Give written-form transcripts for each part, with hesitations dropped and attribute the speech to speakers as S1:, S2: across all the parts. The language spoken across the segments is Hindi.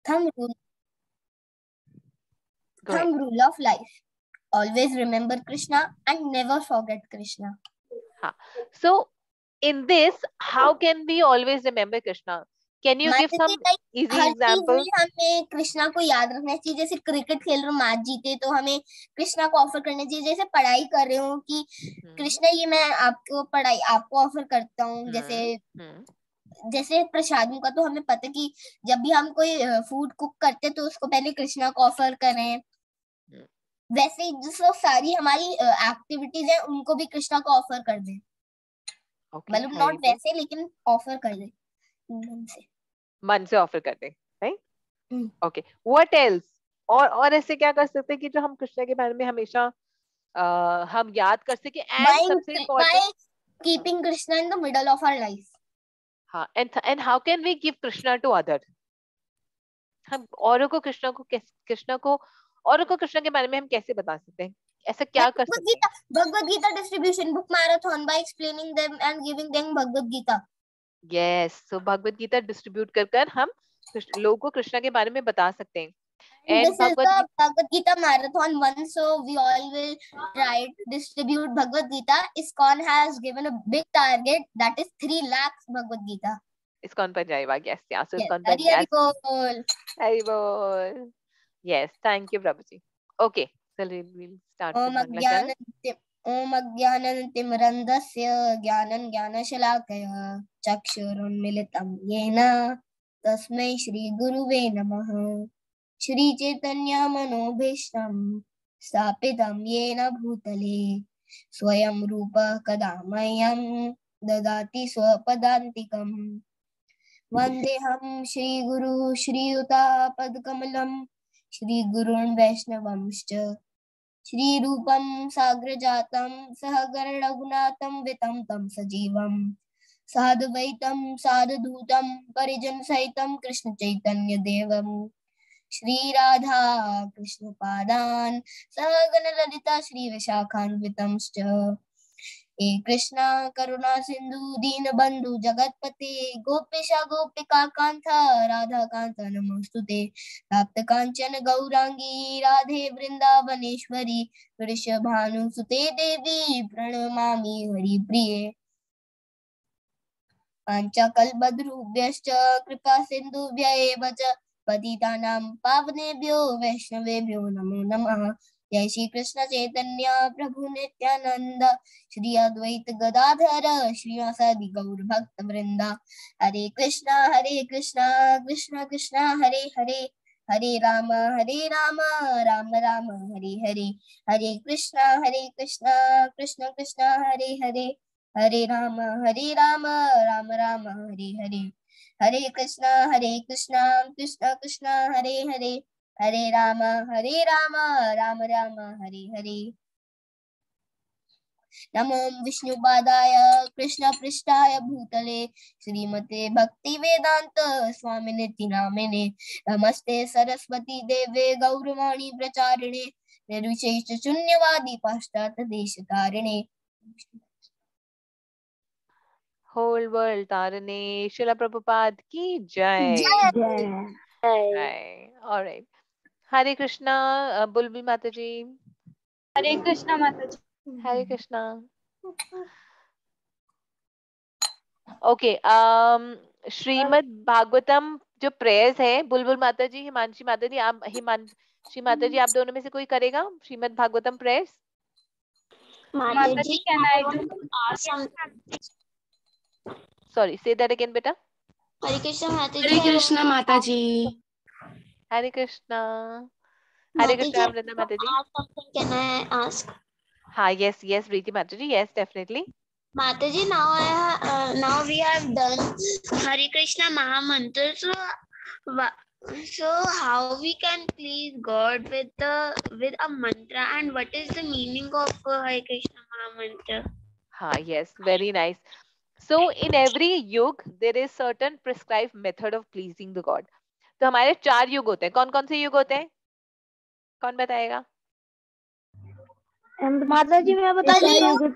S1: thumb rule of life. Always remember Krishna and never forget Krishna.
S2: So in this, how can we always remember Krishna? Can you give some easy example?
S1: हमें कृष्णा को याद रखना चाहिए. जैसे क्रिकेट खेल रहे हो, मैच जीते तो हमें कृष्णा को ऑफर करना चाहिए. जैसे पढ़ाई कर रहे हो कि कृष्णा ये मैं आपको ऑफर करता हूँ. जैसे प्रसादों का तो हमें पता है कि जब भी हम कोई फूड कुक करते हैं तो उसको पहले कृष्णा को ऑफर करें. वैसे ही जो सारी हमारी एक्टिविटीज है उनको भी कृष्णा को ऑफर कर दें. मतलब नॉट वैसे लेकिन ऑफर कर दें,
S2: मन से ऑफर कर दें. राइट. Okay, what else? और ऐसे क्या कर सकते हैं कि जो हम कृष्णा के बारे में हमेशा हम याद कर सके. एंड सबसे important,
S1: keeping Krishna in the middle of our life.
S2: हाँ, and how can we give Krishna to other? हम औरों को कृष्णा के बारे में हम कैसे बता सकते हैं? ऐसा क्या कर सकते हैं?
S1: Bhagavad Gita distribution book marathon by explaining them and giving them Bhagavad Gita.
S2: Yes, so Bhagavad Gita distribute कर हम लोगों को कृष्णा के बारे में बता सकते हैं.
S1: And this is the Bhagavad Gita marathon one, so we all will try to distribute Bhagavad Gita. ISKCON has given a big target, that is 3 lakhs Bhagavad Gita.
S2: ISKCON Punjab, yes, yeah, so ISKCON
S1: Punjab.
S2: Hari bol. Yes, thank you, Prabhuji. Okay, so we'll start with Bangla channel.
S1: Om Ajnanantimrandasya Jnanan Jnanashalakaya Chakshurunmilitam Yena Tasmai Shri Guruve Namaha. Shri Chaitanya मनोभीष्टं स्थापितं येन भूतले स्वयं रूप कदा मह्यं ददाति स्वपदान्तिकम्. वन्देऽहं श्रीगुरु श्रीयुतापदकमलं श्रीगुरून् वैष्णवंश्च श्रीरूपं साग्रजातं सहगण रघुनाथं वितं तं सजीवं साद्वैतं साधुदूतं परिजनसहितं कृष्ण चैतन्य देवम् श्री राधा कृष्ण पादान सहगण ललिता श्री विशाखान्वितंश्च. हे कृष्णा करुणा सिंधु दीन बंधु जगतपते गोपेशा गोपिका कांता राधा कांता नमोस्तुते. प्राप्त कांचन गौरांगी राधे वृंदावनेश्वरी वृषभानुसुते देवी प्रणमामि हरिप्रिये. पांचाकल्पतरुभ्यश्च कृपा सिंधुभ्य एव च पतितानां पावनेभ्यो वैष्णवेभ्यो नमो नमः. जय श्री कृष्ण चैतन्य प्रभु नित्यानंद श्री अद्वैत गदाधर श्रीवासादि गौर भक्त वृंदा. हरे कृष्णा कृष्ण कृष्ण हरे हरे हरे राम राम राम हरे हरे. हरे कृष्णा कृष्ण कृष्ण हरे हरे हरे राम राम राम हरे हरे. हरे कृष्णा कृष्ण कृष्ण हरे हरे हरे राम राम राम हरे हरे. नमो विष्णुपादाय कृष्ण पृष्ठाय भूतले श्रीमते भक्ति वेदांत स्वामिनिति नामिने. नमस्ते सरस्वती देवे गौरवाणी प्रचारिणे निर्विशेष शून्यवादी पाश्चात्य देश तारिणे.
S2: होल वर्ल्ड तारने शिला प्रभुपाद की जय. ऑलराइट. हरे कृष्णा बुलबुल माता जी.
S3: हरे कृष्णा माता जी.
S2: हरे कृष्णा. ओके, श्रीमद् भागवतम जो प्रेयर्स है बुलबुल माता जी, हिमांशी माता जी, आप हिमांशी माता जी, आप दोनों में से कोई करेगा श्रीमद् भागवतम प्रेयर्स?
S3: माता जी, can I do ask?
S2: Sorry, say that again, beta.
S4: Hare Krishna Mata ji.
S5: Hare Krishna Mata ji.
S2: Hare Krishna. Hare Krishna, Vrinda Mata ji.
S4: Something can I ask?
S2: Ha, yes, Preeti Mata ji, yes, definitely.
S4: Mata ji, now we have done Hare Krishna Maha Mantra. So how we can please God with a mantra, and what is the meaning of Hare Krishna Maha Mantra?
S2: Ha, yes, very nice. So in every yug there is certain prescribed method of pleasing the God. तो हमारे 4 युग होते हैं. कौन कौन से युग होते हैं? कौन बताएगा?
S3: माता जी मैं बता रही हूँ.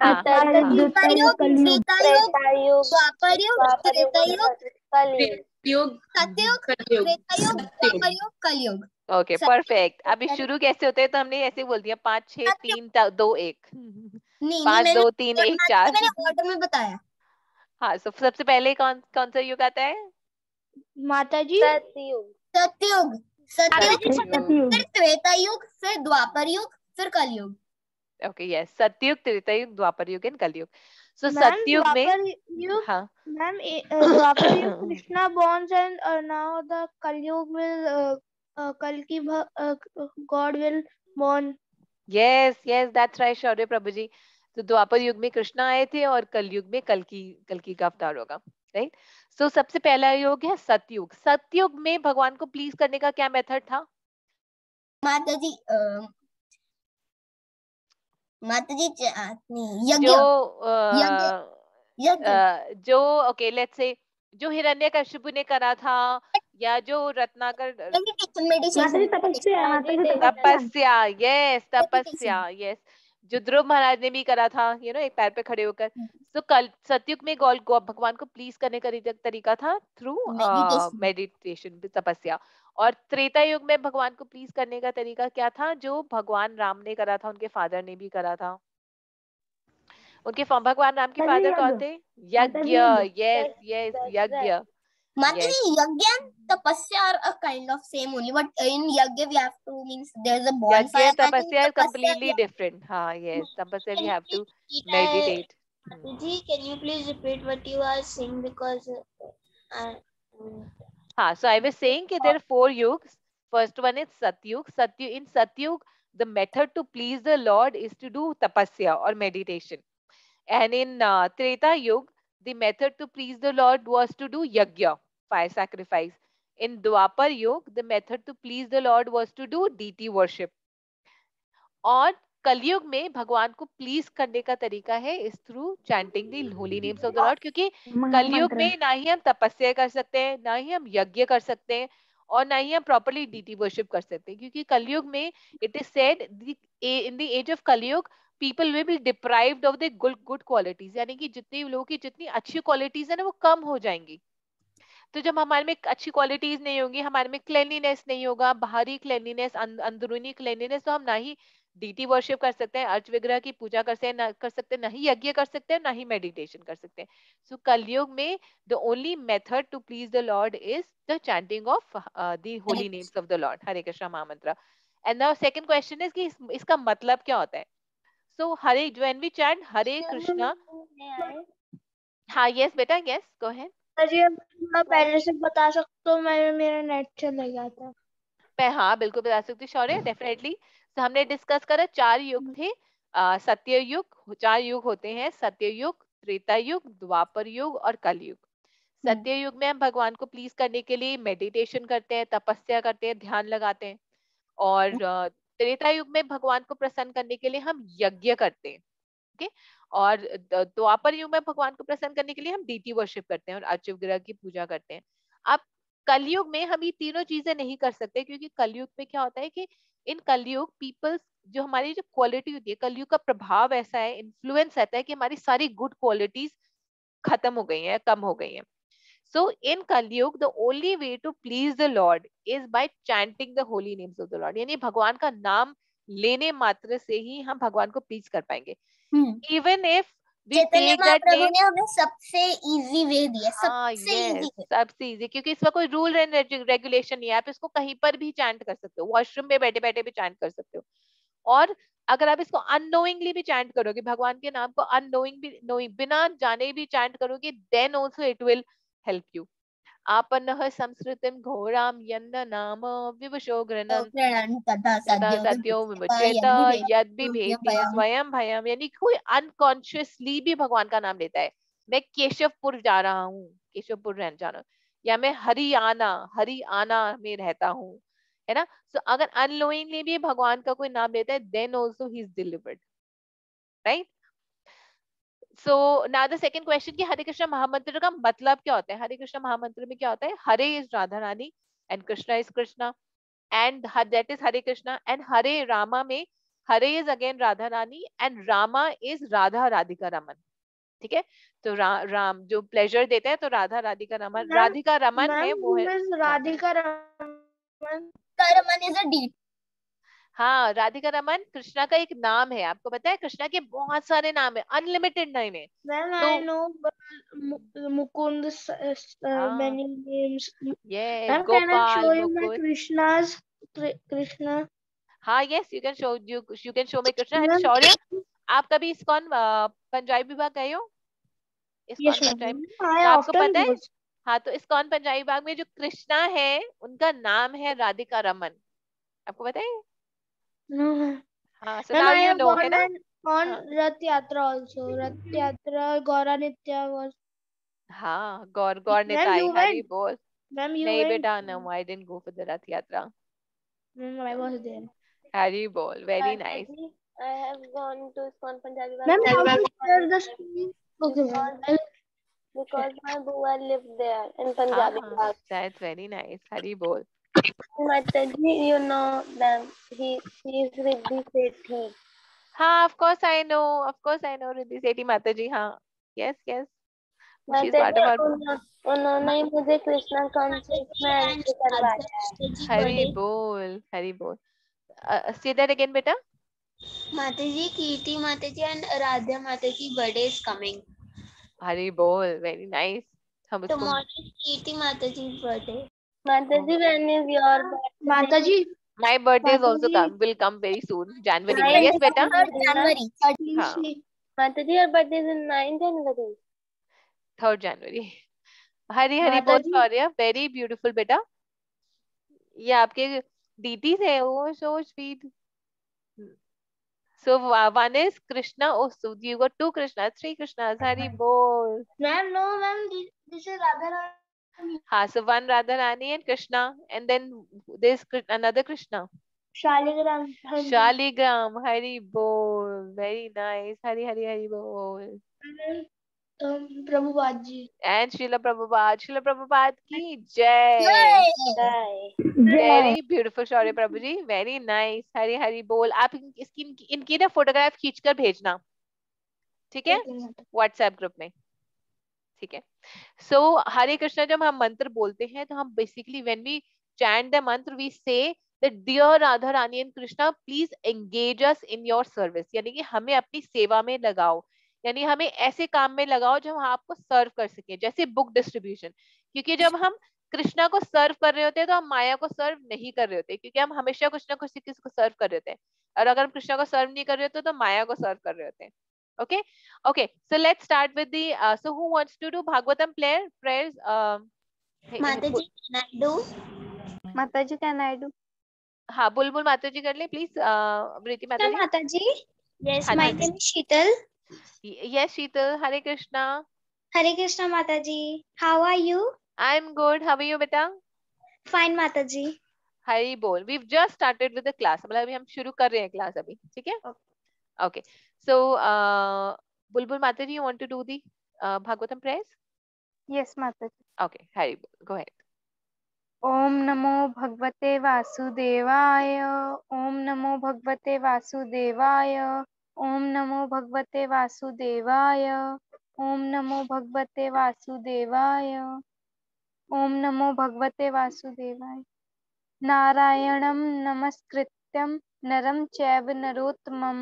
S3: युग
S1: सतयुग,
S3: कलयुग
S1: त्रेतायुग,
S3: सतयुग
S1: द्वापरयुग, कलयुग।
S2: Okay perfect. अभी शुरू कैसे होते हैं तो हमने ऐसे बोल दिया 5 6 3 2 1
S1: नहीं
S2: 5
S1: मैंने
S2: 2 3 1 4।
S1: मैंने ऑर्डर में बताया।
S2: हाँ so सबसे पहले कौन कौन सा युग आता है?
S5: माता जी
S1: सतयुग, सतयुग,
S2: सतयुग।
S1: फिर त्रेतायुग, फिर द्वापर युग, फिर कलयुग।
S2: ओके यस सतयुग त्रेतायुग द्वापर युग एंड कलयुग। सो
S5: मैम
S2: सतयुग में
S5: द्वापर युग
S2: हाँ
S5: मैम द्वापर युग Krishna borns and now the Kalyug will Kalki God will born.
S2: Yes yes that's right Shaurya Prabhu ji. तो द्वापर युग में कृष्णा आए थे और कलयुग में कल्कि का अवतार होगा राइट। सो सबसे पहला युग है सतयुग। सतयुग में भगवान को प्लीज करने का क्या मेथड था?
S1: माता जी नहीं, यज्ञ,
S2: जो
S1: यज्ञ, यज्ञ।
S2: जो ओके लेट्स से जो हिरण्यकशिपु ने करा था या जो रत्नाकर
S1: मेडिटेशन,
S2: तपस्या यस तपस्या यस जो ध्रुव महाराज ने भी करा था एक पैर पे खड़े होकर। तो कल सतयुग में भगवान को प्लीज करने का तरीका था थ्रू मेडिटेशन तपस्या। और त्रेता युग में भगवान को प्लीज करने का तरीका क्या था? जो भगवान राम ने करा था, उनके फादर ने भी करा था। उनके भगवान राम के फादर कौन थे? यज्ञ यस यस यज्ञ।
S1: माता
S2: Yes.
S1: जी यज्ञ and tapasya are a kind of same only, but in yajna we have to means there's a bonfire.
S2: Yajna tapasya is completely different. हाँ yes tapasya we have to meditate.
S4: Ji, can you please repeat what you are saying because
S2: हाँ so I was saying that there are 4 yugs. First one is Satyug. In Satyug the method to please the Lord is to do tapasya or meditation. And in Treta Yug the method to please the Lord was to do yajna, fire sacrifice. In Dwapar Yug the method to please the Lord was to do deity worship. और कलयुग में भगवान को प्लीज करने का तरीका है इस through chanting the holy names of the Lord. क्योंकि कलयुग में ना ही हम तपस्या कर सकते हैं, ना ही हम यज्ञ कर सकते हैं और ना ही हम प्रॉपर्ली डीटी वर्शिप कर सकते हैं। क्योंकि कलयुग में it is said in the age of Kalyug people will be deprived of the good qualities, यानी कि जितने लोगों की जितनी अच्छी क्वालिटीज है ना वो कम हो जाएंगी। तो जब हमारे में अच्छी क्वालिटीज नहीं होंगी, हमारे में क्लेanलीनेस नहीं होगा, बाहरी क्लेanलीनेस अंदरूनी क्लेanलीनेस, तो हम ना ही डीटी वर्शिप कर सकते हैं, अर्च विग्रह की पूजा कर सकते हैं, ना ही यज्ञ कर सकते हैं, ना ही मेडिटेशन कर सकते हैं। सो कलयुग में the only method to please the lord is the chanting of the holy names of the lord, Hare Krishna mahamantra. And now second question is कि इसका मतलब क्या होता है? So Hare when we chant Hare Krishna, हाँ यस बेटा यस गो अहेड।
S5: जी मैं पहले से बता सकता हूँ, मेरा नेट चला गया था।
S2: हाँ बिल्कुल बता सकती शौर्य, डेफिनेटली। तो हमने डिस्कस करा 4 युग थे। सत्य युग, 4 युग होते हैं, सत्य युग, त्रेता युग, द्वापर युग और कलयुग। सत्य युग में हम भगवान को प्लीज करने के लिए मेडिटेशन करते हैं, तपस्या करते हैं, ध्यान लगाते हैं। और त्रेता युग में भगवान को प्रसन्न करने के लिए हम यज्ञ करते हैं। ओके। और द्वापर युग में भगवान को प्रसन्न करने के लिए हम डीटी वर्शिप करते हैं और अर्च विग्रह की पूजा करते हैं। अब कलयुग में हम ये तीनों चीजें नहीं कर सकते, क्योंकि कलयुग में क्या होता है कि इन कलयुग पीपल्स जो हमारी जो क्वालिटी होती है, कलयुग का प्रभाव ऐसा है, इन्फ्लुएंस रहता है कि हमारी सारी गुड क्वालिटीज खत्म हो गई हैं, कम हो गई हैं। So in Kaliyuga the only way to please the lord is by chanting the holy names of the lord, यानी भगवान का नाम लेने मात्र से ही हम भगवान को प्लीज कर पाएंगे। इवन इफ
S1: चैतन्य महाप्रभु ने हमें सबसे इजी वे दिया, सबसे इजी,
S2: सबसे इजी, क्योंकि इसका कोई रूल एंड रेगुलेशन नहीं है। आप इसको कहीं पर भी चैंट कर सकते हो, वॉशरूम में बैठे बैठे भी चैंट कर सकते हो। और अगर आप इसको अननोइंगली भी चैंट करोगे, भगवान के नाम को अननोइंग बिना जाने भी चैंट करोगे, then also it will help you. आपन्नः संस्कृतिं घोराम यन्न नाम विवशो गृणन् तथा सत्यो विमुच्येत यद् बिभेति स्वयं भयम्, यानी कोई अनकॉन्शियसली भी भगवान का नाम लेता है। मैं केशवपुर जा रहा हूँ, केशवपुर रहने जा रहा हूँ, या मैं हरियाणा में रहता हूँ, है ना। सो अगर अननोइंगली भी भगवान का कोई नाम लेता है, then also he is delivered, right. So now the second question कि हरे कृष्ण महामंत्र का मतलब क्या होता है? हरे कृष्ण महामंत्र में क्या होता है? Hare is Radha Rani and Krishna is Krishna and that is Hare Krishna. And Hare Rama में Hare is again Radha Rani and Rama is Radha Radhika Raman. ठीक है, तो राम जो प्लेजर देते हैं, तो राधा राधिका रमन, राधिका रमन है वो है।
S5: Radhika Raman
S1: is a D.
S2: हाँ, राधिका रमन कृष्णा का एक नाम है, आपको पता है कृष्णा के बहुत सारे नाम है, अनलिमिटेड नाम है।
S5: मैम
S2: तो
S5: आई नो मुकुंद
S2: हाँ,
S5: many names.
S2: Yes,
S5: Ma'am, can I
S2: Gopal,
S5: show you my
S2: Mukund.
S5: Krishna?
S2: हाँ, yes, you can show me Krishna. And
S5: Ma'am,
S2: शौर्य, आप कभी इस्कॉन पंजाबी विभाग गए हो? ISKCON
S5: yes,
S2: Punjabi,
S5: ma'am. I
S2: तो आपको
S5: often
S2: पता है?
S5: goes.
S2: हाँ, तो इस्कॉन पंजाबी बाग में जो कृष्णा है उनका नाम है राधिका रमन, आपको पता है?
S5: No, ma'am.
S2: हाँ, so
S5: Ma'am,
S2: now
S5: I
S2: you
S5: have
S2: no, है
S5: gone
S2: ना?
S5: on
S2: हाँ
S5: Rath Yatra also. Rath Yatra, Gaura Nitya was.
S2: हाँ, गौर गौर
S5: Ma'am,
S2: Nitai,
S5: you
S2: Hari
S5: went.
S2: बोल।
S5: Ma'am, you
S2: नहीं
S5: went.
S2: बेटा, no, I didn't go for the Rath Yatra.
S5: Ma'am, I was there.
S2: Hari बोल, very nice.
S3: I have gone to ISKCON Punjabi
S5: Ma'am, how
S3: Bagh
S5: to hear the speech? Okay, ma'am.
S3: because my Bua lived there in
S2: हाँ
S3: Punjabi
S2: हाँ,
S3: Bagh.
S2: दैट्स वेरी नाइस, हरी बोल।
S3: Mataji, you know them. He is Riddhi Sethi.
S2: हाँ, of course I know Riddhi Sethi माता जी, हाँ, yes yes, she is part
S3: माताजी,
S2: ऑफ आवर।
S3: उन्होंने ही मुझे कृष्णा कॉन्सेप्ट में एंट्री करवाया है।
S2: हरी बोल, हरी बोल। से दैट अगेन बेटा।
S4: Mataji, Kirti Mataji and Radha Mataji birthday is coming.
S2: हरी बोल, वेरी नाइस। हम उसको
S4: Tomorrow is Kirti Mataji's birthday.
S3: माताजी, when is your birthday?
S5: Mataji,
S2: My birthday is also
S5: Mataji,
S2: will come very soon, January में।
S3: 9th
S2: Yes बेटा।
S1: January 3rd.
S5: please
S2: हाँ,
S5: see.
S3: माताजी, your birthday is in 9th January.
S2: 3rd January। Hari Hari बोल
S5: Mataji,
S2: शौर्य, वेरी ब्यूटीफुल बेटा। ये आपके दीदी थे, वो so sweet. So one is Krishna. Oh, so you got 2 Krishnas, 3 Krishnas. Hari bol.
S5: ma'am, no, ma'am, this is Radharani.
S2: Ha, so one Radharani and Krishna, and then there's another Krishna.
S5: Shaligram.
S2: Shaligram. Hari bol. Very nice. Hari bol.
S5: Prabhupada ji.
S2: And Srila Prabhupada ki jai.
S1: Yay!
S3: Bye.
S2: Very beautiful Shaurya Prabhuji. Very nice. Hari bol. आप इनकी ना फोटोग्राफ खींचकर भेजना, ठीक है, व्हाट्सएप ग्रुप में, ठीक है। सो हरे कृष्णा जब हम मंत्र बोलते हैं तो हम basically when we chant the mantra we say that dear Radha Rani and Krishna please engage us in your service, यानी कि हमें अपनी सेवा में लगाओ, यानी हमें ऐसे काम में लगाओ जो हम आपको सर्व कर सके, जैसे बुक डिस्ट्रीब्यूशन। क्योंकि जब हम कृष्णा को सर्व कर रहे होते हैं तो हम माया को सर्व नहीं कर रहे होते, क्योंकि हम हमेशा कुछ ना कुछ किसी को सर्व कर रहे होते हैं, और अगर हम कृष्णा को सर्व नहीं कर रहे होते तो माया को सर्व कर रहे होते हैं। Okay, so let's start with the so who wants to do Bhagavatam prayers?
S4: Mataji, can I do?
S5: Mataji, can I do?
S2: हाँ, बुलबुल माता जी कर ले प्लीज, प्रीति माता जी।
S4: Mataji. Yes,
S2: हाँ
S4: my
S2: ji,
S4: name is Sheetal.
S2: yes Sheetal, Hare Krishna.
S4: Hare Krishna Mataji. How are you?
S2: I'm good, how are you बेटा?
S4: Fine Mataji.
S2: हरी बोल। We've just started with the class, मतलब अभी हम शुरू कर रहे हैं क्लास अभी, ठीक है? Okay, so बुलबुल माता जी, you want to do the Bhagavatam prayers?
S5: Yes, Mataji.
S2: Okay, हरी बोल, go ahead.
S5: ओम नमो भगवते वासुदेवाय। ओम नमो भगवते वासुदेवाय। ओम नमो भगवते वासुदेवाय। ओम नमो भगवते वासुदेवाय। ओम नमो भगवते वासुदेवाय। नारायणं नमस्कृत्यं नरं चैव नरोत्तमं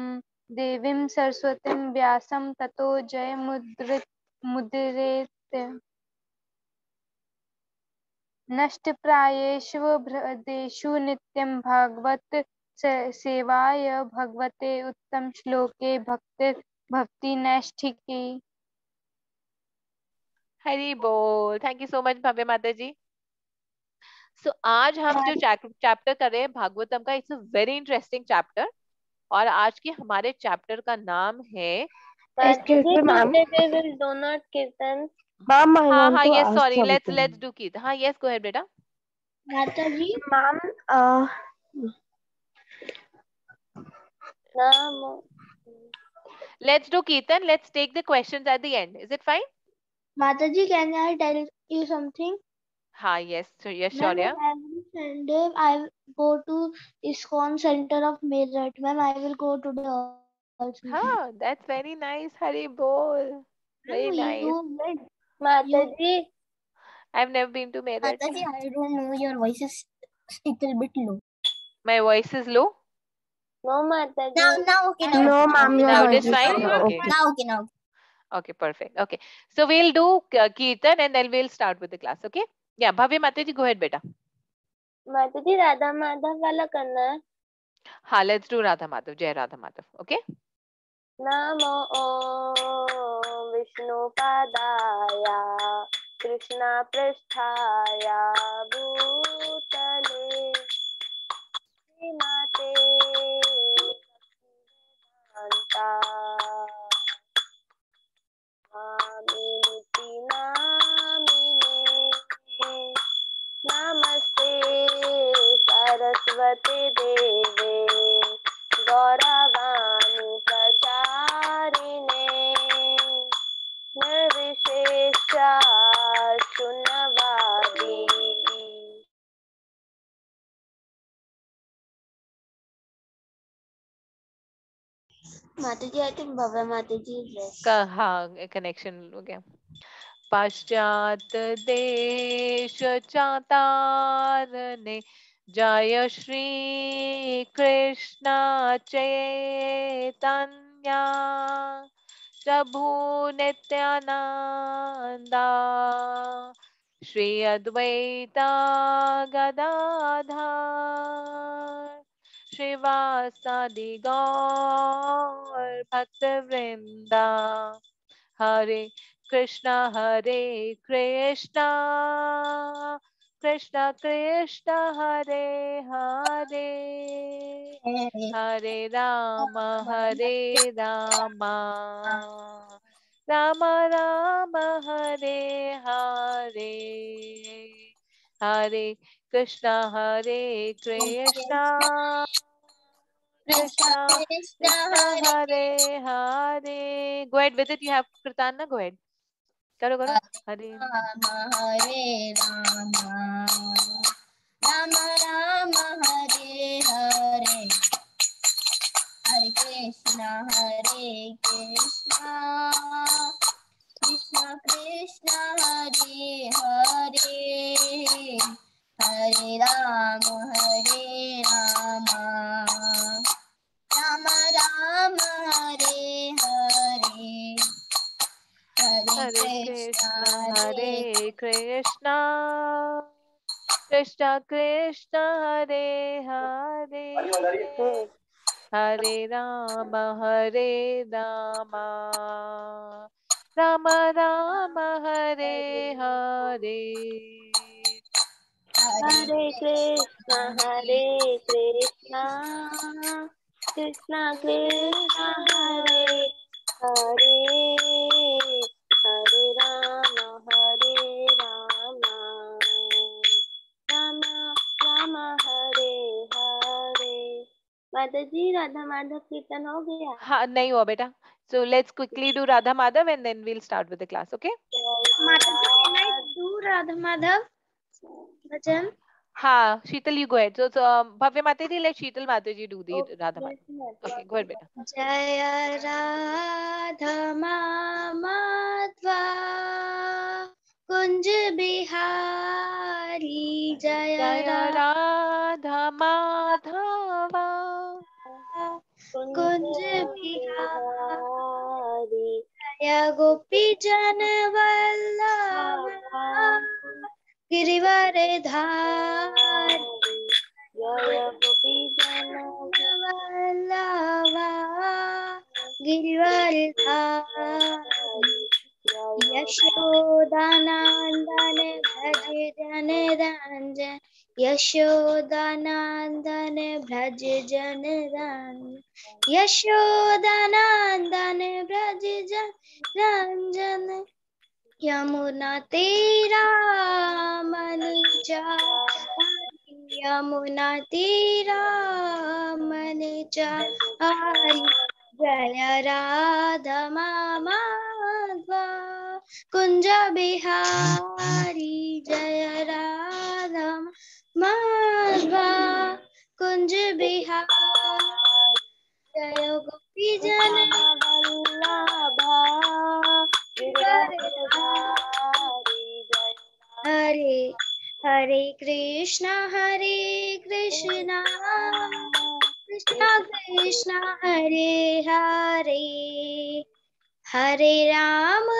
S5: देवीं सरस्वतीं व्यासं ततो जयमुदीरयेत्। नष्टप्रायेषु भ्रदेषु नित्यं भागवत सेवाय भगवते उत्तम श्लोके भक्ति नैष्ठिकी।
S2: हरी बोल। थैंक यू सो मच भव्य माता जी। सो आज हम जो चैप्टर कर रहे हैं भागवतम का, it's a very interesting chapter, और आज के हमारे चैप्टर का नाम है
S3: will do not kirtan.
S5: Ma'am, I
S2: हाँ
S5: want
S2: हाँ,
S5: to
S2: yes,
S5: ask
S2: sorry, let's
S5: something.
S2: Do kirtan. हाँ, यस, गो अहेड बेटा।
S5: Mataji, ma'am,
S3: Namo.
S2: Let's do kirtan, let's take the questions at the end, is it fine?
S5: Mataji, can I tell you something?
S2: हाँ, yes yes,
S5: Ma'am,
S2: Shaurya.
S5: every Sunday I go to ISKCON Center of Meerut. Ma'am, I will go today also.
S2: हाँ, दैट्स वेरी नाइस, हरी बोल। Very nice.
S3: Mataji,
S2: I've never been to Meerut.
S1: Mataji, I don't know, your voice is little bit low.
S2: My voice is low.
S3: no Mataji.
S1: Now okay, now.
S5: No, ma'am, your
S2: Now it
S5: voice
S2: is
S5: is
S2: fine.
S5: low.
S2: Okay.
S1: Now okay, now.
S2: Okay, perfect. Okay, so we'll do Kirtan and then we'll start with the class. Okay. Yeah, Bhavya Mataji, go ahead, beta.
S3: Mataji, Radha Madhav वाला करना है.
S2: हाँ, let's do Radha Madhav. Jai Radha Madhav. Okay.
S3: नमो विष्णुपादाय कृष्ण पृष्ठाय भूतले श्रीमते वेदांता स्वामिनिति नामिने नमस्ते सरस्वती देवे गौरवाणी प्रचारिणे निर्विशेष शून्यवादी.
S4: Mataji, I think Bhavya Mataji is less.
S2: हाँ, connection हो गया. पश्चात देश चातारने जय श्री कृष्ण चैतन्य प्रभु नित्यानंदा श्री अद्वैता गदाधर श्रीवासादि गौर भक्त वृंदा हरे Krishna Krishna Krishna Hare Hare Hare Ram Ram Ram Hare Hare Hare Krishna Krishna
S1: Krishna
S2: Krishna Hare Hare. Go ahead with it. You have Kirtan na? Go ahead. Karo. Hare
S1: Rama Hare Rama Rama Rama Hare Hare Hare Krishna Krishna Krishna Hare Hare Hare Rama Rama Rama Hare Hare
S2: Hare Krishna Krishna Krishna Hare Hare Hare Rama Rama Rama Hare Hare
S3: Hare Krishna Krishna Krishna Hare Hare Hare Rama Rama Rama Hare Hare. माताजी राधा माधव कीर्तन हो गया?
S2: हाँ, नहीं हुआ बेटा. So let's quickly do Radha Madhav and then we'll start with the class. Okay?
S5: Mataji, can I do Radha Madhav bhajan?
S2: हाँ, Sheetal, you go ahead. So Bhavya Mataji, let Sheetal Mataji do the Radha Madhav. Okay, go ahead, beta.
S5: Jaya Radha Madhva Kunj Bihari Jaya
S2: Radha Madhava
S5: Kunj Bihari Jaya Gopi Jana Vallabha Girivare Dhari
S3: Jaya Gopi Jana
S5: Vallabha Girivare Dhari Yashodanandane Bhaje Jane Ranjan Yashodanandane Bhaje Jane Ranjan Yashodanandane Bhaje Jane Ranjan Yamuna Tira Manija Yamuna Tira Manija Hari Jaya Radha Madhva Kunja Bihari Jaya Radha Madhva Kunja Bihari Jaya Gopi Jana
S3: Vallabha
S4: Hare, Hare Krishna, Krishna Krishna, Hare Hare, Hare Rama,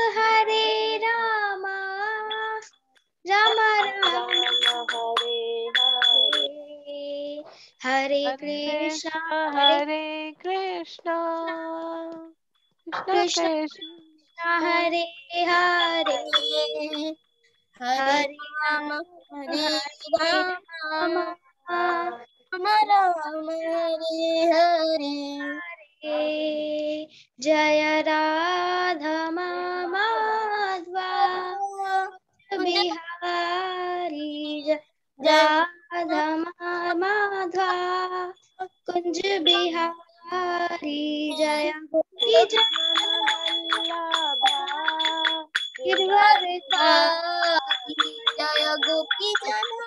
S4: Rama Rama,
S3: Hare Hare.
S4: Hare
S2: Hare
S4: Krishna,
S2: Hare Krishna, Krishna
S4: Krishna
S2: Krishna,
S4: Hare Hare,
S1: Hare
S4: Hare
S1: Rama, Hare Rama,
S4: Rama,
S1: Rama Rama, Hare Hare.
S4: Jaya Radha Madhva Bihari, Radha Madhva Kunj Bihari, Jaya Gopi Girvardhari,
S1: Jaya Gopi Jana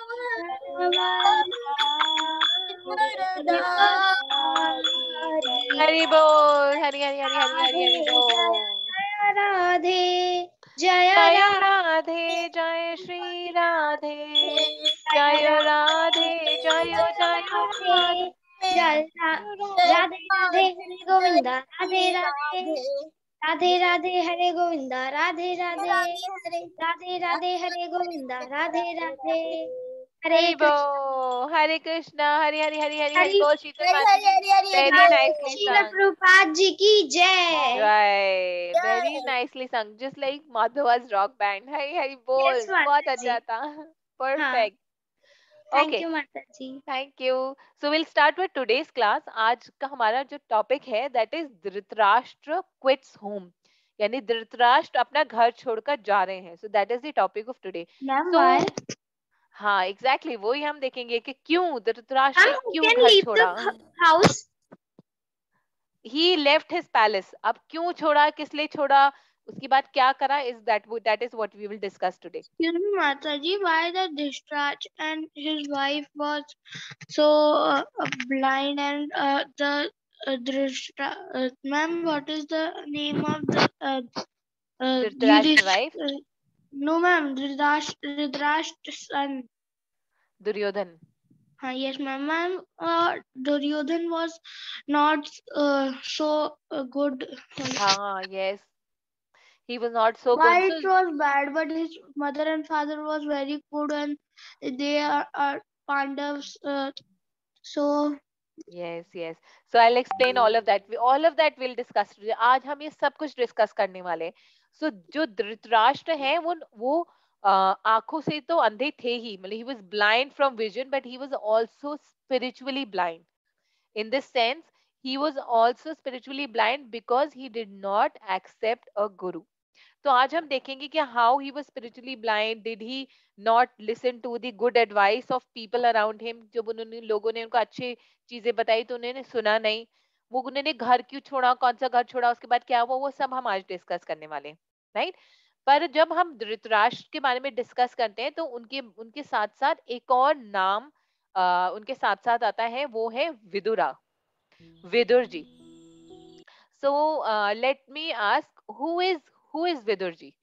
S2: Hari Bol, Hari Hari Hari Hari Hari Hari Bol.
S4: Radhe, Jaya
S2: Jai
S4: Radhe,
S2: Radhe, Jai Shri Radhe, Jai Radhe, Jai Jai Radhe.
S4: Jai Radhe Radhe Hare Govinda, Radhe Radhe, Radhe Radhe Hare Govinda, Radhe Radhe, Radhe Radhe Hare Govinda, Radhe Radhe, Hare
S2: Hari
S4: Krishna.
S2: Bol, Hare Krishna, Hari Hari Hari Hari Hari
S4: Hari
S2: Bol. Sheetal
S1: Hari
S2: Mataji,
S1: Hari Hari Hari
S2: very
S1: Hari.
S2: nicely
S4: Srila
S2: sung.
S4: Prabhupada ji ki jai.
S2: Right, very
S1: Jai.
S2: nicely sung, just like Madhava's rock band. Hari Hari Bol,
S4: Yes,
S2: बहुत
S4: Mataji.
S2: अच्छा था. Perfect.
S4: Thank
S2: Okay.
S4: you, Mataji.
S2: Thank you. So we'll start with today's class. आज का हमारा जो टॉपिक है that is Dhritarashtra quits home. यानी धृतराष्ट्र अपना घर छोड़कर जा रहे हैं. So that is the topic of today.
S4: Ma'am,
S2: So
S4: why?
S2: हाँ exactly वही हम देखेंगे कि क्यों धृतराष्ट्र
S4: Ma'am, who
S2: क्यों
S4: can
S2: घर
S4: leave
S2: छोड़ा.
S4: the house?
S2: He left his palace. अब क्यों छोड़ा, किस लिए छोड़ा, उसके बाद क्या करा, is that is what we will discuss today.
S5: Excuse me, Mataji, why the Dhritarashtra and his wife was so blind and the Dhritarashtra, ma'am, what is the name of the
S2: Dhritarashtra wife?
S5: no, ma'am, Dhritarashtra's son.
S2: Duryodhan.
S5: Yes, ma'am. Ma'am, Duryodhan was not so good.
S2: Yes. He was not so
S5: Why
S2: good.
S5: it
S2: So
S5: was bad, but his mother and father was very good, and they are Pandavas. So
S2: yes. So I'll explain all of that. All of that we'll discuss today. आज हम ये सब कुछ डिस्कस करने वाले हैं. So जो धृतराष्ट्र है वो आंखों से तो अंधे थे ही, मतलब he was blind from vision, but he was also spiritually blind. In this sense, he was also spiritually blind because he did not accept a guru. तो आज हम देखेंगे कि how he was spiritually blind, did he not listen to the good advice of people around him. जब उन्होंने लोगों ने उनको अच्छी चीजें बताई तो उन्होंने सुना नहीं. वो उन्होंने घर क्यों छोड़ा, कौन सा घर छोड़ा, उसके बाद क्या हुआ, वो सब हम आज डिस्कस करने वाले हैं, राइट. पर जब हम धृतराष्ट्र के बारे में डिस्कस करते हैं तो उनके उनके साथ साथ एक और नाम उनके साथ साथ आता है, वो है Vidura, Vidur ji. So let me ask, who is Vidur ji?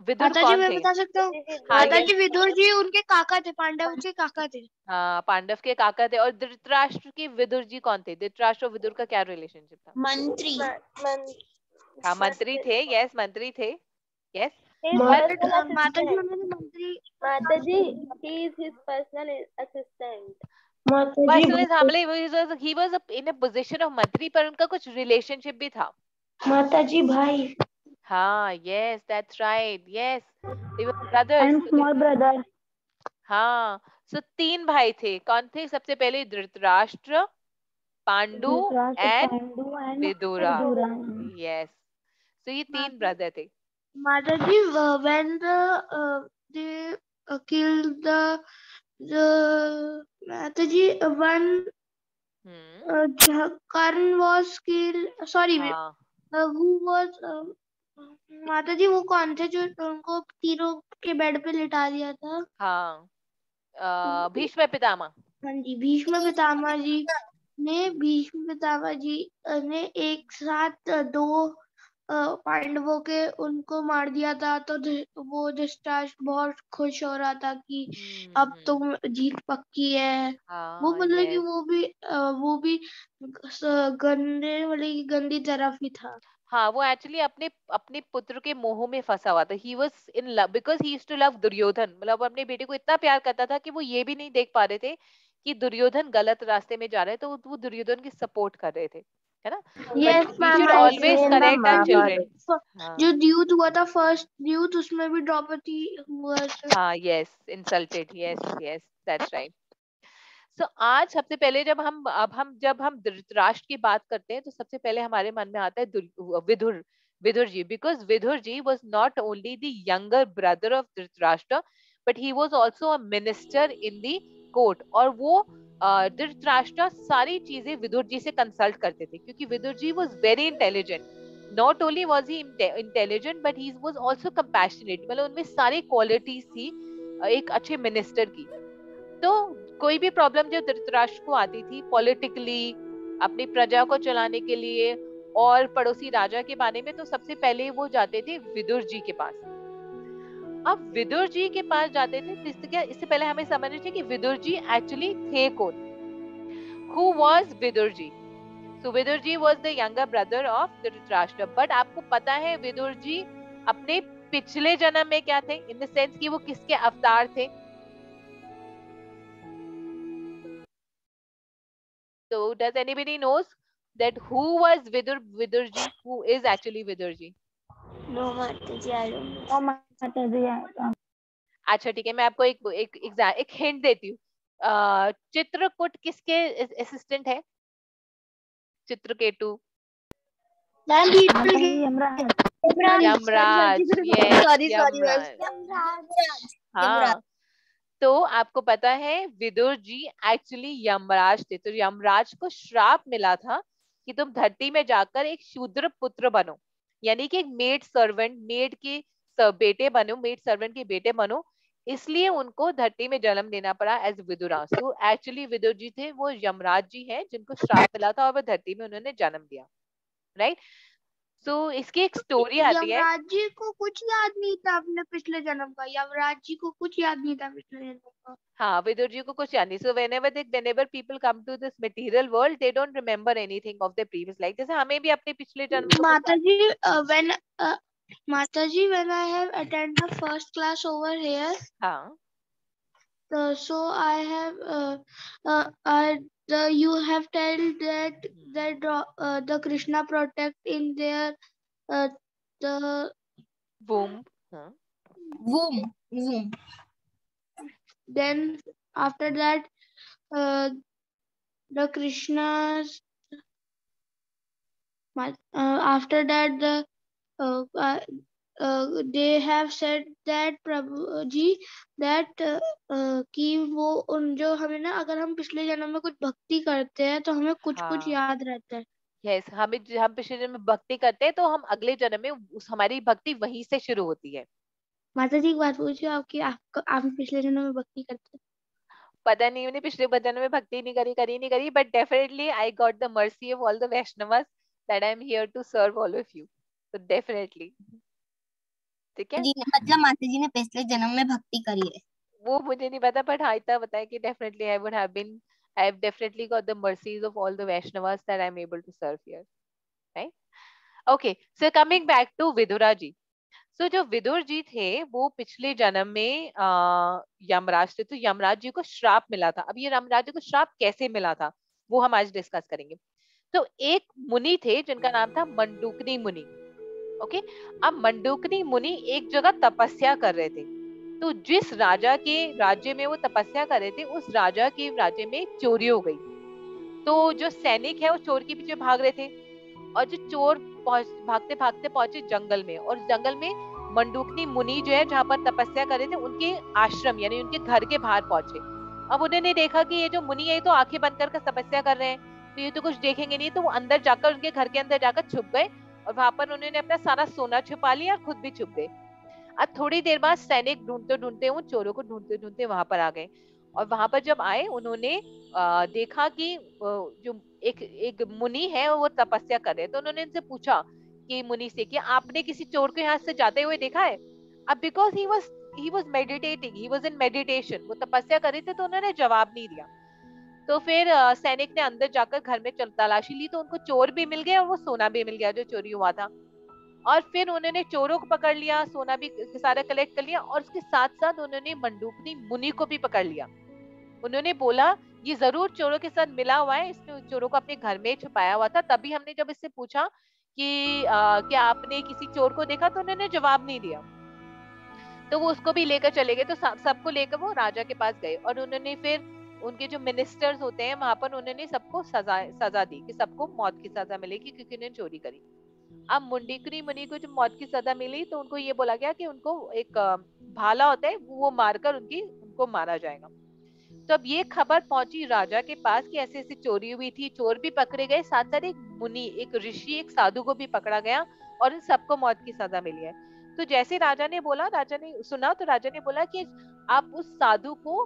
S2: Vidur
S5: माताजी
S2: कौन
S5: मैं
S2: थे?
S5: बता सकता हूँ.
S2: हाँ,
S5: माताजी विदुर जी उनके काका थे, पांडव के काका थे.
S2: हाँ, पांडव के काका थे. और धृतराष्ट्र के विदुर जी कौन थे? धृतराष्ट्र और विदुर का क्या रिलेशनशिप था?
S4: मंत्री.
S2: हाँ, मंत्री थे. यस, मंत्री थे. यस.
S5: माताजी उन्होंने मंत्री.
S3: Mataji, he is his personal assistant.
S2: Personal था, he was in a position of मंत्री, पर उनका कुछ रिलेशनशिप भी था.
S5: माताजी भाई.
S2: हाँ, yes, that's right. Yes, they were brothers.
S5: And small brother.
S2: हाँ, so 3 भाई थे. कौन थे? सबसे पहले Dhritarashtra, Pandu and Vidura. Yes, so ये 3 ब्रदर थे.
S5: माताजी when they killed the Mataji one Karan was killed. Sorry,
S2: हाँ,
S5: who was माताजी वो कौन थे जो उनको तीरों के बेड पे लिटा दिया था?
S2: हाँ, भीष्म पितामह.
S5: हाँ जी, भीष्म पितामह जी ने एक साथ 2 पांडवों के उनको मार दिया था, तो वो धृतराष्ट्र बहुत खुश हो रहा था कि अब तो जीत पक्की है। वो
S2: हाँ
S5: मतलब कि
S2: yes.
S5: वो भी गंदे वाली गंदी तरफ ही था।
S2: हाँ, वो एक्चुअली अपने अपने पुत्र के मोह में फंसा हुआ था। He was in love because he used to love Duryodhana. मतलब वो अपने बेटे को इतना प्यार करता था कि वो ये भी नहीं देख पा रहे थे कि दुर्योधन गलत रास्ते में जा रहे हैं, तो वो दुर्योधन की सपोर्ट कर रहे थे, है ना?
S5: Yes
S2: but we
S5: ma'am,
S2: should
S5: I
S2: always
S3: in the
S2: correct our children.
S3: Mahabharata.
S5: जो
S2: हाँ
S5: युद्ध हुआ था, फर्स्ट युद्ध, उसमें भी द्रौपदी हुआ था।
S2: हाँ yes, insulted, yes yes, that's right. So आज सबसे पहले जब हम धृतराष्ट्र की बात करते हैं, तो सबसे पहले हमारे मन में आता है Vidur. Vidur ji, because Vidur ji was not only the younger brother of Dhritarashtra, but he was also a minister in the court। और वो धृतराष्ट्र सारी चीजें विदुर जी से कंसल्ट करते थे, क्योंकि Vidur ji was very intelligent। Not only was he intelligent, but he was also compassionate। मतलब उनमें सारी क्वालिटीज थी एक अच्छे मिनिस्टर की। तो कोई भी प्रॉब्लम जो धृतराष्ट्र को आती थी पॉलिटिकली, अपनी प्रजा को चलाने के लिए और पड़ोसी राजा के बारे में, तो सबसे पहले वो जाते थे विदुर जी के पास। अब विदुर जी के पास जाते थे तो इससे पहले हमें समझना चाहिए कि विदुर जी एक्चुअली थे कौन। Who was Vidur ji? So Vidur ji was the younger brother of Dhritarashtra. But आपको पता है विदुर जी अपने पिछले जन्म में क्या थे, इन द सेंस कि वो किसके अवतार थे? So does anybody knows that who was Vidur ji? Who is actually Vidur ji?
S3: No, Mataji, I don't know.
S6: ओ माता जी
S2: अच्छा ठीक है, मैं आपको एक हिंट देती हूँ। चित्रकूट किसके असिस्टेंट है? चित्रकेतु यमराज। Yes,
S1: sorry
S2: Yamraj. हाँ, तो आपको पता है विदुर जी एक्चुअली यमराज थे। तो यमराज को श्राप मिला था कि तुम धरती में जाकर एक शूद्र पुत्र बनो, यानी कि एक मेड सर्वेंट, मेड के बेटे बनो, मेड सर्वेंट के बेटे बनो। इसलिए उनको धरती में जन्म लेना पड़ा एज विदुराज। तो एक्चुअली विदुर जी थे वो यमराज जी हैं जिनको श्राप मिला था और वो धरती में उन्होंने जन्म दिया, राइट? सो इसकी एक स्टोरी आती है।
S5: यमराज जी को कुछ याद नहीं था अपने पिछले जन्म का। यमराज जी को कुछ याद नहीं था पिछले जन्म का।
S2: हाँ, विदुर जी को कुछ याद नहीं। सो whenever people come to this material world, they don't remember anything of their previous life। जैसे हमें भी अपने पिछले जन्म का
S5: माता जी, when I have attended the first class over here,
S2: हाँ
S5: so I have you have told that the Krishna protect in their the
S2: womb। हाँ
S1: womb.
S5: then after that the Krishna's after that they have said that Prabhu ji that कि वो उन जो हमें ना, अगर हम पिछले जन्म में कुछ भक्ति करते हैं तो हमें कुछ कुछ
S2: हाँ
S5: याद रहता है।
S2: यस, हम पिछले जन्म में भक्ति करते हैं तो हम अगले जन्म में हमारी भक्ति वहीं से शुरू होती है।
S5: माता जी एक बात पूछिए, आप पिछले जन्म में भक्ति करते हैं?
S2: पता नहीं, मैंने पिछले जन्म में भक्ति नहीं करी, but definitely I got the mercy of all the Vaishnavas that I am here to serve all of you. तो डेफिनेटली, ठीक है।
S1: मतलब माता जी ने पिछले जन्म में भक्ति करी है,
S2: वो मुझे नहीं पता, बट हाँ इतना बताया कि definitely I have definitely got the mercies of all the Vaishnavas that I'm able to serve here, right? Okay, so coming back to Vidura ji. So जो विदुर जी थे वो पिछले जन्म में यमराज थे। तो यमराज जी को श्राप मिला था। अब ये यमराज जी को श्राप कैसे मिला था वो हम आज डिस्कस करेंगे। तो एक मुनि थे जिनका नाम था मंडूकनी मुनि। ओके, अब मंडूकनी मुनि एक जगह तपस्या कर रहे थे। तो जिस राजा के राज्य में वो तपस्या कर रहे थे, उस राजा के राज्य में चोरी हो गई। तो जो सैनिक है वो चोर के पीछे भाग रहे थे, और जो चोर भागते भागते पहुंचे जंगल में, और जंगल में मंडूकनी मुनि जो है जहाँ पर तपस्या कर रहे थे उनके आश्रम यानी उनके घर के बाहर पहुंचे। अब उन्होंने देखा कि ये जो मुनि है तो आंखें बंद कर तपस्या कर रहे हैं, तो ये तो कुछ देखेंगे नहीं। तो वो अंदर जाकर उनके घर के अंदर जाकर छुप गए, और वहां पर उन्होंने अपना सारा सोना छुपा लिया और खुद भी छुप गए। अब थोड़ी देर बाद सैनिक ढूंढते ढूंढते उन चोरों को ढूंढते ढूंढते वहां पर आ गए, और वहां पर जब आए उन्होंने देखा कि जो एक मुनि है वो तपस्या कर रहे हैं। तो उन्होंने इनसे पूछा कि मुनि से कि आपने किसी चोर को यहाँ से जाते हुए देखा है? अब because he was meditating, he was in meditation, वो तपस्या कर रहे थे, तो उन्होंने जवाब नहीं दिया। तो फिर सैनिक ने अंदर जाकर घर में तलाशी ली, तो उनको चोर भी मिल गया और वो सोना भी मिल गया जो चोरी हुआ था। और फिर उन्होंने चोरों को पकड़ लिया, सोना भी सारा कलेक्ट कर लिया, और उसके साथ साथ उन्होंने मंडूकनी मुनि को भी पकड़ लिया। उन्होंने बोला ये जरूर चोरों के साथ मिला हुआ है, इसने चोरों को अपने घर में छुपाया हुआ था। तभी हमने जब इससे पूछा कि क्या आपने किसी चोर को देखा, तो उन्होंने जवाब नहीं दिया। तो वो उसको भी लेकर चले गए। तो सबको लेकर वो राजा के पास गए, और उन्होंने फिर उनके जो मिनिस्टर्स होते हैं वहां पर, उन्होंने सबको सजा दी कि सबको मौत की सजा मिलेगी क्योंकि उन्होंने चोरी करी। अब मुंडीकुरी मुनि को जब मौत की सजा मिली, तो उनको ये बोला गया कि उनको एक भाला होता है वो मारकर उनको मारा जाएगा। तो अब ये खबर पहुंची राजा के पास कि ऐसे ऐसी चोरी हुई थी, चोर भी पकड़े गए, साथ साथ एक मुनि, एक ऋषि, एक साधु को भी पकड़ा गया, और इन सबको मौत की सजा मिली है। तो जैसे राजा ने सुना, तो राजा ने बोला कि आप उस साधु को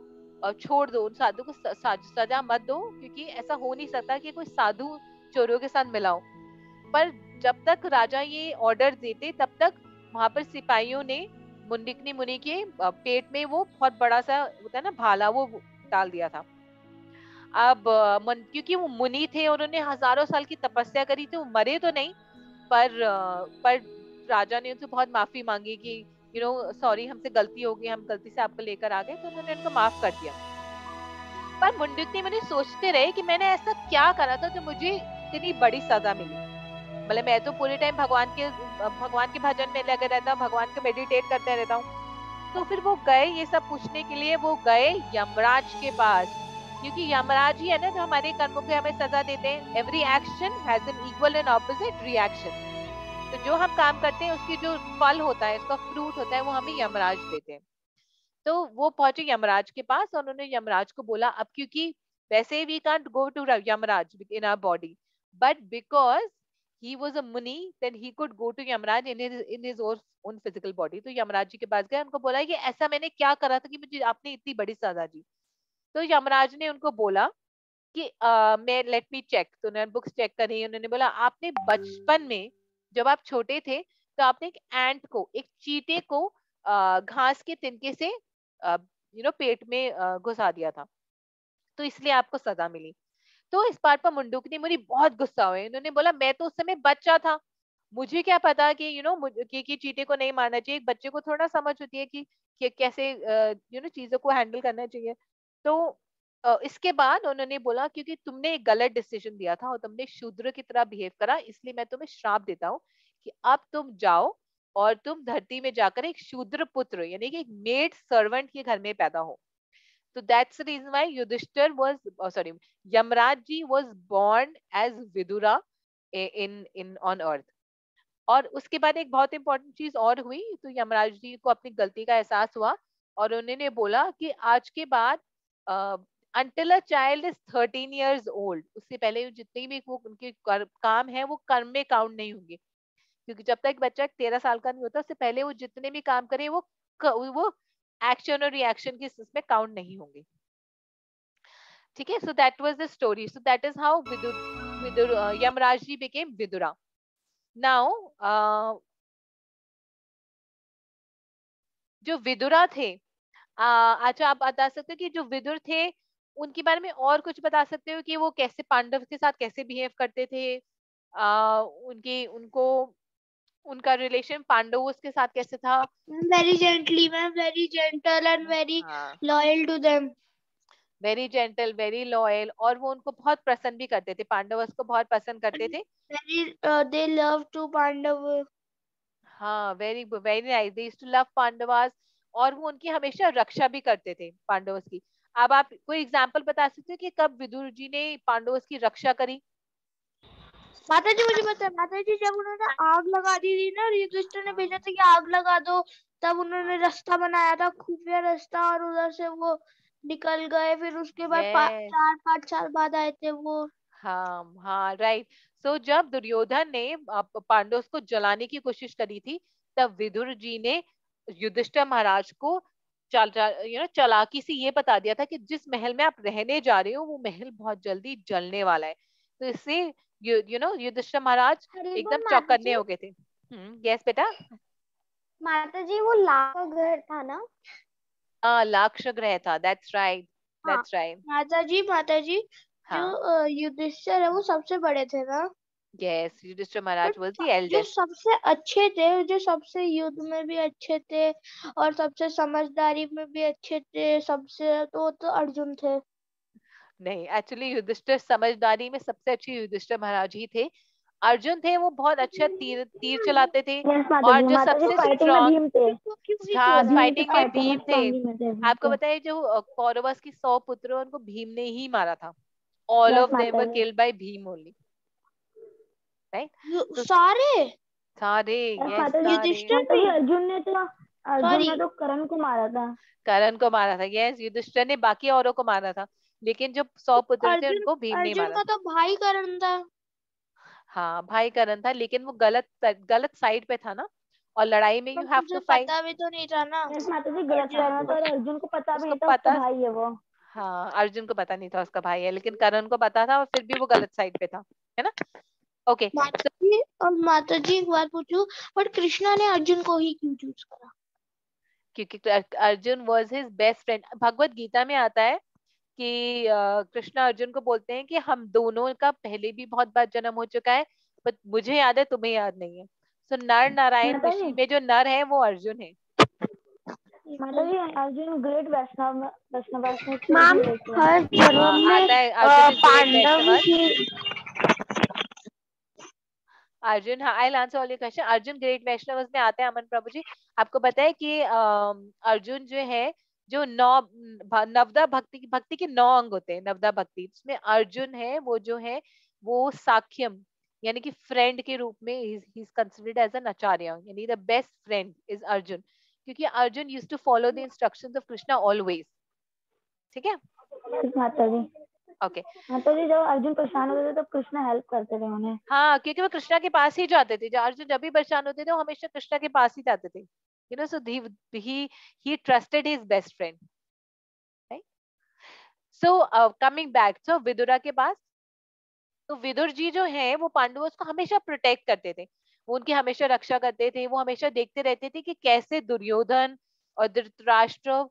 S2: छोड़ दो, उन साधु को सजा मत दो, क्योंकि ऐसा हो नहीं सकता कि कोई साधु चोरों के साथ मिला हो। पर जब तक राजा ये ऑर्डर देते, तब तक वहां पर सिपाहियों ने मुंडिकनी मुनि के पेट में वो बहुत बड़ा सा होता है ना भाला, वो डाल दिया था। अब क्योंकि वो मुनि थे, उन्होंने हजारों साल की तपस्या करी थी, वो मरे तो नहीं, पर राजा ने उनसे बहुत माफी मांगी कि सॉरी, हमसे गलती हो गई, हम गलती से आपको लेकर आ गए, तो उन्होंने उनको माफ कर दिया। पर मुंडिकनी मुनि सोचते रहे कि मैंने ऐसा क्या करा था जो मुझे इतनी बड़ी सजा मिली। मतलब मैं तो पूरे टाइम भगवान के भजन में लगे रहता हूँ, भगवान को मेडिटेट करते रहता हूँ। तो फिर वो गए ये सब पूछने के लिए, वो गए यमराज के पास, क्योंकि यमराज ही है ना जो हमारे कर्मों की हमें सजा देते हैं। Every action has an equal and opposite reaction. तो जो हम काम करते हैं उसकी जो फल होता है, उसका फ्रूट होता है, वो हमें यमराज देते हैं। तो वो पहुंचे यमराज के पास, और उन्होंने यमराज को बोला, अब क्योंकि वैसे we can't go to Yamraj in our body, but because he was a muni, then he could go to Yamraj in his own physical body। तो यमराज जी के पास गए, उनको बोला कि ऐसा मैंने क्या करा था कि मुझे आपने इतनी बड़ी सजा दी। तो यमराज ने उनको बोला कि मैं लेट मी चेक। तो उन्होंने बुक्स चेक करी, उन्होंने बोला आपने बचपन में जब आप छोटे थे, तो आपने एक एंट को, एक चींटे को घास के तिनके से पेट में घुसा दिया था, तो इसलिए आपको सजा मिली। तो इस बात पर मुंडुकनी मुनि बहुत गुस्सा हुए। इन्होंने बोला मैं तो उस समय बच्चा था, मुझे क्या पता कि कि चींटे को नहीं मारना चाहिए। एक बच्चे को थोड़ा समझ होती है कि कैसे चीजों को हैंडल करना चाहिए। तो इसके बाद उन्होंने बोला क्योंकि तुमने एक गलत डिसीजन दिया था और तुमने शूद्र की तरह बिहेव करा, इसलिए मैं तुम्हें श्राप देता हूँ कि अब तुम जाओ और तुम धरती में जाकर एक शूद्र पुत्र यानी कि एक मेड सर्वेंट के घर में पैदा हो। So that's the reason why Yudhishthir was, Yamraj ji was born as Vidura in on earth. और उसके बाद एक बहुत इंपॉर्टेंट चीज और हुई, तो यमराज जी को अपनी गलती का एहसास हुआ और उन्होंने बोला कि आज के बाद until a child is 13 years old, उससे पहले जितने भी वो उनके काम है वो कर्म में काउंट नहीं होंगे, क्योंकि जब तक बच्चा 13 साल का नहीं होता उससे पहले वो जितने भी काम करे वो एक्शन और रिएक्शन के इसमें काउंट नहीं होंगे। ठीक है, so that was the story. So that is how Vidur Yamraj ji became Vidura. Now जो विदुरा थे, अच्छा आप बता सकते हो कि जो विदुर थे उनके बारे में और कुछ बता सकते हो कि वो कैसे पांडव के साथ कैसे बिहेव करते थे, उनको उनका रिलेशन पांडवों के साथ कैसे था?
S5: Very gently, ma'am, very gentle and very loyal to them.
S2: Very gentle, very loyal, और वो उनको बहुत पसंद भी करते थे, पांडवस को बहुत पसंद करते थे।
S5: They love to Pandav.
S2: हाँ, very very nice, they used to love Pandavas, और वो उनकी हमेशा रक्षा भी करते थे पांडवस की। अब आप कोई एग्जांपल बता सकते हो कि कब विदुर जी ने पांडवस की रक्षा करी?
S5: माता जी मुझे पता है, माता जी जब उन्होंने आग लगा दी थी ना, युधिष्ठिर ने भेजा था कि आग लगा दो, तब उन्होंने रास्ता बनाया था, खुफिया रास्ता, और उधर से वो निकल गए, फिर उसके बाद 4-5 साल बाद आए थे वो।
S2: हाँ हाँ, राइट। सो जब दुर्योधन ने पांडवों को जलाने की कोशिश करी थी, तब विदुर जी ने युधिष्ठिर महाराज को चालाकी से ये बता दिया था कि जिस महल में आप रहने जा रहे हो वो महल बहुत जल्दी जलने वाला है, तो इससे यू नो युधिष्ठिर महाराज एकदम चौकन्ने हो गए थे। यस बेटा।
S3: माता जी वो लाख का घर था ना?
S2: लाक्ष ग्रह था, दैट्स राइट, दैट्स राइट।
S5: माता जी
S2: हाँ
S5: जो युधिष्ठिर है वो सबसे बड़े थे ना?
S2: Yes, Yudhishthir Maharaj was the
S5: जो
S2: एल्डेस्ट।
S5: सबसे अच्छे थे, जो सबसे युद्ध में भी अच्छे थे और सबसे समझदारी में भी अच्छे थे, सबसे तो अर्जुन थे।
S2: नहीं, एक्चुअली युधिष्ठिर समझदारी में सबसे अच्छे युधिष्ठिर महाराज ही थे। अर्जुन थे वो बहुत अच्छा तीर तीर चलाते थे। और जो सबसे स्ट्रॉन्ग, हाँ फाइटिंग में भीम थे। आपको बताइए जो कौरवस की 100 पुत्र उनको भीम ने ही मारा था। All of them were killed by Bhim only, right? तो
S5: सारे
S2: यस सारे।
S3: अर्जुन ने तो करण को मारा था।
S2: करण को मारा था, यस। युधिष्ठिर ने बाकी औरों को मारा था, लेकिन जो 100 पुत्र थे उनको भीम ने
S5: अर्जुन
S2: मारा।
S5: का तो भाई करण था।
S2: हाँ भाई करण था, लेकिन वो गलत साइड पे था ना, और लड़ाई में यू हैव टू फाइट।
S5: पता भी तो नहीं था ना।
S3: माता जी गलत करना था, और अर्जुन को पता भी
S2: उसको
S3: नहीं था उसका
S2: पता,
S3: भाई है वो।
S2: हाँ अर्जुन को पता नहीं था उसका भाई है, लेकिन करण को पता था, और फिर भी वो गलत साइड पे था, है ना? ओके
S5: माता जी एक बात पूछूं, बट कृष्णा ने अर्जुन को ही क्यों चूज करा?
S2: क्योंकि Arjun was his best friend. Bhagavad Gita में आता है कि कृष्ण अर्जुन को बोलते हैं कि हम दोनों का पहले भी बहुत बार जन्म हो चुका है, पर मुझे याद है तुम्हें याद नहीं है। सो नर नारायण ऋषि में जो नर है वो अर्जुन है।
S3: माता जी अर्जुन ग्रेट वैष्णव
S5: मैम हर जन्म में पांडव ही।
S2: अर्जुन, हाँ I answer all your question. Arjun great Vaishnav में आते हैं। अमन प्रभु जी आपको पता है कि अर्जुन जो है, जो नवदा भक्ति के 9 अंग होते हैं। नवदा भक्ति उसमें अर्जुन है, वो जो है वो साख्यम यानी कि फ्रेंड के रूप में ही is considered as an acharya, यानी the best friend is Arjun, क्योंकि Arjun used to follow the instructions of Krishna always. ठीक है
S3: माता जी।
S2: ओके
S3: माता जी जब अर्जुन परेशान होते थे तो कृष्ण हेल्प करते थे उन्हें।
S2: हाँ, क्योंकि वो कृष्णा के पास ही जाते थे। जब अर्जुन जब भी परेशान होते थे वो हमेशा कृष्णा के पास ही जाते थे, you know. So he trusted his best friend, right? So coming back, so Vidura के पास, तो विदुर जी जो है वो पांडवों को हमेशा प्रोटेक्ट करते थे, वो उनकी हमेशा रक्षा करते थे। वो हमेशा देखते रहते थे कि कैसे दुर्योधन और धृतराष्ट्र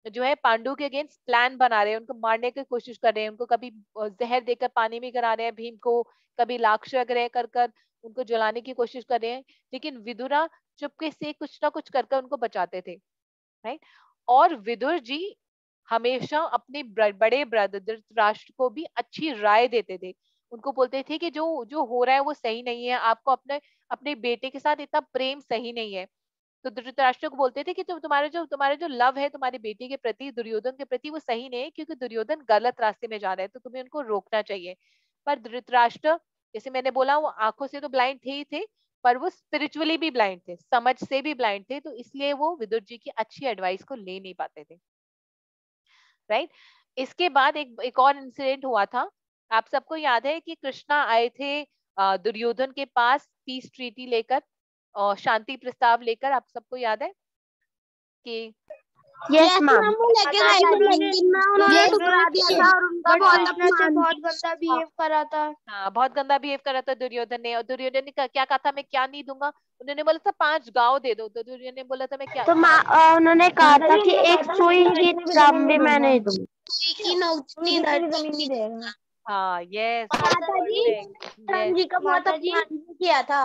S2: जो है पांडु के अगेंस्ट प्लान बना रहे हैं, उनको मारने की कोशिश कर रहे हैं, उनको कभी जहर देकर पानी में गिरा रहे हैं भीम को, कभी लाक्षाग्रह कर कर उनको जलाने की कोशिश कर रहे हैं, लेकिन विदुरा चुपके से कुछ ना कुछ कर उनको बचाते थे, राइट? और विदुर जी हमेशा अपने बड़े ब्रदर धृतराष्ट्र को भी अच्छी राय देते थे। उनको बोलते थे कि जो जो हो रहा है वो सही नहीं है, आपको अपने अपने बेटे के साथ इतना प्रेम सही नहीं है। तो धृतराष्ट्र को बोलते थे कि तुम्हारा जो लव है तुम्हारे बेटे के प्रति, दुर्योधन के प्रति, वो सही नहीं है, क्योंकि दुर्योधन गलत रास्ते में जा रहा है, तो तुम्हें उनको रोकना चाहिए। पर धृतराष्ट्र, जैसे मैंने बोला, वो आंखों से तो ब्लाइंड थे ही थे, पर वो स्पिरिचुअली भी ब्लाइंड थे, समझ से भी ब्लाइंड थे, तो इसलिए वो विदुर जी की अच्छी एडवाइस को ले नहीं पाते थे, राइट? इसके बाद एक और इंसिडेंट हुआ था। आप सबको याद है कि कृष्णा आए थे दुर्योधन के पास पीस ट्रीटी लेकर और शांति प्रस्ताव लेकर। आप सबको याद है कि
S5: यस मैम, वो लेके गए थे लेकिन उन्होंने ठुकरा दिया था और उनका कृष्णा से बहुत गंदा बिहेव करा था।
S2: हाँ, बहुत गंदा बिहेव करा था दुर्योधन ने। और दुर्योधन ने क्या कहा था, मैं क्या नहीं दूंगा। उन्होंने बोला था 5 गांव दे दो, तो दुर्योधन ने बोला था मैं क्या।
S5: तो उन्होंने कहा था कि एक सुई की ड्रम भी मैं नहीं दूंगा।
S3: जमीन नहीं देगा।
S2: हाँ यस
S5: जी का बहुत अपमान किया था।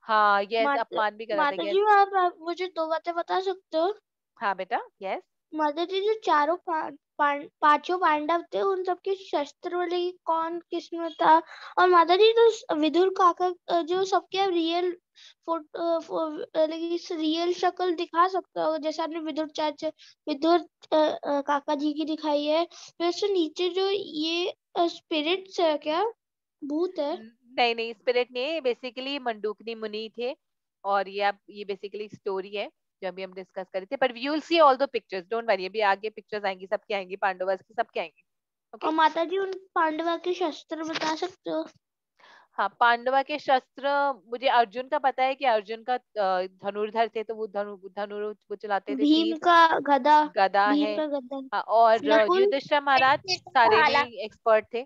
S2: हाँ यस, अपमान भी करा था।
S5: माता जी आप मुझे 2 बातें बता सकते हो?
S2: हाँ बेटा यस।
S5: माता जी जो चारों पांचों पांडव थे उन सबके शस्त्र वाले कौन किसमें था? और माता जी तो विदुर काका जो सबके रियल रियल शक्ल दिखा सकते हो, जैसे आपने विदुर काका जी की दिखाई है, वैसे नीचे जो ये स्पिरिट्स है, क्या भूत है?
S2: नहीं स्पिरिट नहीं है, बेसिकली मंडूकनी मुनि थे। और ये बेसिकली स्टोरी है जो अभी हम डिस्कस कर रहे थे, पर you will see all the pictures, don't worry. अभी आगे पिक्चर्स आएंगी, सबकी आएंगी, पांडवों की सबकी आएंगी। ओके
S5: और माता जी उन पांडवा के शस्त्र बता सकते हो?
S2: हाँ, पांडवा के शस्त्र मुझे अर्जुन का पता है कि अर्जुन का धनुर्धर थे, तो वो धनुर वो चलाते थे।
S5: भीम का गदा
S2: है।
S5: का गदा।
S2: और युधिष्ठिर महाराज सारे में एक्सपर्ट थे।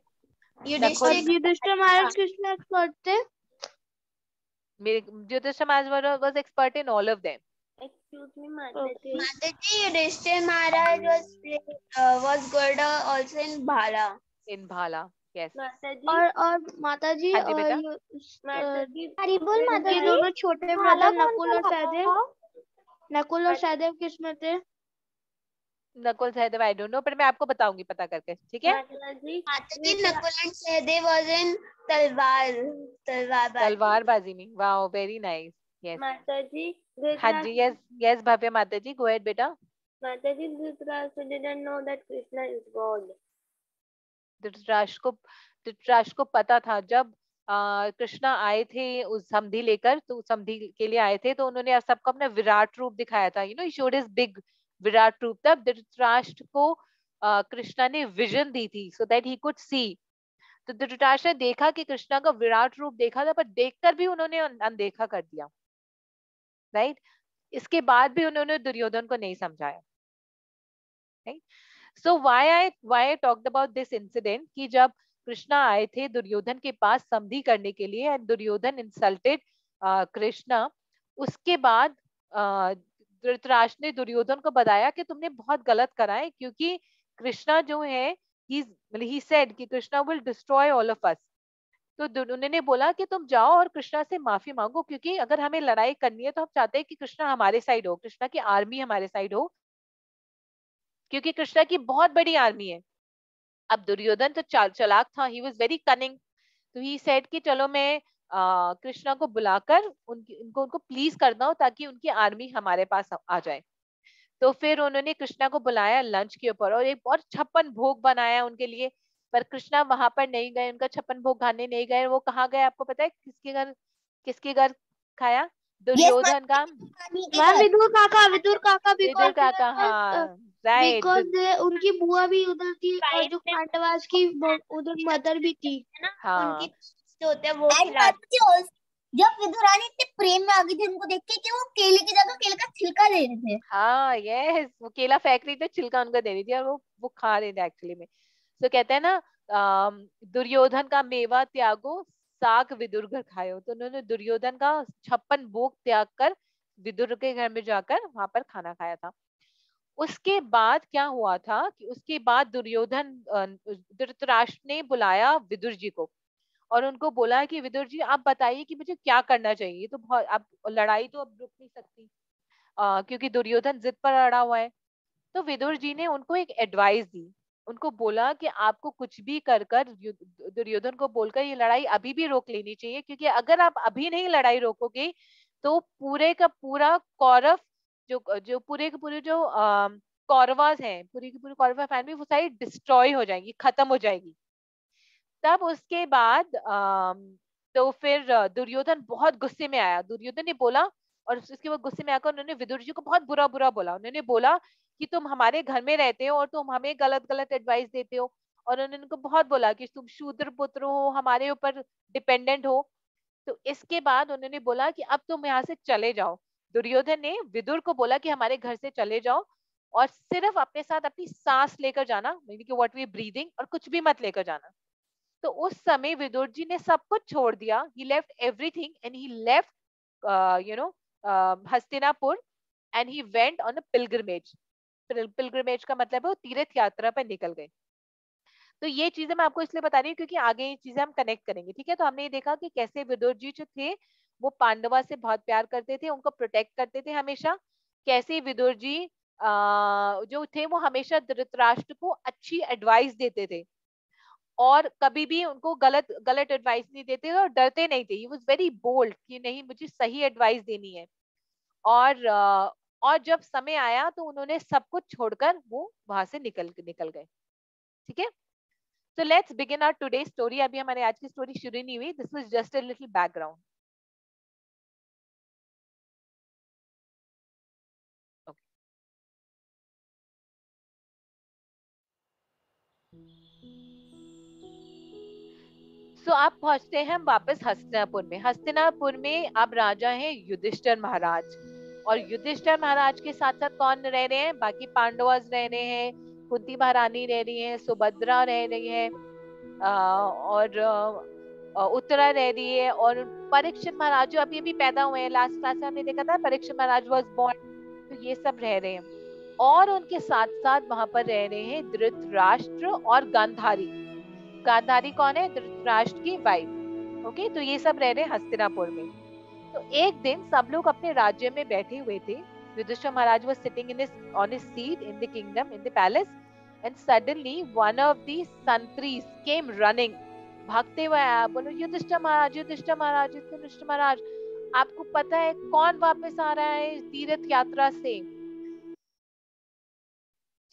S5: युधिष्ठिर महाराज किसमें एक्सपर्ट थे?
S2: Yudhishthira Maharaj was expert in all of them.
S3: Excuse me, Mataji.
S4: Mataji, Yudhishthir Maharaj was good also in Bhala.
S2: In Bhala, yes.
S3: Mataji.
S5: और माताजी
S2: हाँ जी बेटा।
S3: Mataji.
S1: हरी बोल
S5: ये
S1: माताजी।
S5: दोनों छोटे
S1: भाला
S5: ब्रदर
S1: कौन सा था?
S5: नकुल और सहदेव किसमें थे?
S2: Nakul Sahdev I don't know, पर मैं आपको बताऊंगी पता करके, ठीक है?
S3: Mataji.
S4: Mataji, Nakul and Sahdev was in तलवारबाजी।
S2: तलवारबाजी में, wow very nice, yes.
S3: Mataji.
S2: हाँ जी, यस यस भव्य माताजी, गो अहेड बेटा।
S3: Mataji, Dhritarashtra didn't know that Krishna is God.
S2: Dhritarashtra को पता था जब कृष्णा आए थे उस समधी लेकर, तो समधी के लिए आए थे, तो उन्होंने सबको अपना विराट रूप दिखाया था, he showed his big Virat रूप। तब धृतराष्ट्र को कृष्णा ने विजन दी थी so that he could see. तो धृतराष्ट्र ने देखा कि कृष्णा का विराट रूप देखा था, पर देखकर भी उन्होंने अनदेखा कर दिया, राइट। इसके बाद भी उन्होंने दुर्योधन को नहीं समझाया, right. So why I talked about this incident कि जब कृष्णा आए थे दुर्योधन के पास संधि करने के लिए एंड दुर्योधन इंसल्टेड कृष्णा, उसके बाद धृतराष्ट्र ने दुर्योधन को बताया कि तुमने बहुत गलत करा है, क्योंकि कृष्णा जो है he said कि Krishna will destroy all of us। तो उन्होंने बोला कि तुम जाओ और कृष्णा से माफी मांगो, क्योंकि अगर हमें लड़ाई करनी है तो हम चाहते हैं कि कृष्णा हमारे साइड हो, कृष्णा की आर्मी हमारे साइड हो, क्योंकि कृष्णा की बहुत बड़ी आर्मी है। अब दुर्योधन तो चालाक था, ही वाज वेरी कनिंग, तो ही सेड कि चलो मैं कृष्णा को बुलाकर उनको प्लीज करना हो ताकि उनकी आर्मी हमारे पास आ जाए। तो फिर उन्होंने कृष्णा को बुलाया लंच के ऊपर और एक और 56 भोग बनाया उनके लिए, पर कृष्णा वहां पर नहीं गए, उनका 56 भोग खाने नहीं गए। वो कहाँ गए आपको पता है? किसके घर खाया? दुर्योधन का।
S5: विदुर काका
S2: विदुर काका, हाँ राइट।
S5: बिकॉज उनकी बुआ भी उधर थी और जो पांडवास की उधर मदर भी थी।
S2: हाँ
S4: उनकी जो होते हैं वो खिलाते।
S1: जब विदुरानी इतने प्रेम में आ गई थी उनको देख के कि वो केले की जगह केले का छिलका दे रहे थे।
S2: हाँ यस, वो केला फेंक रही थी, छिलका उनको दे रही थी और वो खा रहे थे एक्चुअली में। तो कहते हैं ना दुर्योधन का मेवा त्यागो साग विदुर घर खायो, तो उन्होंने दुर्योधन का 56 भोग त्याग कर विदुर के घर में जाकर वहां पर खाना खाया था। उसके बाद क्या हुआ था कि उसके बाद धृतराष्ट्र ने बुलाया विदुर जी को और उनको बोला कि विदुर जी आप बताइए कि मुझे क्या करना चाहिए, तो बहुत अब लड़ाई तो अब रुक नहीं सकती क्योंकि दुर्योधन जिद पर अड़ा हुआ है। तो विदुर जी ने उनको एक एडवाइस दी, उनको बोला कि आपको कुछ भी कर कर दुर्योधन को बोलकर ये लड़ाई अभी भी रोक लेनी चाहिए, क्योंकि अगर आप अभी नहीं लड़ाई रोकोगे तो पूरे का पूरा कौरव जो पूरे के पूरे जो कौरवास हैं, पूरी की पूरी कौरव फैमिली वो सारी डिस्ट्रॉय हो जाएगी, खत्म हो जाएगी। तब उसके बाद तो फिर दुर्योधन बहुत गुस्से में आया। दुर्योधन ने बोला और उसके बाद गुस्से में आकर उन्होंने विदुर जी को बहुत बुरा बुरा बोला। उन्होंने बोला कि तुम हमारे घर में रहते हो और तुम हमें गलत गलत एडवाइस देते हो, और उन्होंने उनको बहुत बोला कि तुम शूद्र पुत्र हो, हमारे ऊपर डिपेंडेंट हो। तो इसके बाद उन्होंने बोला कि अब तुम यहाँ से चले जाओ। दुर्योधन ने विदुर को बोला कि हमारे घर से चले जाओ और सिर्फ अपने साथ अपनी सांस लेकर जाना, मीनिंग कि व्हाट वी ब्रीदिंग, और कुछ भी मत लेकर जाना। तो उस समय विदुर जी ने सब कुछ छोड़ दिया, he left everything and he left Hastinapur and he went on a pilgrimage. Pilgrimage का मतलब है वो तीर्थ यात्रा पर निकल गए। तो ये चीजें मैं आपको इसलिए बता रही हूँ क्योंकि आगे ये चीजें हम कनेक्ट करेंगे, ठीक है। तो हमने ये देखा कि कैसे विदुर जी जो थे वो पांडवा से बहुत प्यार करते थे, उनको प्रोटेक्ट करते थे हमेशा। कैसे विदुर जी जो थे वो हमेशा धृतराष्ट्र को अच्छी एडवाइस देते थे और कभी भी उनको गलत गलत एडवाइस नहीं देते थे और डरते नहीं थे। ही वाज वेरी बोल्ड कि नहीं मुझे सही एडवाइस देनी है। और जब समय आया तो उन्होंने सब कुछ छोड़कर वो वहां से निकल गए, ठीक है। So let's begin our today's story. अभी हमारे आज की स्टोरी शुरू नहीं हुई. This was just a little background. Okay. So आप पहुंचते हैं वापस हस्तिनापुर में। हस्तिनापुर में अब राजा हैं युधिष्ठिर महाराज, और युधिष्ठिर महाराज के साथ साथ कौन रह रहे हैं? बाकी पांडवास रह रहे हैं, कुंती महारानी रह रही है, सुभद्रा रह रही है, और उत्तरा रह रही है, और परीक्षित महाराज जो अभी अभी पैदा हुए हैं, लास्ट क्लास में हमने देखा था परीक्षित महाराज वाज बोर्न, तो ये सब रह रहे हैं। और उनके साथ साथ वहां पर रह रहे हैं धृतराष्ट्र और गांधारी। गांधारी कौन है? धृतराष्ट्र की वाइफ। ओके, तो ये सब रह रहे हैं हस्तिनापुर में। तो एक दिन सब लोग अपने राज्य में बैठे हुए थे। युधिष्ठिर महाराज was sitting on his seat in the kingdom, in the palace, and suddenly one of the santris came running, भागते हुए आया। बोलो युधिष्ठिर महाराज, युधिष्ठिर महाराज, युधिष्ठिर महाराज, आपको पता है कौन वापस आ रहा है तीर्थ यात्रा से?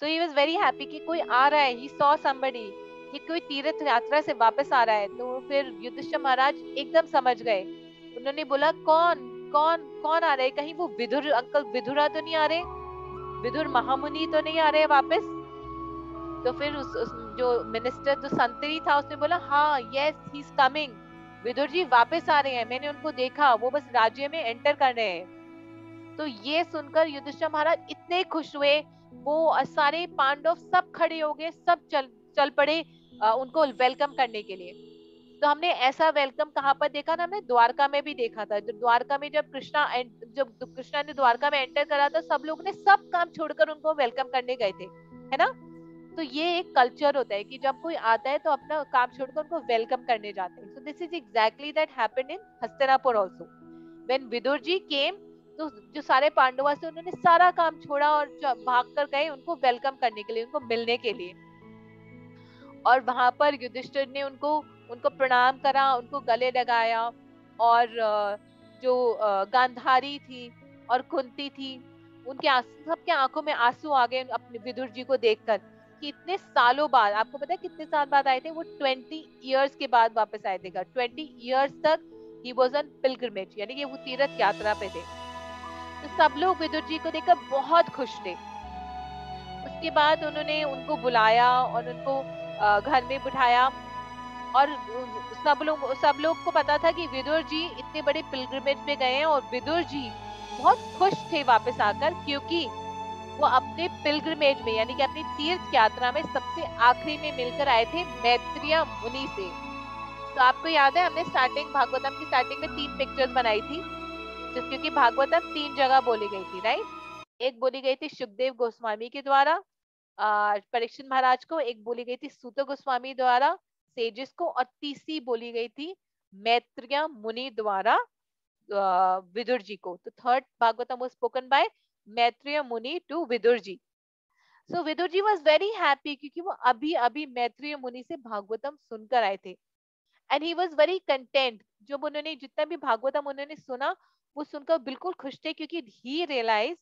S2: So he was very happy कि कोई आ रहा है, he saw somebody, कि कोई तीर्थ यात्रा से वापस आ रहा है। तो फिर युधिष्ठिर महाराज एकदम समझ गए। उन्होंने बोला कौन कौन कौन आ रहे? कहीं वो विदुर अंकल, विदुरा तो नहीं आ रहे? विदुर महामुनि तो नहीं आ रहे वापस? तो फिर उस जो मिनिस्टर, जो संतरी था, उसने बोला हाँ, yes he is coming, Vidur ji वापस आ रहे हैं, मैंने उनको देखा, वो बस राज्य में एंटर कर रहे हैं। तो ये सुनकर युधिष्ठिर महाराज इतने खुश हुए, वो सारे पांडव सब खड़े हो गए, सब चल पड़े उनको वेलकम करने के लिए। तो हमने ऐसा वेलकम कहाँ पर देखा था? हमने द्वारका में भी देखा था। द्वारका में जब कृष्णा ने द्वारका में एंटर करा था, सब लोग ने सब काम छोड़कर उनको वेलकम करने गए थे, है ना? तो ये एक कल्चर होता है कि जब कोई आता है तो अपना काम छोड़कर उनको वेलकम करने जाते हैं। So this is exactly that happened in Hastinapur also. When Vidur ji came, तो जो सारे पांडव थे उन्होंने सारा काम छोड़ा और भाग कर गए उनको वेलकम करने के लिए, उनको मिलने के लिए। और वहां पर युधिष्ठिर ने उनको प्रणाम करा, उनको गले लगाया। और जो गांधारी थी और कुंती थी, उनके सबके आंखों में आंसू आ गए अपने विदुर जी को देखकर, कि इतने सालों बाद, आपको पता है कितने साल बाद आए थे वो? 20 इयर्स के बाद वापस आए थे घर। 20 इयर्स तक ही वाज ऑन पिलग्रिमेज, यानी कि वो तीर्थ यात्रा पे थे। तो सब लोग विदुर जी को देखकर बहुत खुश थे। उसके बाद उन्होंने उनको बुलाया और उनको घर में बिठाया। और सब लोग को पता था कि विदुर जी इतने बड़े पिलग्रिमेज में गए हैं, और विदुर जी बहुत खुश थे वापस आकर, क्योंकि वो अपने पिलग्रिमेज में, यानी कि अपनी तीर्थ यात्रा में सबसे आखिरी में मिलकर आए थे मैत्रेय मुनि से। तो आपको याद है हमने भागवतम की स्टार्टिंग में 3 पिक्चर्स बनाई थी, क्योंकि भागवतम 3 जगह बोली गई थी, राइट? एक बोली गई थी सुखदेव गोस्वामी के द्वारा परीक्षित महाराज को, एक बोली गई थी सूत गोस्वामी द्वारा सेजिस को, और तीसरी बोली गई थी मैत्रेय मुनि द्वारा विदुर जी को। तो third Bhagavatam was spoken by Maitreya Muni to Vidur ji. So Vidur ji was very happy, क्योंकि वो अभी अभी मैत्रेय मुनि से भागवतम सुनकर आए थे, and he was very content. जब उन्होंने जितना भी भागवतम उन्होंने सुना, वो सुनकर बिल्कुल खुश थे, क्योंकि he realize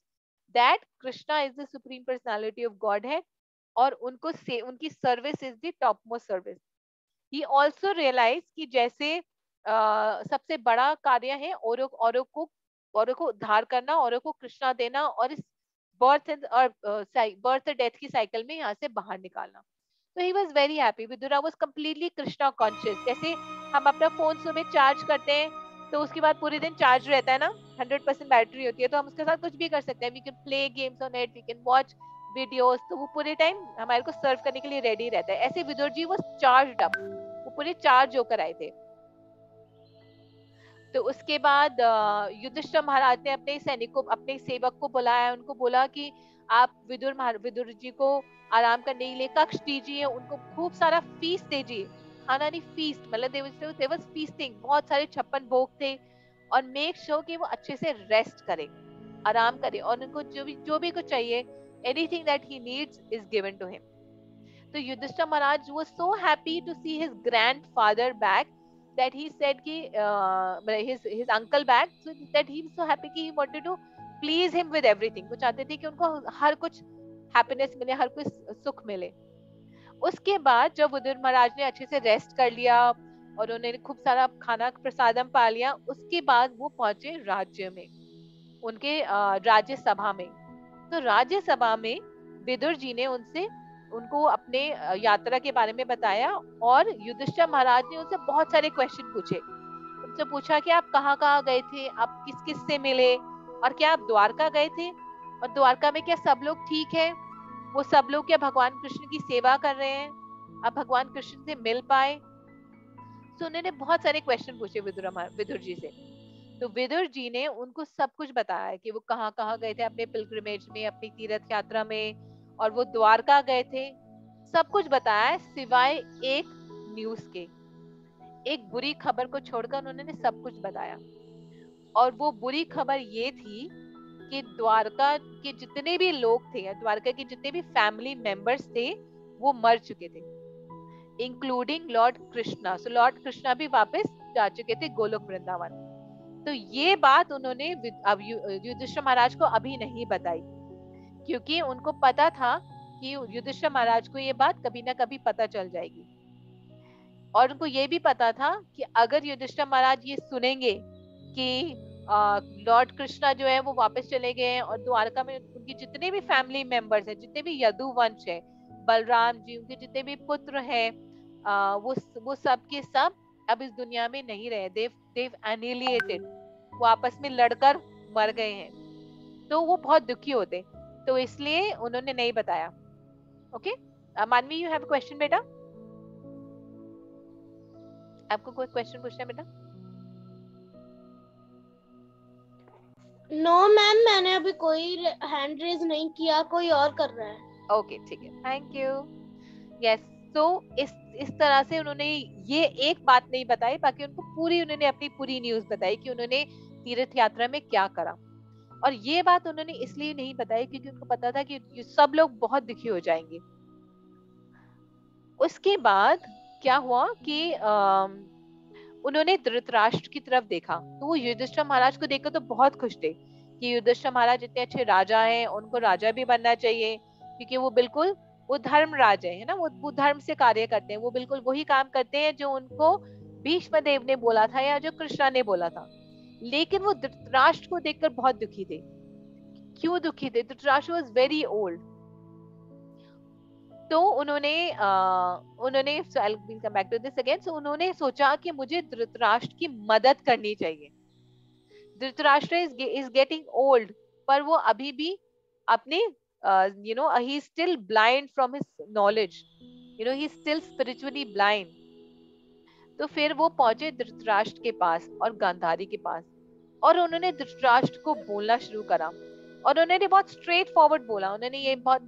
S2: that Krishna is the supreme personality of God है, और उनकी service is the top most service. He also realize कि जैसे सबसे बड़ा कार्य है औरों को उद्धार करना, औरों को कृष्णा देना, और इस बर्थ डेथ की साइकिल में यहाँ से बाहर निकालना। तो he was very happy. Vidura was completely Krishna conscious. जैसे हम अपना फोन सुबह चार्ज करते हैं तो उसके बाद पूरे दिन चार्ज रहता है ना, 100% बैटरी होती है, तो हम उसके साथ कुछ भी कर सकते हैं। We can play games on it, we can watch videos, तो वो पूरे टाइम हमारे को सर्व करने के लिए रेडी रहता है। ऐसे विदुर जी वो चार्ज्ड अप, वो पूरे चार्ज होकर आए थे। तो उसके बाद युधिष्ठिर महाराज ने अपने सैनिकों, अपने सेवक को बुलाया, उनको बोला कि आप विदुर जी को आराम करने के लिए कक्ष दीजिए, उनको खूब सारा फीस दीजिए। खाना नहीं, फीस्ट, मतलब देयर वाज फीस्टिंग, बहुत सारे 56 भोग थे। और मेक श्योर कि वो अच्छे से रेस्ट करे, आराम करे, और उनको जो भी कुछ चाहिए, anything that he needs is given to him. तो Yudhishthir Maharaj was so happy to see his grandfather back that he said कि his uncle back, so that he was so happy कि he wanted to please him with everything। वो चाहते थे कि उनको हर कुछ हैप्पीनेस मिले, हर कुछ सुख मिले। उसके बाद जब विदुर महाराज ने अच्छे से रेस्ट कर लिया और उन्होंने खूब सारा खाना प्रसादम पा लिया, उसके बाद वो पहुंचे राज्य में, उनके राज्यसभा में। तो राज्यसभा में विदुर जी ने उनको अपने यात्रा के बारे में बताया, और युधिष्ठिर महाराज ने उनसे बहुत सारे क्वेश्चन पूछे। उनसे पूछा कि आप कहाँ कहाँ गए थे, आप किस किस से मिले, और क्या आप द्वारका गए थे, और द्वारका में क्या सब लोग ठीक है, वो सब लोग क्या भगवान कृष्ण की सेवा कर रहे हैं, अब भगवान कृष्ण से मिल पाए। तो उन्होंने बहुत सारे क्वेश्चन पूछे विदुर जी से। तो विदुर जी ने उनको सब कुछ बताया कि वो कहाँ कहाँ गए थे अपने पिलग्रिमेज में, अपनी तीर्थ यात्रा में, और वो द्वारका गए थे। सब कुछ बताया सिवाय एक न्यूज के, एक बुरी खबर को छोड़कर उन्होंने सब कुछ बताया। और वो बुरी खबर ये थी कि द्वारका के जितने भी लोग थे, द्वारका के जितने भी फैमिली मेंबर्स थे, वो मर चुके थे, इंक्लूडिंग लॉर्ड कृष्णा। सो लॉर्ड कृष्णा भी वापस जा चुके थे गोलोक वृंदावन। तो ये बात उन्होंने अब युधिष्ठिर महाराज को अभी नहीं बताई, क्योंकि उनको पता था कि युधिष्ठिर महाराज को ये बात कभी ना कभी पता चल जाएगी। और उनको ये भी पता था कि अगर युधिष्ठिर महाराज ये सुनेंगे कि लॉर्ड कृष्णा जो है वो वापस चले गए हैं, और द्वारका में उनके जितने भी फैमिली मेंबर्स हैं, जितने भी यदुवंश है, बलराम जी, उनके जितने भी पुत्र हैं, वो सब के सब अब इस दुनिया में नहीं रहे। देव एनिलिएटेड, वो आपस में लड़कर मर गए हैं। तो वो बहुत दुखी होते, तो इसलिए उन्होंने नहीं बताया। ओके, मानवी, यू हैव अ क्वेश्चन बेटा? आपको कोई क्वेश्चन पूछना है बेटा?
S5: नो मैम, मैंने अभी कोई हैंड रेज नहीं किया, कोई और कर रहा है।
S2: ओके, ठीक है, थैंक यू। यस, तो इस तरह से उन्होंने ये एक बात नहीं बताई, बाकी उनको उन्होंने अपनी पूरी न्यूज बताई कि उन्होंने तीर्थ यात्रा में क्या करा। और ये बात उन्होंने इसलिए नहीं बताई क्योंकि उनको पता था कि सब लोग बहुत दुखी हो जाएंगे। उसके बाद क्या हुआ कि उन्होंने धृतराष्ट्र की तरफ देखा, तो वो युधिष्ठिर महाराज को देखकर तो बहुत खुश थे कि युधिष्ठिर महाराज इतने अच्छे राजा हैं, उनको राजा भी बनना चाहिए, क्योंकि वो बिल्कुल वो धर्मराज है ना, वो धर्म से कार्य करते हैं, वो बिल्कुल वही काम करते हैं जो उनको भीष्म देव ने बोला था या जो कृष्णा ने बोला था। लेकिन वो धृतराष्ट्र को देखकर बहुत दुखी थे। क्यों दुखी थे? Dhritarashtra was very old. तो उन्होंने सोचा कि मुझे धृतराष्ट्र की मदद करनी चाहिए। धृतराष्ट्र इज गेटिंग ओल्ड, पर वो अभी भी अपने he is still blind from his knowledge, he is still spiritually blind. तो फिर वो पहुंचे धृतराष्ट्र के पास और गांधारी के पास, और उन्होंने धृतराष्ट्र को बोलना शुरू करा। और उन्होंने बहुत स्ट्रेट फॉरवर्ड बोला, उन्होंने ये बहुत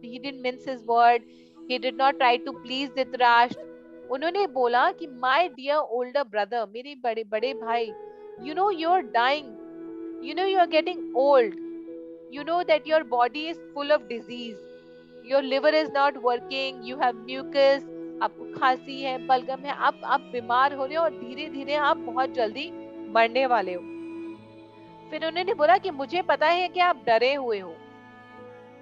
S2: he didn't mince his word, he did not try to please Dhritarashtra. उन्होंने बोला कि my dear older brother, मेरे बड़े बड़े भाई, you know you're dying, you know you're getting old, you know that your body is full of disease, your liver is not working, you have mucus, आपको खांसी है, बलगम है, आप बीमार हो रहे हो और धीरे धीरे आप बहुत जल्दी मरने वाले हो। फिर उन्होंने बोला कि मुझे पता है कि आप डरे हुए हो,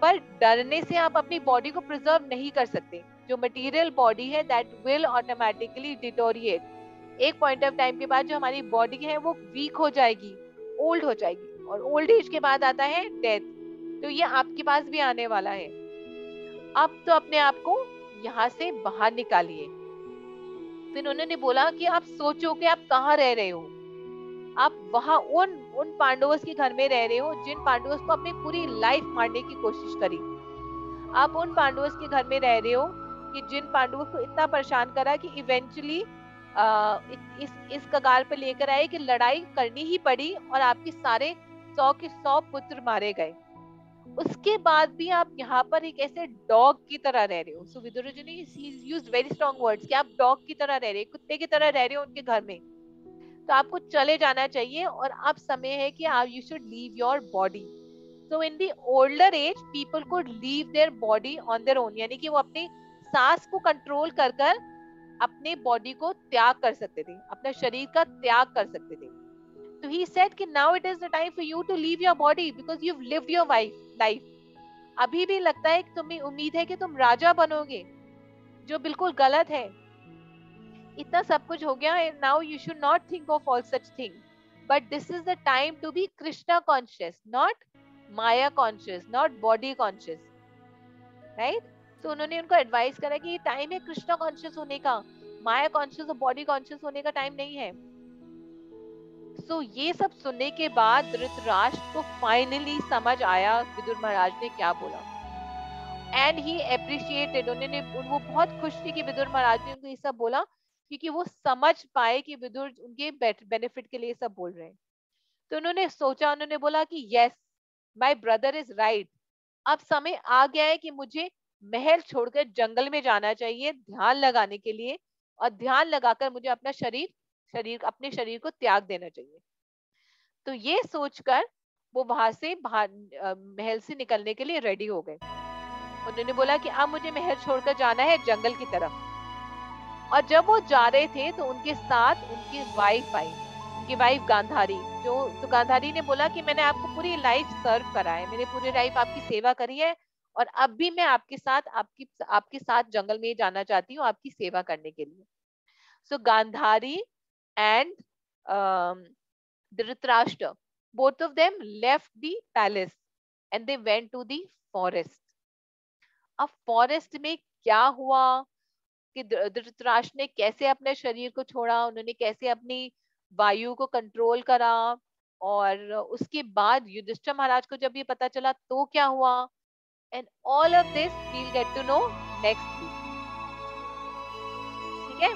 S2: पर डरने से आप अपनी बॉडी को प्रिजर्व नहीं कर सकते। जो मटेरियल बॉडी है दैट विल ऑटोमेटिकली डिटोरिएट। एक पॉइंट ऑफ टाइम के बाद जो हमारी बॉडी है वो वीक हो जाएगी, ओल्ड हो जाएगी, और ओल्ड एज के बाद आता है डेथ। तो ये आपके पास भी आने वाला है। आप तो अपने आप को यहाँ से बाहर निकालिए। फिर उन्होंने बोला कि आप सोचो कि आप कहाँ रह रहे हो। आप वहां उन पांडवों के घर में रह रहे हो जिन पांडवों को अपनी पूरी लाइफ मारने की कोशिश करी। आप उन पांडवों के घर में रह रहे हो कि जिन पांडवों को इतना परेशान करा कि इवेंचुअली इस कगार पे लेकर आए कि लड़ाई करनी ही पड़ी और आपके सारे 100 के 100 पुत्र मारे गए। उसके बाद भी आप यहाँ पर एक ऐसे डॉग की तरह रह रहे हो। सो विदुर जी ने यूज्ड वेरी स्ट्रॉन्ग वर्ड्स कि आप डॉग की तरह रह रहे हो, कुत्ते की तरह रह रहे हो उनके घर में। तो आपको चले जाना चाहिए और अब समय है कि आप you should leave your body. So in the older age people could leave their body on their own, यानी कि वो अपने सांस को कंट्रोल कर अपने बॉडी को त्याग कर सकते थे, अपने शरीर का त्याग कर सकते थे। तो he said कि now it is the time for you to leave your body because you've lived your life. अभी भी लगता है कि तुम्हें उम्मीद है कि तुम राजा बनोगे, जो बिल्कुल गलत है। इतना सब कुछ हो गया, now you should not think of all such thing, but this is the time to be Krishna conscious, not Maya conscious, not body conscious, right? तो उन्होंने उनको एडवाइस करा कि ये टाइम है कृष्णा कॉन्शियस होने का, माया कॉन्शियस और बॉडी कॉन्शियस होने का टाइम नहीं है। सो ये सब सुनने के बाद धृतराष्ट्र को फाइनली समझ आया विदुर महाराज ने क्या बोला। एंड ही अप्रिशिएटेड, उन्होंने वो बहुत खुश थे कि विदुर महाराज ने उनको ये सब बोला, क्योंकि वो समझ पाए कि विदुर उनके बेनिफिट के लिए सब बोल रहे हैं। तो उन्होंने सोचा, उन्होंने बोला कि yes, my brother is right, अब समय आ गया है कि मुझे महल छोड़कर जंगल में जाना चाहिए ध्यान लगाने के लिए, और ध्यान लगाकर मुझे अपना अपने शरीर को त्याग देना चाहिए। तो ये सोचकर वो वहां से बाहर महल से निकलने के लिए रेडी हो गए। उन्होंने बोला कि अब मुझे महल छोड़कर जाना है जंगल की तरफ। और जब वो जा रहे थे तो उनके साथ उनकी वाइफ आई, उनकी वाइफ गांधारी। तो गांधारी ने बोला कि मैंने आपको पूरी लाइफ सर्व करा है, मैंने पूरी लाइफ आपकी सेवा करी है, और अब भी मैं आपके साथ जंगल में जाना चाहती हूँ आपकी सेवा करने के लिए। So Gandhari and Dhritarashtra, both of them left the palace and they went to the forest. अब फॉरेस्ट में क्या हुआ कि धृतराष्ट्र ने कैसे अपने शरीर को छोड़ा, उन्होंने कैसे अपनी वायु को कंट्रोल करा, और उसके बाद युधिष्ठिर महाराज को जब ये पता चला तो क्या हुआ, and all of this will get to know next week. ठीक है,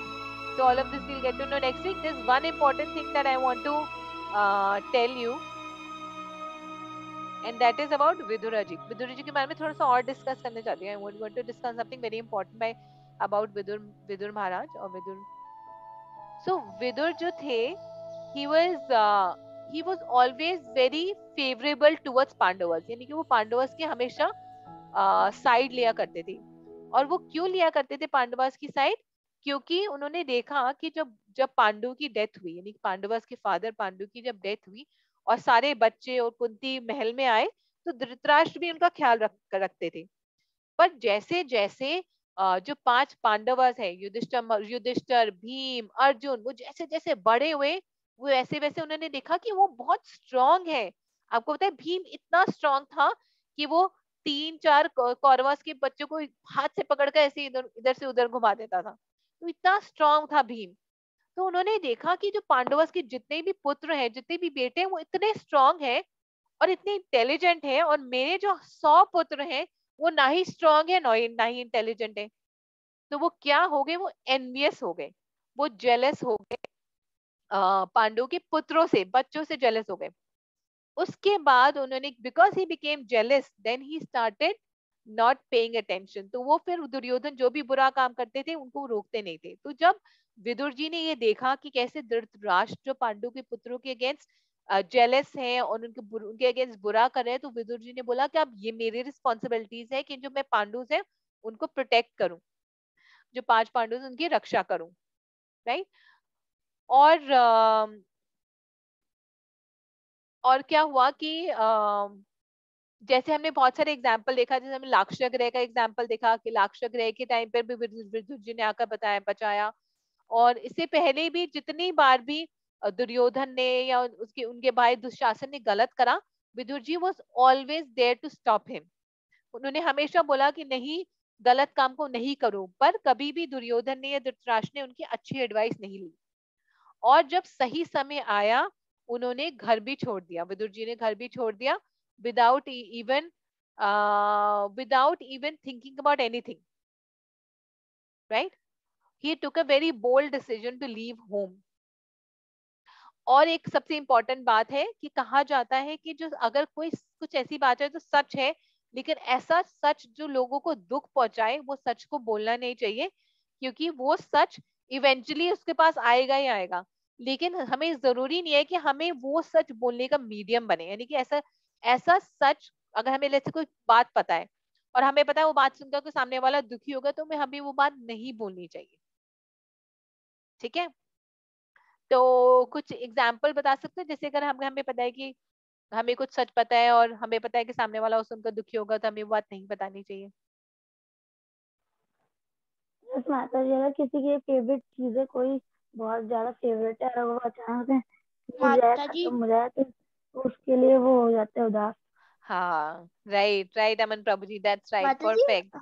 S2: so all of this we'll get to know next week. There's one important thing that I want to tell you, and that is about Vidura ji. Vidura ji के बारे में थोड़ा सा और डिस्कस करना चाहती हूँ. I want to discuss something very important about Vidur Maharaj और Vidur. So Vidur जो थे, he was always very favorable towards Pandavas. यानी कि वो पांडवस के हमेशा साइड लिया करते थे. और वो क्यों लिया करते थे पांडवास की साइड? क्योंकि उन्होंने देखा कि जब पांडु की डेथ हुई, यानी पांडवास के फादर पांडु की जब डेथ हुई और सारे बच्चे और कुंती महल में आए, तो धृतराष्ट्र भी उनका ख्याल रखते थे। पर जैसे जैसे जो 5 पांडवस है, युधिष्ठिर, भीम, अर्जुन, वो जैसे जैसे बड़े हुए, वो वैसे वैसे उन्होंने देखा कि वो बहुत स्ट्रांग है। आपको पता है भीम इतना स्ट्रांग था कि वो 3-4 कौरवस के बच्चों को हाथ से पकड़कर ऐसे इधर से उधर घुमा देता था, तो इतना स्ट्रांग था भीम। तो उन्होंने देखा कि जो पांडवस के जितने भी पुत्र हैं, जितने भी बेटे हैं, वो इतने स्ट्रांग हैं और इतने इंटेलिजेंट हैं, और मेरे जो 100 पुत्र हैं वो ना ही स्ट्रांग है ना ही इंटेलिजेंट है। तो वो क्या हो गए, वो एनवियस हो गए, वो जेलस हो गए, पांडु के पुत्रों से, बच्चों से जेलस हो गए। उसके बाद उन्होंने, because he became jealous, then he started not paying attention. तो वो फिर दुर्योधन जो भी बुरा काम करते थे उनको रोकते नहीं थे। तो जब विदुर जी ने ये देखा कि कैसे धृतराष्ट्र जो पांडु के पुत्रों के अगेंस्ट जेलस है और उनके अगेंस्ट बुरा कर रहे हैं, तो विदुर जी ने बोला कि अब ये मेरी रिस्पॉन्सिबिलिटीज है कि जो मैं पांडुस है उनको प्रोटेक्ट करूं, जो 5 पांडुस उनकी रक्षा करूं, राइट। और क्या हुआ कि जैसे हमने बहुत सारे एग्जाम्पल देखा, जैसे हमने लाक्षागृह का एग्जाम्पल देखा कि लाक्षागृह के टाइम पर भी विदुर जी ने आकर बचाया। और इससे पहले भी जितनी बार भी दुर्योधन ने या उनके भाई दुशासन ने गलत करा, Vidur ji was always there to stop him. उन्होंने हमेशा बोला कि नहीं, गलत काम को नहीं करो, पर कभी भी दुर्योधन ने या धृतराष्ट्र ने उनकी अच्छी एडवाइस नहीं ली। और जब सही समय आया, उन्होंने घर भी छोड़ दिया, विदुर जी ने घर भी छोड़ दिया, without even thinking about anything, right? He took a very bold decision to leave home. और एक सबसे इम्पोर्टेंट बात है कि कहा जाता है कि जो अगर कोई कुछ ऐसी बात है तो सच है, लेकिन ऐसा सच जो लोगों को दुख पहुंचाए वो सच को बोलना नहीं चाहिए, क्योंकि वो सच इवेंचुअली उसके पास आएगा ही आएगा। लेकिन हमें जरूरी नहीं है कि हमें वो सच बोलने का मीडियम बने, यानी कि ऐसा सच, अगर हमें जैसे कोई बात पता है और हमें पता है वो बात सुनकर कोई सामने वाला दुखी होगा, तो हमें वो बात नहीं बोलनी चाहिए। ठीक है, तो कुछ एग्जाम्पल बता सकते हैं, जैसे अगर हमें पता है कि हमें कुछ सच पता है और हमें पता है कि सामने वाला सुनकर दुखी होगा, तो हमें वो बात नहीं बतानी चाहिए।
S6: माता जी, अगर किसी की फेवरेट चीज है, कोई बहुत ज्यादा फेवरेट है, और वो अचानक से खत्म हो जाए तो उसके लिए वो हो जाते हैं उदास।
S2: हाँ, right Aman Prabhu ji, that's right, perfect.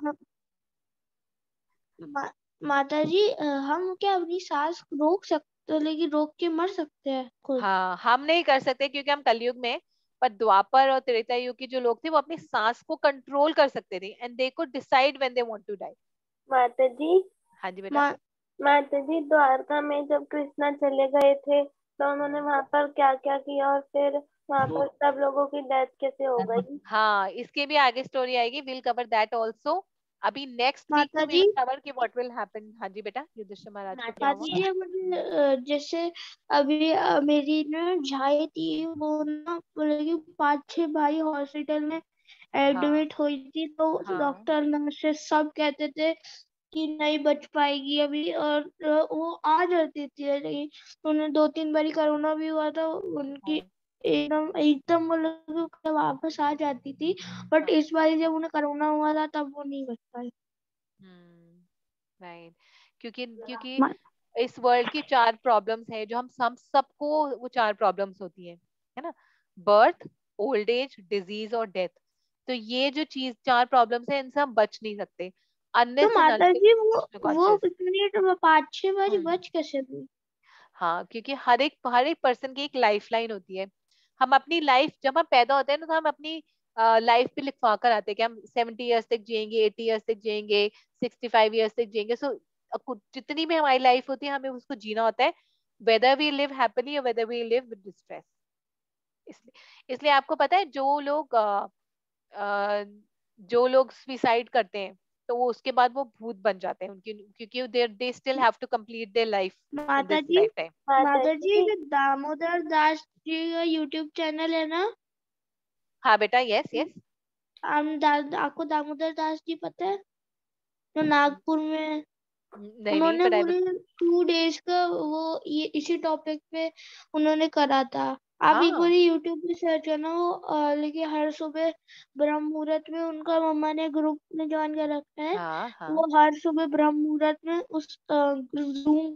S5: माता जी, हम क्या अपनी सांस रोक सकते, लेकिन रोक के मर सकते हैं खुद?
S2: हाँ, हम नहीं कर सकते क्योंकि हम कलयुग में, पर द्वापर और त्रेता युग के जो लोग थे वो अपनी सांस को कंट्रोल कर सकते थे and they could decide when they want to die.
S3: माता जी,
S2: हाँ जी बेटा।
S3: माता जी, द्वारका में जब कृष्णा चले गए थे तो उन्होंने वहां पर क्या क्या किया और फिर वहां पर सब लोगों की डेथ कैसे हो गई?
S2: हाँ, इसके भी आगे स्टोरी आएगी, विल कवर दैट आल्सो। अभी नेक्स्ट वीक
S5: माता
S2: तो वी
S5: जी,
S2: विल कवर कि व्हाट विल हैपन। हाँ जी बेटा, युधिष्ठिर महाराज को क्या
S5: माता
S2: हुआ?
S5: जी मुझे जैसे अभी मेरी ना झाई थी, वो ना बोले कि 5-6 भाई हॉस्पिटल में
S2: हाँ
S5: एडमिट हुई थी, तो
S2: हाँ
S5: डॉक्टर नर्सेस सब कहते थे कि नहीं बच पाएगी अभी, और वो आ जाती थी, लेकिन उन्हें 2-3 बारी कोरोना भी हुआ था उनकी,
S2: हाँ
S5: एकदम एकदम वो लोग वापस आ जाती थी, बट
S2: हाँ।
S5: इस बार जब उन्हें कोरोना हुआ था तब वो नहीं बच पाई।
S2: राइट, क्योंकि क्योंकि
S5: मा-
S2: इस वर्ल्ड की 4 प्रॉब्लम्स है जो हम सबको, वो 4 प्रॉब्लम्स होती है ना? बर्थ, ओल्ड एज, डिजीज और डेथ। तो ये जो चीज 4 प्रॉब्लम्स है, इनसे हम बच नहीं सकते
S5: तो
S2: अनलेस एंड
S5: माता
S2: अनटिल
S5: जी
S2: कृष्ण
S5: वो
S2: कॉन्शियस।
S5: इतनी 5-6 बारी बच कैसे गई?
S2: हाँ, क्योंकि हर एक पर्सन की एक लाइफ लाइन होती है। हम अपनी लाइफ, जब हम पैदा होते हैं ना, तो हम अपनी लाइफ पे लिखवा कर आते हैं कि हम 70 ईयर्स तक जिएंगे, 80 ईयर्स तक जिएंगे, 65 ईयर्स तक जिएंगे। सो जितनी भी हमारी लाइफ होती है, हमें उसको जीना होता है, वेदर वी लिव हैप्पीली और whether we live with distress. इसलिए इसलिए आपको पता है, जो लोग सुसाइड करते हैं, तो वो उसके बाद वो भूत बन जाते हैं उनकी, क्योंकि they still have to complete their life in
S5: माता
S2: दिस
S5: जी,
S2: लाइफ टाइम।
S3: माता
S5: माता जी
S3: जी,
S5: जो दामोदर दास जी का यूट्यूब चैनल है ना,
S2: हाँ बेटा, यस यस।
S5: आपको दामोदर दास जी पता है, जो नागपुर में,
S2: नहीं नहीं,
S5: उन्होंने
S2: पर
S5: पूरे 2 डेज का वो ये इसी टॉपिक पे उन्होंने करा था। आप एक बार
S2: हाँ
S5: यूट्यूब पे सर्च करना, वो लेकिन हर सुबह ब्रह्म मुहूर्त में, उनका मम्मा ने ग्रुप में ज्वाइन कर रखा है,
S2: हाँ हाँ
S5: वो हर सुबह ब्रह्म मुहूर्त में उस जूम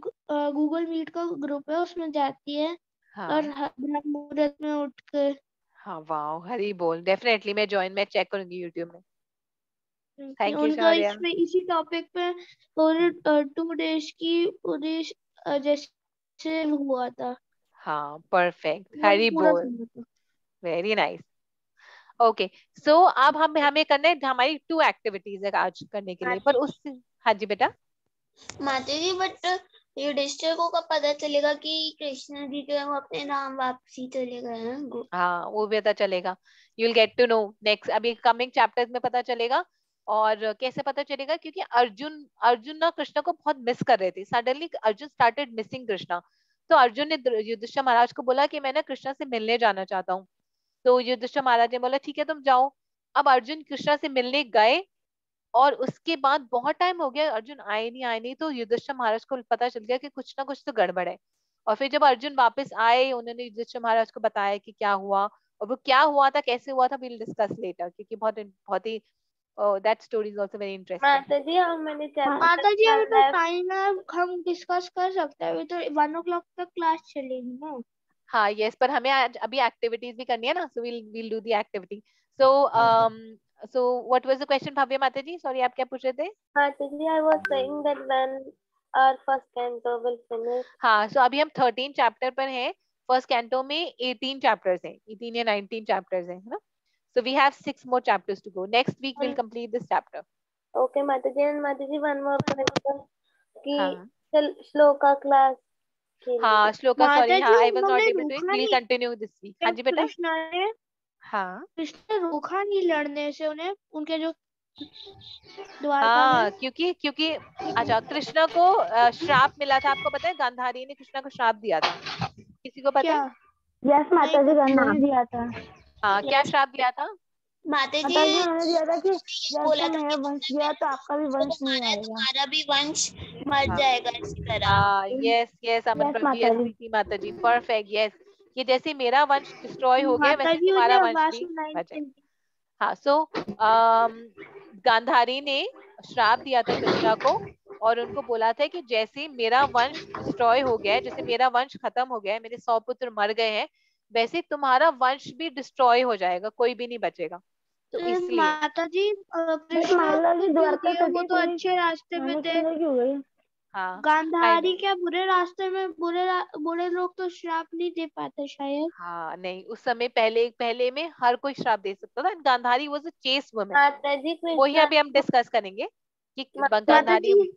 S5: गूगल मीट का ग्रुप है उसमें जाती है, और
S2: हाँ
S5: ब्रह्म मुहूर्त में उठ कर
S2: हाँ। वाओ, हरी बोल, डेफिनेटली मैं चेक करूंगी यूट्यूब में। थैंक यू
S5: उनका
S2: शौर्या।
S5: इसमें इसी टॉपिक पे पूरे 2 डेज की पूरी जैसे हुआ था,
S2: हाँ, परफेक्ट,
S5: वो
S2: हरी
S5: पूरा
S2: बोल,
S5: सुना था।
S2: Very nice. ओके, सो अब हम हमें करना है, हमारी 2 एक्टिविटीज है आज करने के लिए, पर उस, हाँ जी बेटा।
S4: माता जी बट युधिष्ठिर को कब पता चलेगा कि कृष्ण जी जो है वो अपने धाम वापसी चले गए हैं?
S2: हाँ, वो भी पता चलेगा, you will get to know next, अभी कमिंग चैप्टर्स में पता चलेगा। और कैसे पता चलेगा? क्योंकि अर्जुन अर्जुन ना कृष्ण को बहुत मिस कर रहे थे, suddenly Arjun started missing Krishna. तो अर्जुन ने युधिष्ठिर महाराज को बोला कि मैं ना कृष्णा से मिलने जाना चाहता हूँ। तो युधिष्ठिर महाराज ने बोला ठीक है, तुम जाओ। अब अर्जुन कृष्णा से मिलने गए, और उसके बाद बहुत टाइम हो गया, अर्जुन आए नहीं, तो युधिष्ठिर महाराज को पता चल गया कि कुछ ना कुछ तो गड़बड़ है। और फिर जब अर्जुन वापस आए, उन्होंने युधिष्ठिर महाराज को बताया कि क्या हुआ, और वो क्या हुआ था, कैसे हुआ था, विल डिस्कस लेटर, क्योंकि बहुत बहुत ही that story is also very interesting.
S3: माता जी, हाउ मेनी चैप्टर्स
S5: माता जी अभी
S3: आर
S5: तो
S3: लेफ्ट?
S5: टाइम है, हम डिस्कस कर सकते हैं, अभी तो 1 o'clock तक क्लास चलेगी ना।
S2: हाँ यस, पर हमें आज अभी एक्टिविटीज भी करनी है ना, so will do the activity. So so what was the question Bhavya माता जी, सॉरी आप क्या पूछ रहे थे?
S3: माता जी, I was saying that when our first canto will finish.
S2: हाँ, सो अभी हम 13 चैप्टर पर हैं। फर्स्ट कैंटो में 18 चैप्टर्स हैं, 18 या 19 चैप्टर्स हैं, है ना? So we have 6 more chapters to go. Next week we'll complete this chapter.
S3: Okay, माता जी, and माता जी, one more question कि
S2: हाँ
S3: चल श्लोका क्लास के लिए।
S2: हाँ, श्लोका,
S5: माता
S2: सॉरी,
S5: जी
S2: हाँ, आई वाज नॉट
S5: उन्होंने
S2: एबल टू इट,
S5: रोका
S2: विल
S5: नहीं
S2: कंटिन्यू दिस वीक। हाँ
S5: है,
S2: जी बेटा। हाँ
S5: कृष्ण ने रोका नहीं लड़ने से उन्हें, उनके जो द्वारका में।
S2: हाँ, क्योंकि क्योंकि अच्छा, कृष्णा को श्राप मिला था, आपको पता है, गांधारी ने कृष्णा को श्राप दिया था, किसी को पता
S5: क्या?
S2: है?
S6: यस
S5: नहीं
S6: माता जी,
S5: पता।
S6: गंगा ने दिया था।
S2: हाँ, क्या श्राप दिया था?
S4: माता जी
S6: माता जी उन्होंने दिया था कि
S4: बोला
S6: जैसे
S4: था
S6: मेरा
S4: कि
S6: वंश
S4: तुमने
S6: गया
S4: मेरे
S6: तो आपका भी
S4: पुत्र
S6: वंश
S4: को
S6: नहीं
S4: मारा है,
S6: आएगा।
S4: तुम्हारा भी वंश मर
S2: हाँ
S4: जाएगा इसी तरह।
S2: हाँ, यस यस, अमन
S6: यस
S2: प्रभु,
S6: माता
S2: यस,
S6: जी।
S2: प्रीति माता जी, परफेक्ट, यस। ये जैसे मेरा वंश डिस्ट्रॉय हो गया,
S5: माता
S2: वैसे
S5: जी
S2: तुम्हारा
S5: मुझे
S2: वंश
S5: आवाज
S2: भी
S5: सुनाई नहीं
S2: बचेगा।
S5: देती।
S2: हाँ, सो गांधारी ने श्राप दिया था कृष्णा को, और उनको बोला था कि जैसे मेरा वंश डिस्ट्रॉय हो गया है, जैसे मेरा वंश खत्म हो गया है, मेरे 100 पुत्र मर गए हैं, वैसे तुम्हारा वंश भी डिस्ट्रॉय हो जाएगा, कोई भी नहीं बचेगा। तो इसलिए
S5: माता जी
S6: बट
S5: कृष्णा
S6: मान लो
S5: को
S6: कि
S5: क्यों
S6: द्वारका
S5: दिया, वो
S6: सिटी
S5: तो
S6: पूरी
S5: अच्छे रास्ते पे
S6: सोने की
S5: थे।
S6: अंदर क्यों गई?
S2: हाँ
S5: गांधारी क्या बुरे रास्ते में बुरे लोग तो श्राप नहीं दे पाते शायद।
S2: हाँ नहीं, उस समय पहले में हर कोई श्राप दे सकता था। Gandhari was a chest woman,
S3: माता जी
S2: वही
S3: कृष्णा
S2: अभी हम डिस्कस करेंगे कि
S3: माता
S5: माता
S2: गांधारी।
S5: जी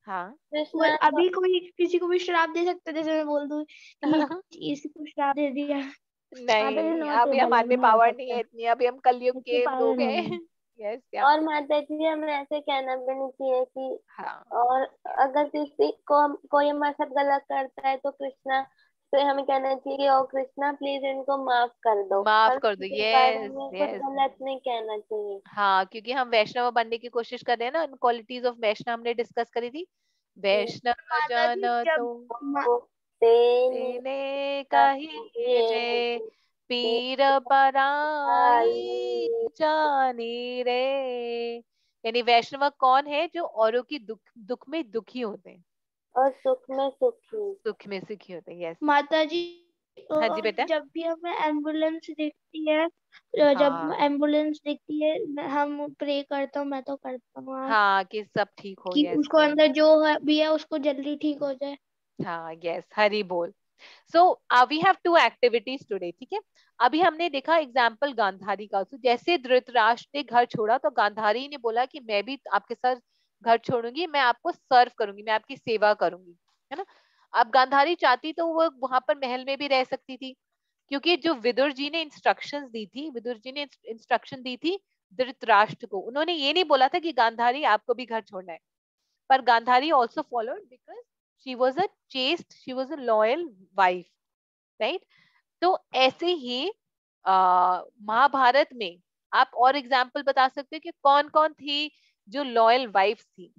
S2: हाँ
S3: कृष्णा
S5: अभी कोई किसी को भी श्राप दे सकता है, जैसे मैं बोल दूं कि इसी को श्राप दे दिया।
S6: माता जी
S2: नहीं,
S6: नॉट
S2: अभी
S6: एबल,
S2: हमारे
S6: अब
S2: में
S6: नहीं हो
S2: पावर नहीं
S6: सकता,
S2: है इतनी, अभी हम कलयुग
S6: इतनी
S2: के
S6: पावर
S2: लोग
S6: नहीं
S2: हैं।
S6: है।
S2: यस या
S3: और माता जी हमें ऐसे कहना भी नहीं चाहिए कि
S2: हाँ,
S3: और अगर किसी को कोई हमारे साथ गलत करता है तो कृष्णा तो हमें कहना चाहिए कि ओ कृष्णा प्लीज इनको माफ कर दो,
S2: माफ
S3: पर
S2: कर दो।
S3: किसी के बारे
S2: यस
S3: में कुछ
S2: यस।
S3: गलत नहीं कहना चाहिए।
S2: हाँ, क्योंकि हम वैष्णव बनने की कोशिश कर रहे हैं ना, क्वालिटीज ऑफ वैष्णव हमने डिस्कस करी थी। वैष्णव
S5: माता जी
S2: जन
S5: जब
S2: तो
S3: वो तेने
S2: तेने
S3: कहिए
S2: कहिए, पीर
S3: आई
S2: पराई जानी रे। यानी वैष्णव कौन है? जो औरों की दुख में दुखी होते हैं,
S3: और सुख में सुखी।
S2: सुख में सुखी होते हैं। यस।
S5: माता जी
S2: हाँ जी बेटा।
S5: जब भी हमें एम्बुलेंस दिखती है, जब
S2: हाँ
S5: एम्बुलेंस दिखती है हम प्रे करता हूँ, मैं तो करता हूँ
S2: हाँ, कि सब ठीक हो।
S5: कि
S2: यस।
S5: उसको अंदर जो भी है उसको जल्दी ठीक हो जाए।
S2: हाँ यस, हरी बोल। So we have two activities today, ठीक है। अभी हमने देखा एग्जाम्पल गांधारी का। तो जैसे धृतराष्ट्र ने घर छोड़ा तो गांधारी ने बोला कि मैं भी आपके साथ घर छोड़ूंगी, मैं आपको सर्व करूंगी, मैं आपकी सेवा करूंगी, है ना। अब गांधारी चाहती तो वो वहां पर महल में भी रह सकती थी, क्योंकि जो विदुर जी ने इंस्ट्रक्शंस दी थी, विदुर जी ने इंस्ट्रक्शन दी थी धृतराष्ट्र को। उन्होंने ये नहीं बोला था कि गांधारी आपको भी घर छोड़ना है, पर Gandhari also followed because she was a chest, she was a loyal wife, right. तो ऐसे ही महाभारत में आप और एग्जाम्पल बता सकते हो कि कौन कौन थी जो लॉयल वाइफ थी,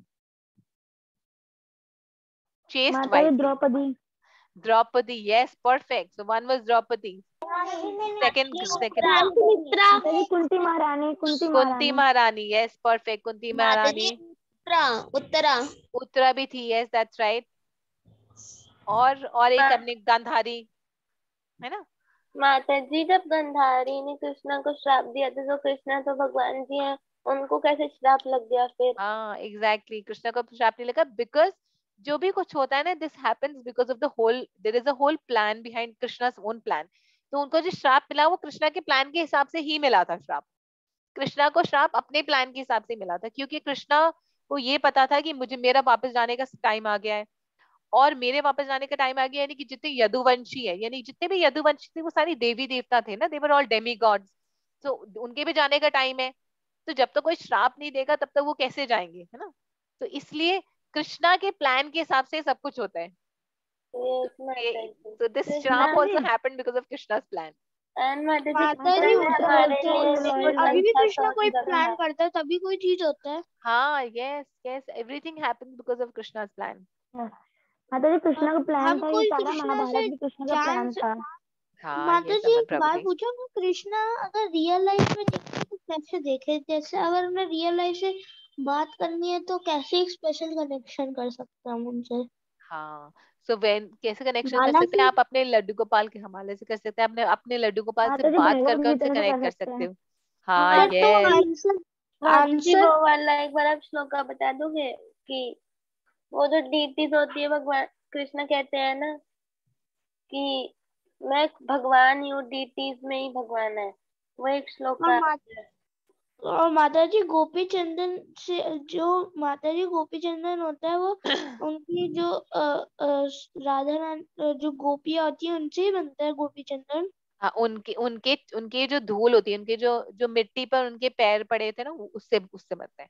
S2: चेस्ट
S6: माता
S2: वाइफ
S6: जी
S2: थी।
S6: Draupadi.
S2: Draupadi, yes perfect. So one was Draupadi, second
S5: Sumitra.
S6: माता जी कुंती महारानी, कुंती
S2: कुंती
S6: महारानी।
S2: महारानी, यस परफेक्ट, कुंती
S4: माता
S2: महारानी।
S4: जी उत्तरा उत्तरा।
S2: उत्तरा भी थी, यस दैट्स राइट। और एक हमने गांधारी, है ना।
S3: माता जी जब गंधारी ने कृष्णा को श्राप दिया था तो कृष्णा तो भगवान जी हैं, उनको कैसे श्राप लग गया फिर?
S2: हाँ एग्जैक्टली, कृष्णा को श्राप नहीं लगा बिकॉज जो भी कुछ होता है ना, this happens because of the whole, there is a whole plan behind Krishna's own plan. तो उनको जो श्राप मिला वो कृष्णा के प्लान के हिसाब से ही मिला था श्राप। कृष्णा को श्राप अपने प्लान के हिसाब से मिला था, क्योंकि कृष्णा को ये पता था कि मुझे मेरा वापस जाने का टाइम आ गया है। और मेरे वापस जाने का टाइम आ गया, यानी कि जितने यदुवंशी है, यानी जितने भी यदुवंशी थे वो सारी देवी देवता थे ना, दे वर ऑल डेमी गॉड्स। तो उनके भी जाने का टाइम है। तो जब तक कोई श्राप नहीं देगा तब तक वो कैसे जाएंगे, है ना। तो इसलिए कृष्णा के प्लान के हिसाब से सब कुछ होता है।
S3: यस
S2: तो
S3: माता जी।
S2: so this
S3: कृष्णा
S2: श्राप
S6: माता
S2: also
S6: जी,
S2: happened because of Krishna's plan.
S3: And माता जी
S5: माता
S3: कृष्णा
S5: जी
S3: ने हमारे लिए
S5: तो
S3: एक
S5: अभी भी
S3: अच्छा
S5: कृष्णा कोई
S3: सौंदर्य
S5: प्लान
S3: है।
S5: करता है तभी कोई चीज होता है।
S2: हाँ yes yes, everything happens because of Krishna's plan.
S6: माता जी कृष्णा का प्लान
S5: हम
S6: था, ये
S5: कोई
S6: सारा
S5: कृष्णा
S6: महाभारत
S5: से
S6: भी कृष्णा का
S5: जान
S6: प्लान था।
S2: हाँ
S5: माता
S2: ये
S5: जी
S2: समझ
S5: एक
S2: प्रभु
S5: बात
S2: जी।
S5: पूछो कि कृष्णा अगर रियल लाइफ में देखे तो कैसे देखे, जैसे अगर उन्हें रियल लाइफ से बात करनी है तो कैसे एक स्पेशल कनेक्शन कर सकते हैं हम उनसे।
S2: हाँ सो वेन कैसे कनेक्शन कर
S5: माला
S2: सकते हैं
S5: से
S2: आप? अपने लड्डू गोपाल के हवाले से कर सकते हैं, अपने अपने लड्डू गोपाल से
S6: माता जी
S2: बात कर
S6: भगवत
S2: कर उनसे
S6: गीता से
S2: कनेक्ट
S6: कर
S2: कर
S6: सकते
S2: सकते
S6: हैं।
S2: हो। हाँ
S5: पर तो
S2: यस।
S5: आंसर
S3: माता जी
S5: आंसर
S3: वो वाला एक बार आप श्लोका बता दोगे कि वो जो डीटीज होती है भगवान कृष्ण कहते हैं ना कि मैं भगवान ही हूँ, डीटीज में ही भगवान है, वो एक श्लोक
S5: और
S3: है।
S5: और माता जी गोपी चंदन से, जो माता जी गोपी चंदन होता है वो उनकी जो राधा रानी जो गोपियाँ होती है उनसे ही बनता है गोपी चंदन।
S2: हाँ उनके उनके उनके जो धूल होती है, उनके जो जो मिट्टी पर उनके पैर पड़े थे ना, उससे उससे बनता है।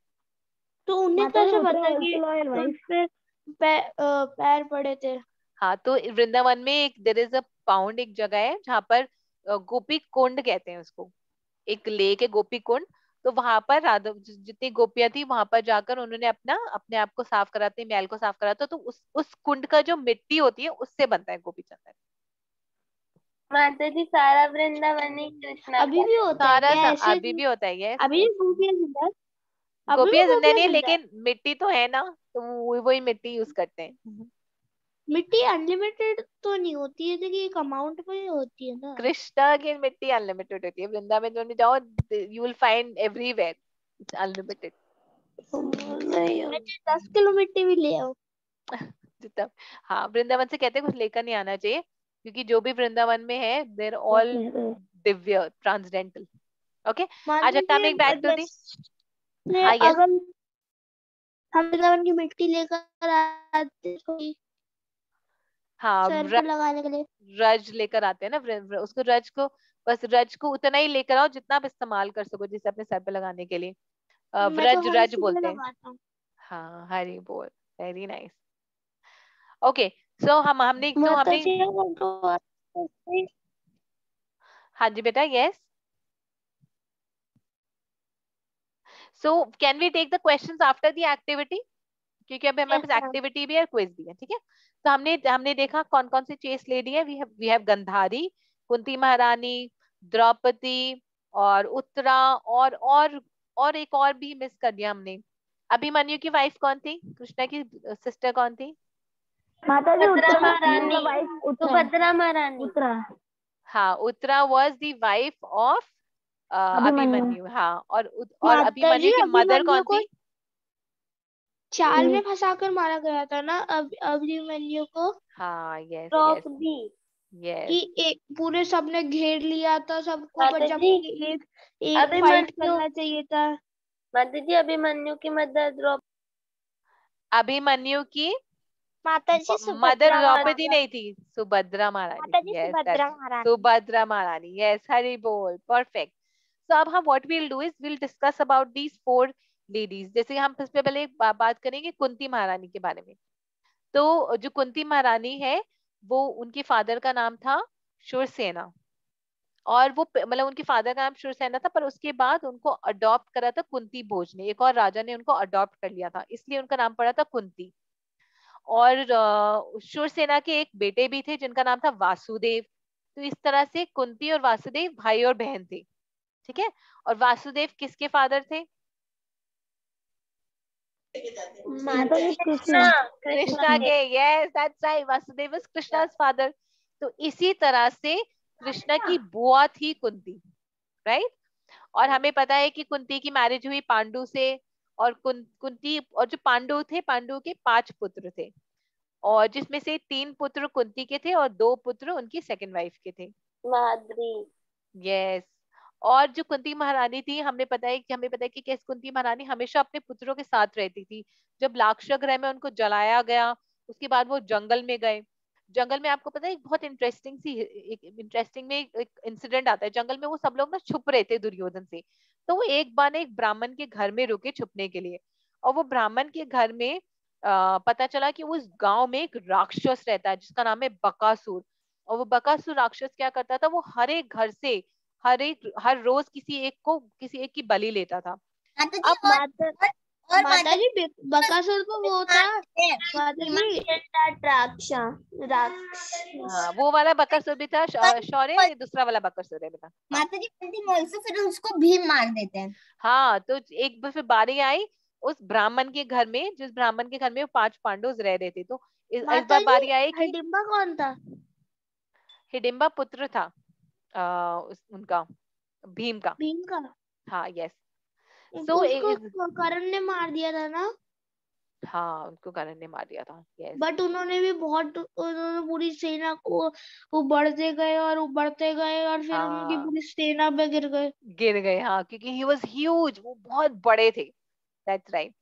S5: तो उन्हें
S6: माता जी
S5: कैसे
S6: उत्तरा
S5: पता कि
S6: ऑल्सो लॉयल
S5: उन
S6: वाइफ।
S5: पे पैर पड़े थे?
S2: हाँ तो वृंदावन में एक देयर इज अ पाउंड, एक जगह है जहाँ पर गोपी कुंड कहते हैं उसको, एक लेक है गोपी कुंड। तो वहां पर राधा जितनी गोपियां थी वहां पर जाकर उन्होंने अपना अपने आप को साफ कराते, मैल को साफ कराते, तो उस कुंड का जो मिट्टी होती है उससे बनता है गोपी चंदन।
S3: माता जी सारा वृंदावन ही कृष्णा
S5: अभी
S3: का
S5: भी
S3: है।
S5: होता है क्या ऐसे?
S2: अभी भी होता है, यस
S5: अभी
S2: यस।
S5: भी गोपियाँ जिंदा है? अभी भी
S2: गोपियां जिंदा
S5: गोपियाँ
S2: नहीं है,
S5: जिंदा है?
S2: लेकिन मिट्टी तो है ना, तो वही मिट्टी यूज करते हैं।
S5: मिट्टी अनलिमिटेड तो नहीं होती है, देखिए एक अमाउंट में ही होती है ना।
S2: कृष्णा की मिट्टी अनलिमिटेड होती है, वृंदावन में जाओ you will find everywhere it's unlimited.
S5: मैं 10 किलो मिट्टी भी ले आओ।
S2: जितना, हाँ वृंदावन से कहते हैं कुछ लेकर नहीं आना चाहिए, क्योंकि जो भी वृंदावन में है देर ऑल दिव्य ट्रांसडेंटल। ओके, अच्छा कमिंग बैक टू दी, हाँ यस,
S5: अगर हम वृंदावन की मिट्टी लेकर आते थोड़ी
S2: हाँ
S5: सर पे लगाने के लिए,
S2: रज लेकर आते हैं ना, उसको रज को, बस रज को उतना ही लेकर आओ जितना आप इस्तेमाल कर सको, जैसे अपने सर पे लगाने के लिए
S5: मैं तो
S2: व्रज
S5: हर
S2: रज
S5: चीज में
S2: बोलते हैं।
S5: लगाता हूँ।
S2: हाँ हरी बोल, वेरी नाइस। ओके सो हमने तो
S5: माता
S2: हमने,
S5: जी को
S2: हाँ जी बेटा yes, so can we take the questions after the activity, क्योंकि अभी हमारे पास एक्टिविटी भी है, क्विज भी है, ठीक है। तो हमने देखा कौन कौन सी चेस लेडी है, वी हैव गंधारी, कुंती महारानी, द्रौपदी और उत्तरा, और एक और भी मिस कर दिया हमने। अभिमन्यु की वाइफ कौन थी, कृष्णा की सिस्टर कौन थी?
S6: माता जी
S3: सुभद्रा महारानी,
S6: सुभद्रा
S3: महारानी,
S6: उत्तरा,
S2: हाँ Uttara was the wife of
S6: Abhimanyu.
S2: Abhimanyu, हाँ, और
S5: माता
S2: अभिमन्यु
S5: जी
S2: की मदर
S5: अभिमन्यु
S2: कौन
S5: को
S2: थी?
S5: चाल में फंसाकर मारा गया था ना अभिमन्यु को,
S2: हाँ यस यस
S3: द्रौपदी,
S2: यस,
S5: कि एक पूरे सबने घेर लिया था सबको, पर
S3: माता
S5: जब
S3: जी
S5: एक एक फाइट
S3: अभिमन्यु,
S5: करना चाहिए था।
S3: माता जी अभिमन्यु की मदर द्रौपदी,
S2: अभिमन्यु की
S4: माता जी
S2: मदर
S4: सुभद्रा
S2: द्रौपदी
S4: महारानी।
S2: नहीं थी, सुभद्रा महारानी
S4: माता
S2: थी,
S4: जी
S2: यस
S4: सुभद्रा
S2: दैट्स
S4: महारानी।
S2: सुभद्रा महारानी, यस हरी बोल, परफेक्ट। सो अब हम what will do is will discuss about these 4 ladies. जैसे हम सबसे पहले बात करेंगे कुंती महारानी के बारे में। तो जो कुंती महारानी है वो, उनके फादर का नाम था शूरसेना, और वो मतलब उनके फादर का नाम शूरसेना था, पर उसके बाद उनको अडॉप्ट करा था कुंती भोज ने, एक और राजा ने उनको अडॉप्ट कर लिया था, इसलिए उनका नाम पड़ा था कुंती। और शूरसेना के एक बेटे भी थे जिनका नाम था वासुदेव। तो इस तरह से कुंती और वासुदेव भाई और बहन थे, ठीक है। और वासुदेव किसके फादर थे?
S6: माता जी
S3: कृष्णा,
S2: कृष्णा के, yes that's right, Vasudev is Krishna's father. तो इसी तरह से कृष्णा की बुआ थी कुंती, राइट। और हमें पता है कि कुंती की मैरिज हुई पांडु से, और कुंती, और जो पांडु थे, पांडु के 5 पुत्र थे, और जिसमें से 3 पुत्र कुंती के थे और 2 पुत्र उनकी सेकंड वाइफ के थे,
S3: माद्री,
S2: यस। और जो कुंती महारानी थी, हमें पता है कि कैसे कुंती महारानी हमेशा अपने पुत्रों के साथ रहती थी। जब लाक्षागृह में उनको जलाया गया, उसके बाद वो जंगल में गए। जंगल में आपको पता है एक बहुत इंटरेस्टिंग में एक इंसिडेंट आता है। जंगल में वो सब लोग ना छुप रहे थे दुर्योधन से, तो वो एक बार एक ब्राह्मण के घर में रुके छुपने के लिए, और वो ब्राह्मण के घर में पता चला कि उस गांव में एक राक्षस रहता है जिसका नाम है बकासुर। और वो बकासुर राक्षस क्या करता था, वो हर एक घर से हर रोज किसी एक की बलि लेता था।
S1: माता जी
S2: अब
S1: और
S5: माता जी बकासुर तो वो था माता जी
S2: हाँ, वो वाला बकासुर भी था शौर्य, ये दूसरा वाला बकासुर है बेटा।
S1: माता जी फिर उसको भीम मार देते हैं।
S2: हाँ, तो एक बार फिर बारी आई उस ब्राह्मण के घर में, जिस ब्राह्मण के घर में वो 5 पांडव रह रहे थे। तो इस बार बारी आई कि
S5: हिडिंबा कौन था?
S2: हिडिंबा पुत्र था उनका, भीम का।
S5: भीम का?
S2: हाँ यस।
S5: उसको कर्ण ने मार दिया था ना?
S2: हाँ, उनको कर्ण ने मार दिया था, यस।
S5: बट उन्होंने पूरी सेना को उबड़ते गए और उबड़ते गए, और फिर उनकी पूरी सेना पे गिर गए।
S2: हाँ, क्योंकि ही वाज ह्यूज, वो बहुत बड़े थे, दैट्स राइट।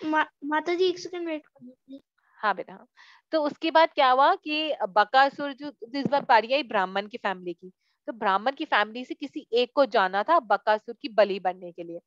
S5: माता जी 1 सेकंड वेट करिए।
S2: हाँ बेटा। तो उसके बाद क्या हुआ कि बकासुर, जो इस बार बारी आई ब्राह्मण की फैमिली की, तो ब्राह्मण की फैमिली से किसी एक को जाना था बकासुर की बलि बनने के लिए।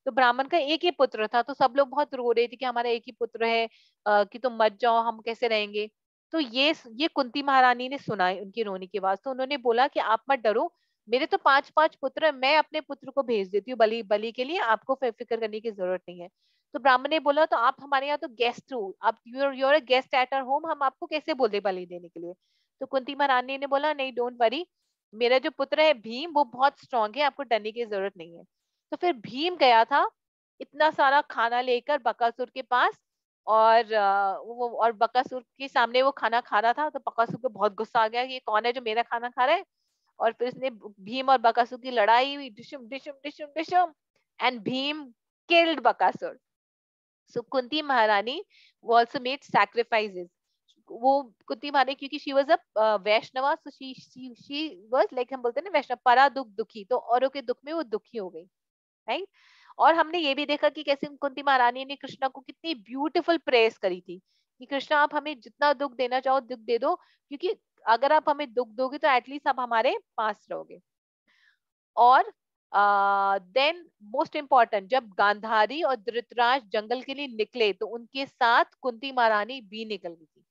S2: तो ब्राह्मण का एक ही पुत्र था, तो सब लोग बहुत रो रहे थे कि हमारा एक ही पुत्र है, कि तुम मत जाओ, हम कैसे रहेंगे। तो ये कुंती महारानी ने सुना उनकी रोने की आवाज, तो उन्होंने बोला कि आप मत डरो, मेरे तो 5 पुत्र है, मैं अपने पुत्र को भेज देती हूँ बलि के लिए, आपको फिक्र करने की जरूरत नहीं है। तो ब्राह्मण ने बोला, तो आप हमारे यहाँ तो गेस्ट हो, आप you're a guest at our home, हम आपको कैसे बोले बलि देने के लिए। तो कुंती महारानी ने बोला, नहीं डोंट वरी, मेरा जो पुत्र है भीम, वो बहुत स्ट्रांग है, आपको डरने की जरूरत नहीं है। तो फिर भीम गया था इतना सारा खाना लेकर बकासुर के पास, और बकासुर के सामने वो खाना खा रहा था। तो बकासुर को बहुत गुस्सा आ गया कि ये कौन है जो मेरा खाना खा रहा है। और फिर उसने, भीम और बकासुर की लड़ाई हुई, डिशुम डिशुम डिशुम डिशुम, and Bhim killed Bakasur. So Kunti Maharani also made sacrifices. वो कुंती महारानी क्योंकि she was a Vaishnava, so she was like, हम बोलते हैं ना वैष्णव, परा दुख दुखी, तो औरों के दुख में वो दुखी हो गई, राइट। और हमने ये भी देखा कि कैसे कुंती महारानी ने कृष्णा को कितनी ब्यूटीफुल प्रेयर्स करी थी कि कृष्णा आप हमें जितना दुख देना चाहो दुख दे दो, क्योंकि अगर आप हमें दुख दोगे तो एटलीस्ट आप हमारे पास रहोगे। और देन मोस्ट इम्पोर्टेंट, जब गांधारी और धृतराज जंगल के लिए निकले तो उनके साथ कुंती महारानी भी निकल गई थी।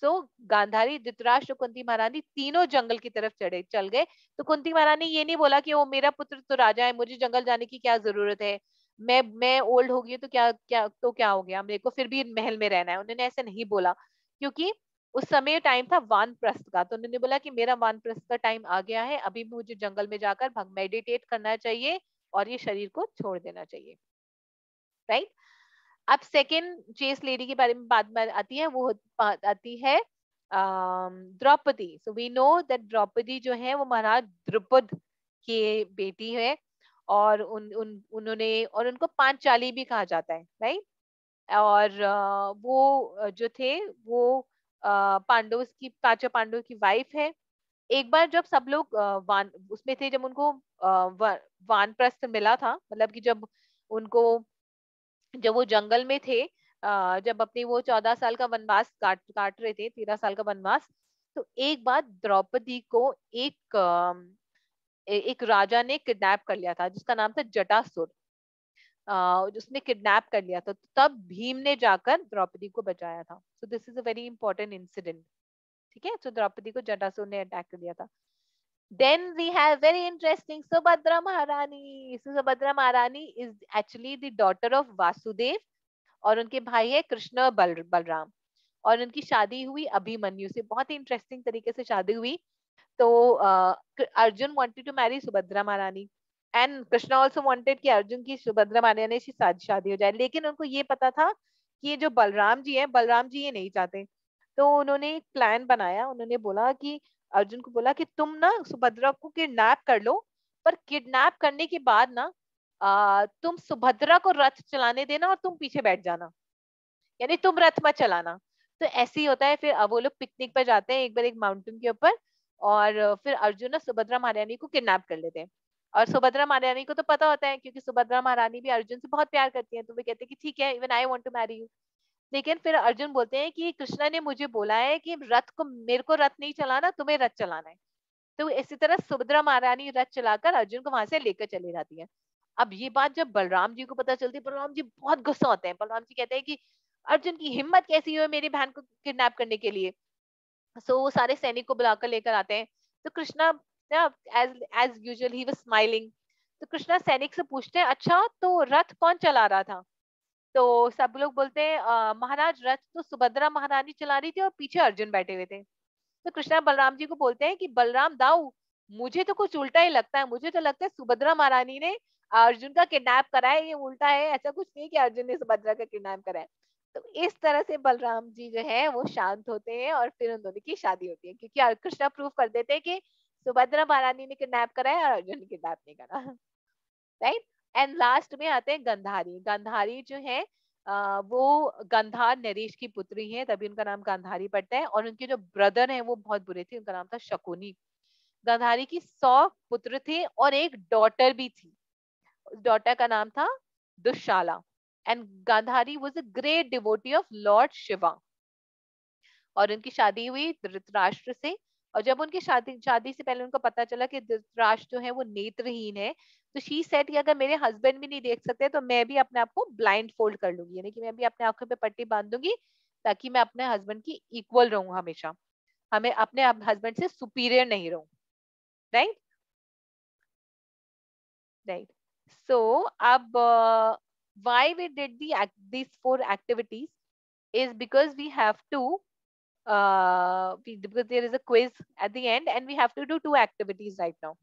S2: सो गांधारी, धृतराष्ट्र, कुंती महारानी तीनों जंगल की तरफ चल गए। तो कुंती महारानी ये नहीं बोला कि वो मेरा पुत्र तो राजा है, मुझे जंगल जाने की क्या जरूरत है, मैं ओल्ड हो गई तो क्या हो गया, मेरे को फिर भी महल में रहना है। उन्होंने ऐसे नहीं बोला, क्योंकि उस समय टाइम था वानप्रस्थ का। तो उन्होंने बोला कि मेरा वानप्रस्थ का टाइम आ गया है, अभी मुझे जंगल में जाकर मेडिटेट करना चाहिए और ये शरीर को छोड़ देना चाहिए, राइट। अब सेकेंड चेस लेडी के बारे में बात में आती है, वो आती है Draupadi. So we know that Draupadi जो है वो महाराज द्रुपद की बेटी है, और उन्होंने, और उनको पांचाली भी कहा जाता है, राइट। और वो जो थे वो पांडव की, पांचों पांडव की वाइफ है। एक बार जब सब लोग वान उसमें थे, जब उनको वानप्रस्थ मिला था, मतलब कि जब उनको, जब वो जंगल में थे, जब अपने वो 14 साल का वनवास काट रहे थे, 13 साल का वनवास, तो एक बार द्रौपदी को एक राजा ने किडनैप कर लिया था, जिसका नाम था जटासुर। उसने किडनैप कर लिया था, तो तब भीम ने जाकर द्रौपदी को बचाया था। सो this is a very important incident, ठीक है। तो द्रौपदी को जटासुर ने अटैक कर लिया था। Then we have very interesting Subhadra Maharani. So Subhadra Maharani is actually the daughter of Vasudev, और उनके भाई है कृष्ण बलराम, और उनकी शादी हुई अभिमन्यु से। बहुत ही इंटरेस्टिंग तरीके से शादी हुई। तो Arjun wanted to marry Subhadra Maharani, and Krishna also wanted कि अर्जुन की सुभद्रा महारानी से शादी हो जाए, लेकिन उनको ये पता था कि ये जो बलराम जी है, बलराम जी ये नहीं चाहते। तो उन्होंने एक प्लान बनाया। उन्होंने बोला कि अर्जुन को बोला कि तुम ना सुभद्रा को किडनैप कर लो, पर किडनैप करने के बाद ना तुम सुभद्रा को रथ चलाने देना और तुम पीछे बैठ जाना, यानी तुम रथ मत चलाना। तो ऐसे ही होता है। फिर अब वो लोग पिकनिक पर जाते हैं एक बार एक माउंटेन के ऊपर, और फिर अर्जुन ना सुभद्रा महारानी को किडनैप कर लेते हैं। और सुभद्रा महारानी को तो पता होता है, क्योंकि सुभद्रा महारानी भी अर्जुन से बहुत प्यार करती है, तो वे कहते हैं कि ठीक है, even I want to marry you. लेकिन फिर अर्जुन बोलते हैं कि कृष्णा ने मुझे बोला है कि रथ को, मेरे को रथ नहीं चलाना, तुम्हें रथ चलाना है। तो इसी तरह सुभद्रा महारानी रथ चलाकर अर्जुन को वहां से लेकर चली जाती है। अब ये बात जब बलराम जी को पता चलती है, बलराम जी बहुत गुस्सा होते हैं। बलराम जी कहते हैं कि अर्जुन की हिम्मत कैसी हुई मेरी बहन को किडनैप करने के लिए। सो वो सारे सैनिक को बुलाकर लेकर आते हैं। तो Krishna as as usual he was smiling. तो कृष्णा सैनिक से पूछते हैं, अच्छा तो रथ कौन चला रहा था? तो सब लोग बोलते हैं महाराज रथ तो सुभद्रा महारानी चला रही थी और पीछे अर्जुन बैठे हुए थे। तो कृष्णा बलराम जी को बोलते हैं कि बलराम दाऊ, मुझे तो कुछ उल्टा ही लगता है, मुझे तो लगता है सुभद्रा महारानी ने अर्जुन का किडनैप करा है, ये उल्टा है, ऐसा कुछ नहीं कि अर्जुन ने सुभद्रा का किडनैप करा है। तो इस तरह से बलराम जी जो है वो शांत होते हैं, और फिर उन दोनों की शादी होती है, क्योंकि कृष्णा प्रूव कर देते हैं कि सुभद्रा महारानी ने किडनैप करा है और अर्जुन ने किडनैप नहीं करा, राइट। एंड लास्ट में आते हैं गांधारी। गांधारी जो है वो गांधार नरेश की पुत्री है, तभी उनका नाम गांधारी पड़ता है। और उनके जो ब्रदर हैं वो बहुत बुरे थे, उनका नाम था शकुनी। गांधारी की 100 पुत्र थे और एक डॉटर भी थी। उस डॉटर का नाम था Dushala. And Gandhari was a great devotee of lord Shiva. और उनकी शादी हुई धृतराष्ट्र से। और जब उनकी शादी से पहले उनको पता चला कि धृतराष्ट्र जो है वो नेत्रहीन है, तो शी सेड कि अगर मेरे हस्बैंड भी नहीं देख सकते तो मैं भी अपने आप को ब्लाइंड फोल्ड कर लूंगी, यानी कि मैं भी अपने आंखों पे पट्टी बांध दूंगी, ताकि मैं अपने हस्बैंड की इक्वल रहूं हमेशा, हमें अपने हस्बैंड से सुपीरियर नहीं रहूं, राइट राइट। सो अब why we did these 4 activities is because we have to because there is a quiz at the end and we have to do 2 activities right now,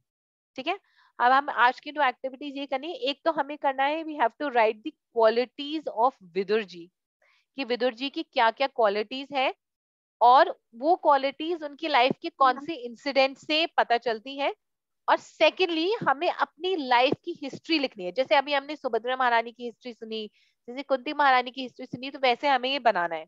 S2: ठीक है। अब हम आज की 2 एक्टिविटीज ये करनी है। एक तो हमें करना है we have to write the qualities of Vidur ji, कि विदुर जी की क्या क्या क्वालिटीज है, और वो क्वालिटीज उनकी लाइफ के कौन से इंसिडेंट से पता चलती है। और सेकेंडली हमें अपनी लाइफ की हिस्ट्री लिखनी है। जैसे अभी हमने सुभद्रा महारानी की हिस्ट्री सुनी, जैसे कुंती महारानी की हिस्ट्री सुनी, तो वैसे हमें ये बनाना है।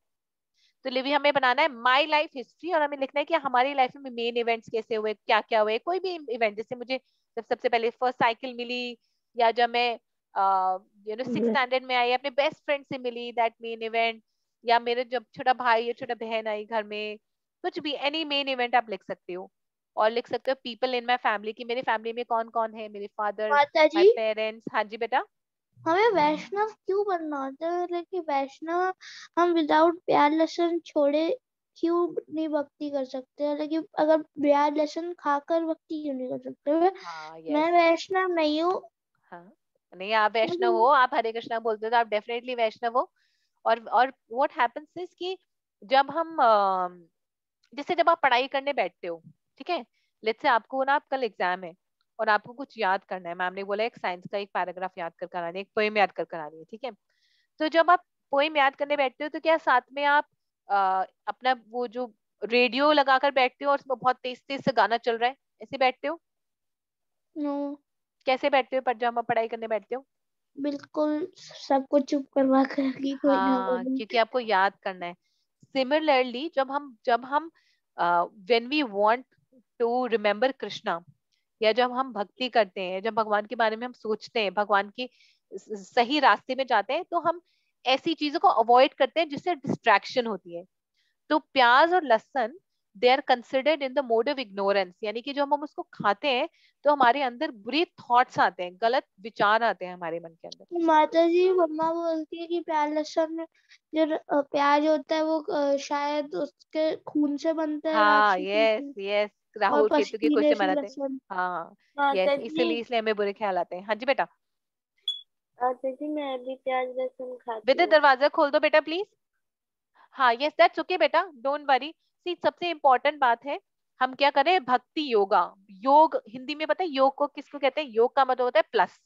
S2: तो लिवी हमें बनाना है माई लाइफ हिस्ट्री, और हमें लिखना है कि हमारी लाइफ में मेन इवेंट्स कैसे हुए, क्या क्या हुए, कोई भी इवेंट। जैसे मुझे जब सबसे पहले फर्स्ट साइकिल मिली, या जब मैं सिक्स स्टैंडर्ड में आई, अपने बेस्ट फ्रेंड से मिली, दैट मेन इवेंट, या मेरे जब छोटा भाई या छोटा बहन आई घर में, कुछ भी एनी मेन इवेंट आप लिख सकते हो। और लिख सकते हो पीपल इन माई फैमिली, की मेरी फैमिली में कौन कौन है, मेरे फादर,
S5: माता
S2: माई
S5: जी,
S2: पेरेंट्स। हाँ जी बेटा।
S5: हमें वैष्णव क्यों बनना होता है? मतलब कि वैष्णव हम विदाउट प्याज लहसुन छोड़े क्यों नहीं भक्ति कर सकते? मतलब कि अगर प्याज लहसुन खाकर भक्ति क्यों नहीं कर सकते?
S2: हाँ
S5: मैं
S2: यस।
S5: वैष्णव नहीं हूँ।
S2: हाँ नहीं, आप वैष्णव हो, आप हरे कृष्णा बोलते हो तो आप डेफिनेटली वैष्णव हो। और व्हाट हैपेंस इज कि जब हम जैसे जब आप पढ़ाई करने बैठते हो, ठीक है, लेट्स से आपको ना, आप कल एग्जाम है और आपको कुछ याद करना है, मैम ने बोला एक साइंस का एक पैराग्राफ याद कर करानी है, एक पोएम याद कर करानी है, ठीक है। तो जब आप पोएम याद करने बैठते हो तो क्या साथ में आप अपना वो जो रेडियो लगाकर बैठते हो और उसमें बहुत तेज तेज से गाना चल रहा है, ऐसे बैठते हो?
S5: नो,
S2: कैसे बैठते हो पर जब आप पढ़ाई करने बैठते हो?
S5: बिल्कुल सबको चुप करवा कर कि कोई ना
S2: हाँ,
S5: बोले।
S2: क्योंकि आपको याद करना है। सिमिलरली जब हम when we want to remember Krishna, या जब हम भक्ति करते हैं, जब भगवान के बारे में हम सोचते हैं, भगवान की सही रास्ते में जाते हैं, तो हम ऐसी चीजों को अवॉइड करते हैं जिससे डिस्ट्रैक्शन होती है। तो प्याज और लहसुन they are considered in the mode of ignorance, यानी कि जब हम उसको खाते हैं तो हमारे अंदर बुरी थॉट्स आते हैं, गलत विचार आते हैं हमारे मन के अंदर।
S5: माता जी, मम्मा बोलती है कि प्याज लहसुन में जो प्याज होता है वो शायद उसके खून से बनता है,
S2: हाँ
S5: राक्षसों
S2: यस
S5: के,
S2: यस,
S5: और
S2: राहुल केतु के
S5: पसीने
S2: क्वेश्चन
S5: से
S2: बनाते हैं।
S5: लहसुन।
S2: हाँ
S3: माता
S2: यस,
S3: जी,
S2: इसलिए हमें बुरे ख्याल आते हैं। हाँ जी बेटा।
S3: माता जी मैं भी प्याज लहसुन खाती
S2: बेटा
S3: हूँ।
S2: दरवाजा खोल दो बेटा प्लीज। हाँ यस, दैट्स ओके बेटा, डोंट वरी। सी सबसे इम्पोर्टेंट बात है, हम क्या करें, भक्ति योगा। योग हिंदी में पता है योग को किसको कहते हैं? योग का मतलब होता है प्लस।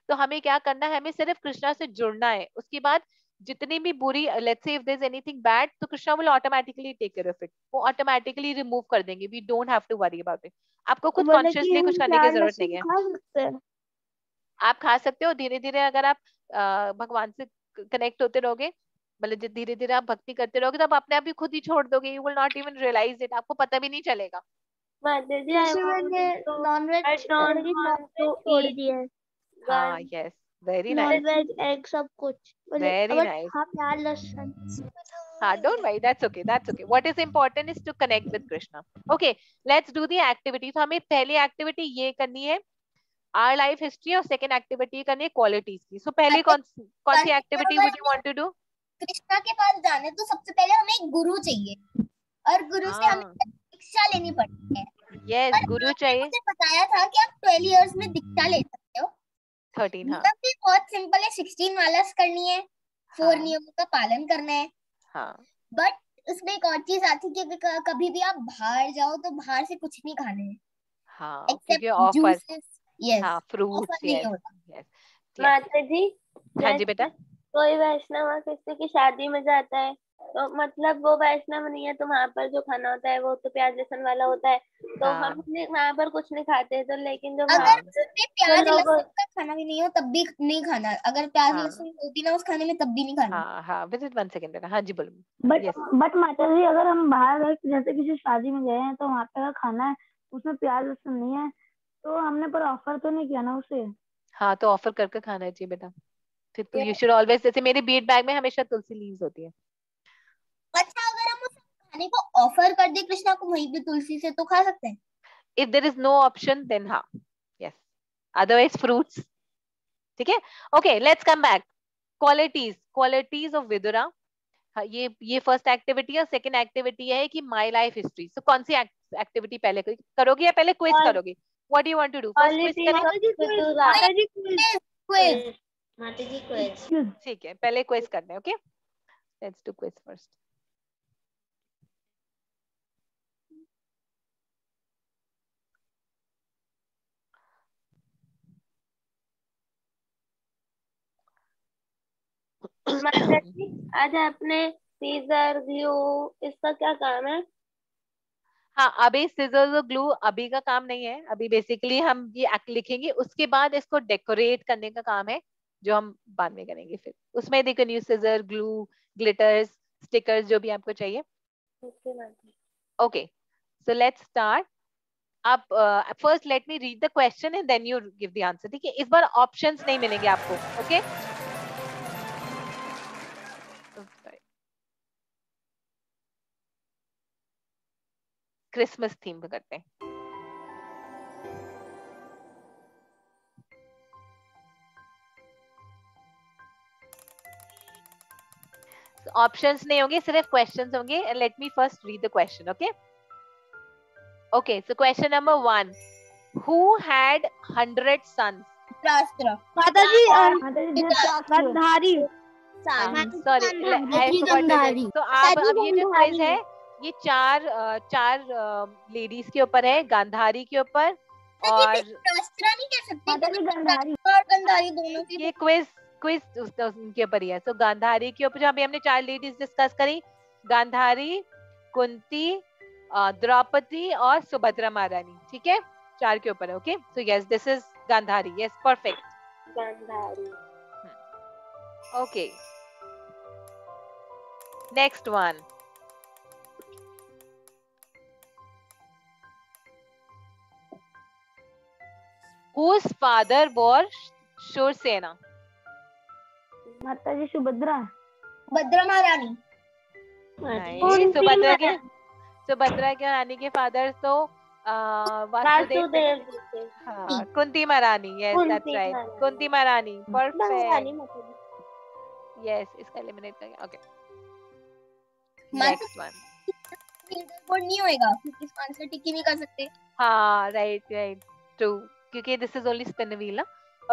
S2: तो हमें क्या करना है, हमें सिर्फ कृष्णा से जुड़ना है, उसके बाद जितनी भी बुरी, let's say if there is anything bad, तो Krishna will automatically take care of it, वो ऑटोमेटिकली रिमूव कर देंगे, we don't have to worry about it. आपको खुद
S5: मतलब कि
S2: कॉन्शियसली कुछ
S5: हम
S2: करने की
S5: प्याज
S2: जरूरत नहीं
S5: लहसुन
S2: है।
S5: खा सकते हैं?
S2: आप खा सकते हो धीरे धीरे, अगर आप भगवान से कनेक्ट होते रहोगे, मतलब धीरे धीरे आप भक्ति करते रहोगे, तो आप अपने आप ही खुद ही छोड़ दोगे, you will not even realise it, आपको पता भी नहीं चलेगा।
S3: माता जी आई
S5: जैसे
S3: वांट
S5: मैंने
S3: to I
S5: nonveg
S3: don't want
S5: nonveg
S3: to
S5: छोड़
S3: ईट
S5: दिया है,
S2: हाँ yes, very nice,
S5: nonveg egg सब कुछ,
S2: वेरी
S5: बट
S2: नाइस।
S5: हाँ प्याज लहसुन।
S2: हाँ don't worry, that's okay, that's okay, what is important is to connect with Krishna. Okay, let's do the activity. तो हमें पहली एक्टिविटी ये करनी है आवर लाइफ हिस्ट्री, और सेकंड एक्टिविटी करनी है क्वालिटीज की। सो पहले कौन सी एक्टिविटी
S1: अगर
S2: would you want to do?
S1: Krishna के पास जाने तो सबसे पहले हमें एक गुरु चाहिए, और गुरु से हमें
S2: हाँ
S1: दीक्षा लेनी पड़ती है।
S2: यस,
S1: और
S2: गुरु
S1: आपने
S2: चाहिए।
S1: मुझे बताया था कि आप 12 इयर्स में दीक्षा ले सकते हो।
S2: 13, हाँ।
S1: नियम भी बहुत सिंपल है, 16 मालास करनी है, 4
S2: हाँ
S1: नियमों का पालन करना है।
S2: हाँ
S1: बट उसमें एक और चीज आती है कि कभी भी आप बाहर जाओ तो बाहर से कुछ नहीं खाना है,
S2: हाँ, क्योंकि
S1: एक्सेप्ट
S2: ऑफर,
S1: जूसेस। यस,
S2: हाँ
S1: ऑफर
S2: फ्रूट्स,
S1: नहीं
S2: यस
S1: होता।
S2: Yes yes.
S3: माता जी,
S2: हाँ जी बेटा।
S3: जैसे कोई वैष्णव किसी की शादी में जाता है, तो मतलब वो वैष्णव नहीं है, तो वहां पर जो खाना होता है वो तो प्याज लहसुन वाला होता है, तो
S2: हाँ
S3: हम वहां पर कुछ नहीं खाते, तो लेकिन जो वहाँ
S1: अगर
S2: हाँ
S1: उसमें
S3: जो
S1: प्याज
S3: लोग,
S1: लहसुन का खाना भी नहीं हो तब भी नहीं खाना, अगर प्याज
S2: हाँ
S1: लहसुन होती ना उस खाने में तब भी नहीं खाना।
S2: हाँ हाँ, विजिट 1 सेकेंड बेटा। हाँ जी बोलो।
S6: But
S2: yes.
S6: बट माता जी, अगर हम बाहर गए, जैसे किसी शादी में गए हैं, तो वहाँ पे अगर खाना है उसमें प्याज लहसुन नहीं है, तो हमने पर ऑफर तो नहीं किया ना उसे।
S2: हाँ तो ऑफर करके खाना चाहिए बेटा, फिर तो यू शुड ऑलवेज, जैसे मेरे बीट बैग में हमेशा तुलसी लीव्स होती है।
S1: अच्छा, अगर हम उस खाने को ऑफर कर दे कृष्णा को वहीं पे तुलसी से, तो खा सकते हैं?
S2: If there is no option then हाँ, यस, अदरवाइज फ्रूट्स, ठीक है। Okay let's come back. Qualities of Vidura. हाँ, ये फर्स्ट एक्टिविटी है। सेकंड एक्टिविटी है कि माय लाइफ हिस्ट्री। सो कौन सी एक्टिविटी पहले करोगे या पहले क्विज
S3: और
S2: करोगे? What do you want to do, first quiz
S3: qualities
S2: करें?
S3: ऑफ विदुरा।
S5: माता जी क्विज।
S1: क्विज।
S4: माता जी क्विज।
S2: ठीक है, पहले क्विज करते हैं। Okay let's do quiz first.
S3: माता जी, आज आपने सीजर ग्लू, इसका क्या काम है?
S2: हाँ, अभी सिजर्स और ग्लू अभी का काम नहीं है, अभी बेसिकली हम ये एक्ट लिखेंगे, उसके बाद इसको डेकोरेट करने का काम है, जो हम बाद में करेंगे। फिर उसमें they can use scissor, glue, glitters, stickers जो भी आपको चाहिए.
S3: Okay ma'am.
S2: Okay, so let's start. अब first let me read the question and then you give the answer. ठीक है, इस बार options नहीं मिलेंगे आपको. Okay? क्रिसमस थीम पे करते हैं. ऑप्शंस नहीं होंगे, सिर्फ क्वेश्चंस होंगे. Let me first read the question. Okay okay, so question number 1, who had 100 sons?
S1: राष्ट्र.
S5: माताजी
S6: गंधारी।
S2: सॉरी,
S1: गंधारी.
S2: तो आप अब ये जो क्विज है ये चार लेडीज के ऊपर है, गांधारी के ऊपर और
S1: राष्ट्र नहीं कह सकते.
S6: माताजी गंधारी
S1: और गंधारी दोनों की.
S2: ये क्विज उनके ऊपर ही है. सो गांधारी के ऊपर जो अभी हमने 4 लेडीज डिस्कस करी, गांधारी, कुंती, द्रौपदी और सुभद्रा महारानी. ठीक है, 4 के ऊपर है. Okay, so yes, this is Gandhari. Yes, perfect.
S3: Gandhari.
S2: Okay, next one. Whose father was Shursena?
S6: माताजी सुभद्रा
S1: भद्रा महारानी.
S2: नहीं, सुभद्रा के रानी के फादर तो वासुदेव.
S3: वासुदेव जी थे.
S2: हाँ, कुंती महारानी. यस, दैट्स राइट, कुंती महारानी. परफेक्ट. यस, इसका एलिमिनेट कर गया. Okay, next one.
S1: बोर्ड नहीं होएगा क्योंकि इसका आंसर टिक ही नहीं कर सकते.
S2: हाँ, राइट, ट्रू, क्योंकि this is only spin wheel ना.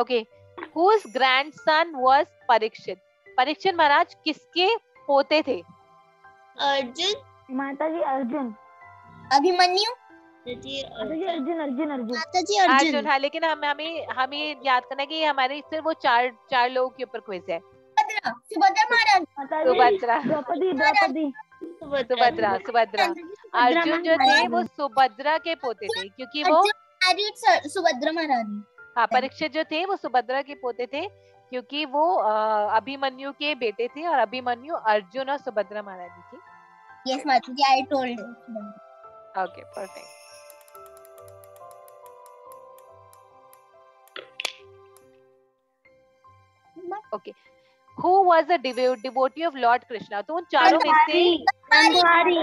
S2: Okay, whose grandson was Parikshit? Parikshit Maharaj किसके पोते थे?
S4: अर्जुन.
S6: माताजी अर्जुन.
S1: अभिमन्यु.
S6: अर्जुन.
S1: माताजी
S2: अर्जुन. हाँ, लेकिन हमें याद करना है कि हमारे सिर्फ वो चार लोगों के ऊपर क्विज है.
S1: सुभद्रा महारानी.
S2: सुभद्रा. अर्जुन जो थे वो सुभद्रा के पोते थे क्योंकि वो
S1: सुभद्रा महारानी.
S2: हाँ, परीक्षित जो थे वो सुभद्रा के पोते थे क्योंकि वो अभिमन्यु के बेटे थे और अभिमन्यु अर्जुन और सुभद्रा महारानी थी.
S1: Yes, माताजी, I told you.
S2: Okay, perfect. Okay, who was the devotee of Lord Krishna? तो उन चारों में से
S3: गांधारी.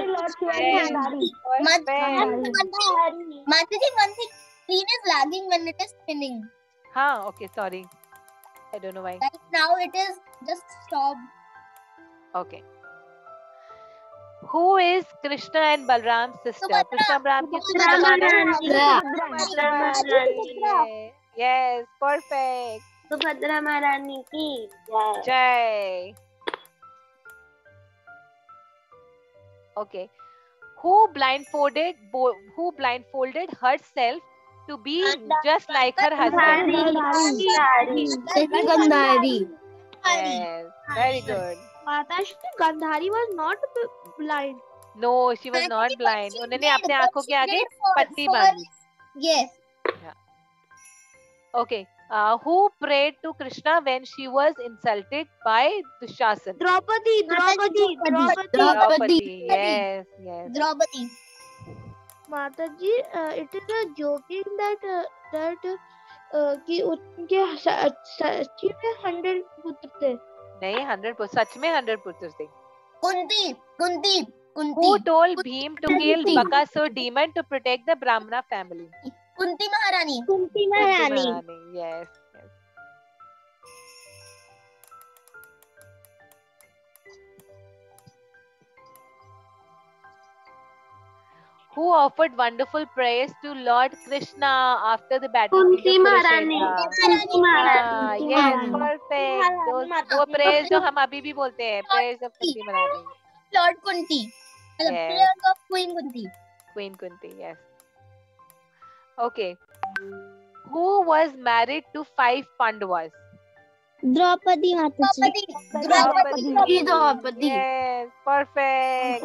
S1: माताजी, one thing, screen is lagging when it is spinning.
S2: हाँ, okay, sorry, I don't know why.
S1: Right now it is just stopped.
S2: Okay. Who is Krishna and Balram's sister? Krishna Balram की sister. Yes, perfect.
S3: सुभद्रा महारानी की
S2: जय. Okay. Who blindfolded herself to be just like her husband?
S1: Gandhari.
S2: Yes, very good.
S5: माताजी Gandhari was not blind.
S2: No, she was not blind. उन्होंने अपने आंखों के आगे पट्टी बांधी.
S1: Yes.
S2: Okay. Who prayed to Krishna when she was insulted by Dushasan?
S5: Draupadi.
S2: Yes.
S1: Draupadi.
S5: माताजी, it is a joking that कि उनके सच्ची में 100 पुत्र थे.
S2: नहीं, 100 सच में 100 पुत्र थे.
S1: Kunti.
S2: Who told Bhim to kill Bakasur demon to protect the Brahmana family?
S1: Kunti महारानी.
S2: Yes. Who offered wonderful prayers to Lord Krishna after the battle?
S3: Kunti महारानी.
S2: Yes, perfect. वो prayers जो हम अभी भी बोलते हैं, prayers of कुंती महारानी.
S1: Lord Kunti. Prayers of Queen Kunti.
S2: Queen Kunti, yes. Okay. Who was married to 5 Pandavas?
S5: Draupadi माताजी.
S1: Draupadi.
S2: Yes, perfect.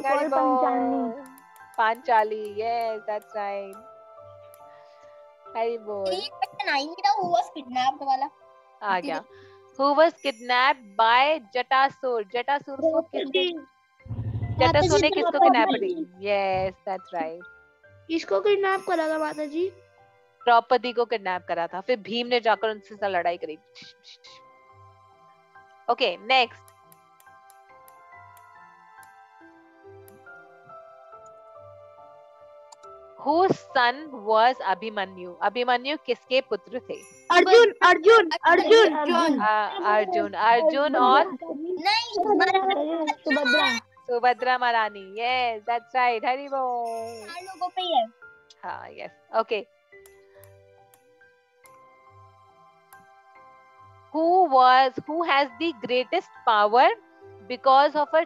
S2: Panchali. Yes, that's right. Haribol.
S1: Who was kidnapped वाला?
S2: आ गया. Who was kidnapped by Jatasur? Jatasur को किसने? जटासु ने किसको किडनैप करी? यस दैट्स राइट,
S5: किसको किडनैप करा था माता जी?
S2: द्रौपदी को किडनैप करा था, फिर भीम ने जाकर उनसे साथ लड़ाई करी। Okay next, whose son was Abhimanyu? Abhimanyu किसके पुत्र थे?
S5: अर्जुन अर्जुन अर्जुन
S2: अर्जुन, अर्जुन और
S1: नहीं,
S6: सुभद्रा।
S2: सुभद्रा महारानी। यस दैट्स राइट, हरि बोल।
S1: 4 लोगों पे ही है।
S2: हाँ yes okay. who has the greatest power because of her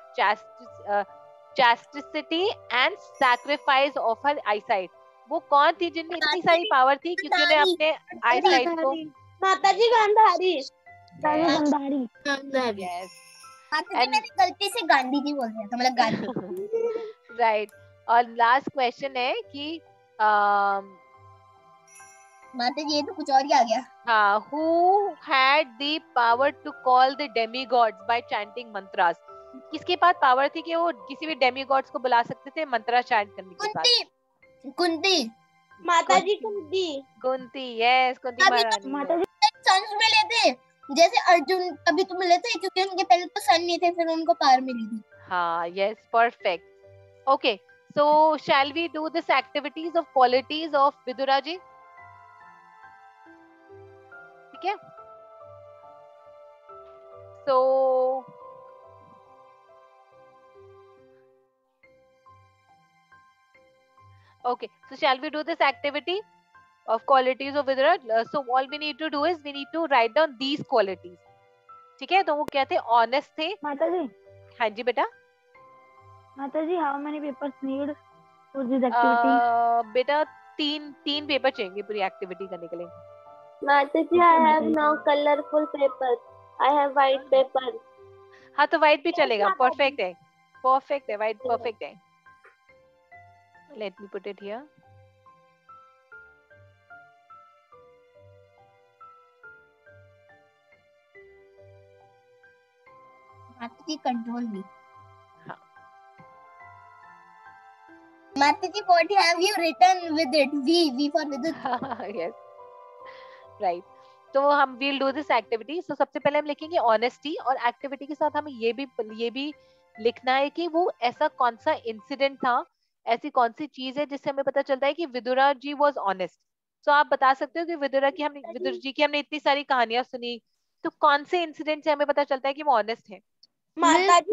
S2: chastity and sacrifice of her eyesight? वो कौन थी जिनमें इतनी सारी पावर थी क्योंकि उन्हें अपने आईसाइट को?
S3: माता जी गांधारी।
S6: गांधारी।
S2: यस
S1: माता जी मैंने गलती से गांधी जी बोल दिया था, मतलब गांधी।
S2: राइट। और लास्ट क्वेश्चन है कि
S1: माता जी ये तो कुछ और ही आ गया।
S2: हाँ, who had the power to call the demigods by chanting mantras? किसके पास पावर थी कि वो किसी भी डेमीगॉड्स को बुला सकते थे मंत्रा चैंट करने के साथ?
S1: कुंती।
S3: माता जी कुंती।
S2: कुंती, यस कुंती महारानी।
S6: माता जी
S1: सन्स मिले थे, जैसे अर्जुन तभी तो मिले थे क्योंकि उनके पहले तो सन नहीं थे, फिर उनको पावर मिली थी।
S2: हाँ yes perfect. Okay so shall we do this activities of qualities of Vidura ji? ठीक है, सो okay, so shall we do this activity of qualities of Vidura? So all we need to do is we need to write down these qualities. ठीक है, तो वो क्या थे? ऑनेस्ट थे।
S6: माता जी।
S2: हाँ जी बेटा।
S6: माता जी how many papers need for this activity?
S2: बेटा तीन पेपर चाहिए पूरी एक्टिविटी करने के लिए।
S3: माता जी I have now colourful papers, I have white paper.
S2: हाँ तो व्हाइट भी चलेगा, परफेक्ट है, परफेक्ट है, व्हाइट परफेक्ट है। Let me put it here.
S1: माता जी कंट्रोल मी।
S2: हाँ।
S1: माता जी what have you written with it? V for Vidut.
S2: Yes. Right. तो हम we'll do this activity. So सबसे पहले हम लिखेंगे honesty, और एक्टिविटी के साथ हमें ये भी लिखना है कि वो ऐसा कौन सा इंसिडेंट था, ऐसी कौन सी चीज है जिससे हमें पता चलता है कि विदुरा जी वाज ऑनेस्ट। सो आप बता सकते हो कि विदुरा जी की हमने इतनी सारी कहानियां सुनी, तो कौन से इंसिडेंट से हमें पता चलता है कि वो ऑनेस्ट है?
S3: माता जी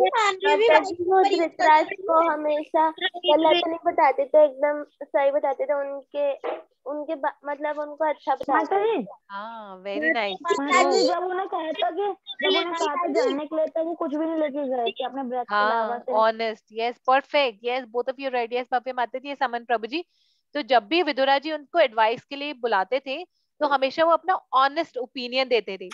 S3: वो धृतराष्ट्र को हमेशा गलत नहीं बताते थे, एकदम सही बताते थे, उनके मतलब उनको अच्छा बताते थे।
S2: हाँ वेरी नाइस।
S6: जब उन्हें कहा था जाने के लिए तो वो कुछ भी नहीं लेके गए थे अपने ब्रश के अलावा।
S2: Honest, yes perfect, yes both of you right, yes Bhavya माता जी, समन प्रभु जी। तो जब भी विदुरा जी उनको एडवाइस के लिए बुलाते थे तो हमेशा वो अपना ऑनेस्ट ओपिनियन देते थे।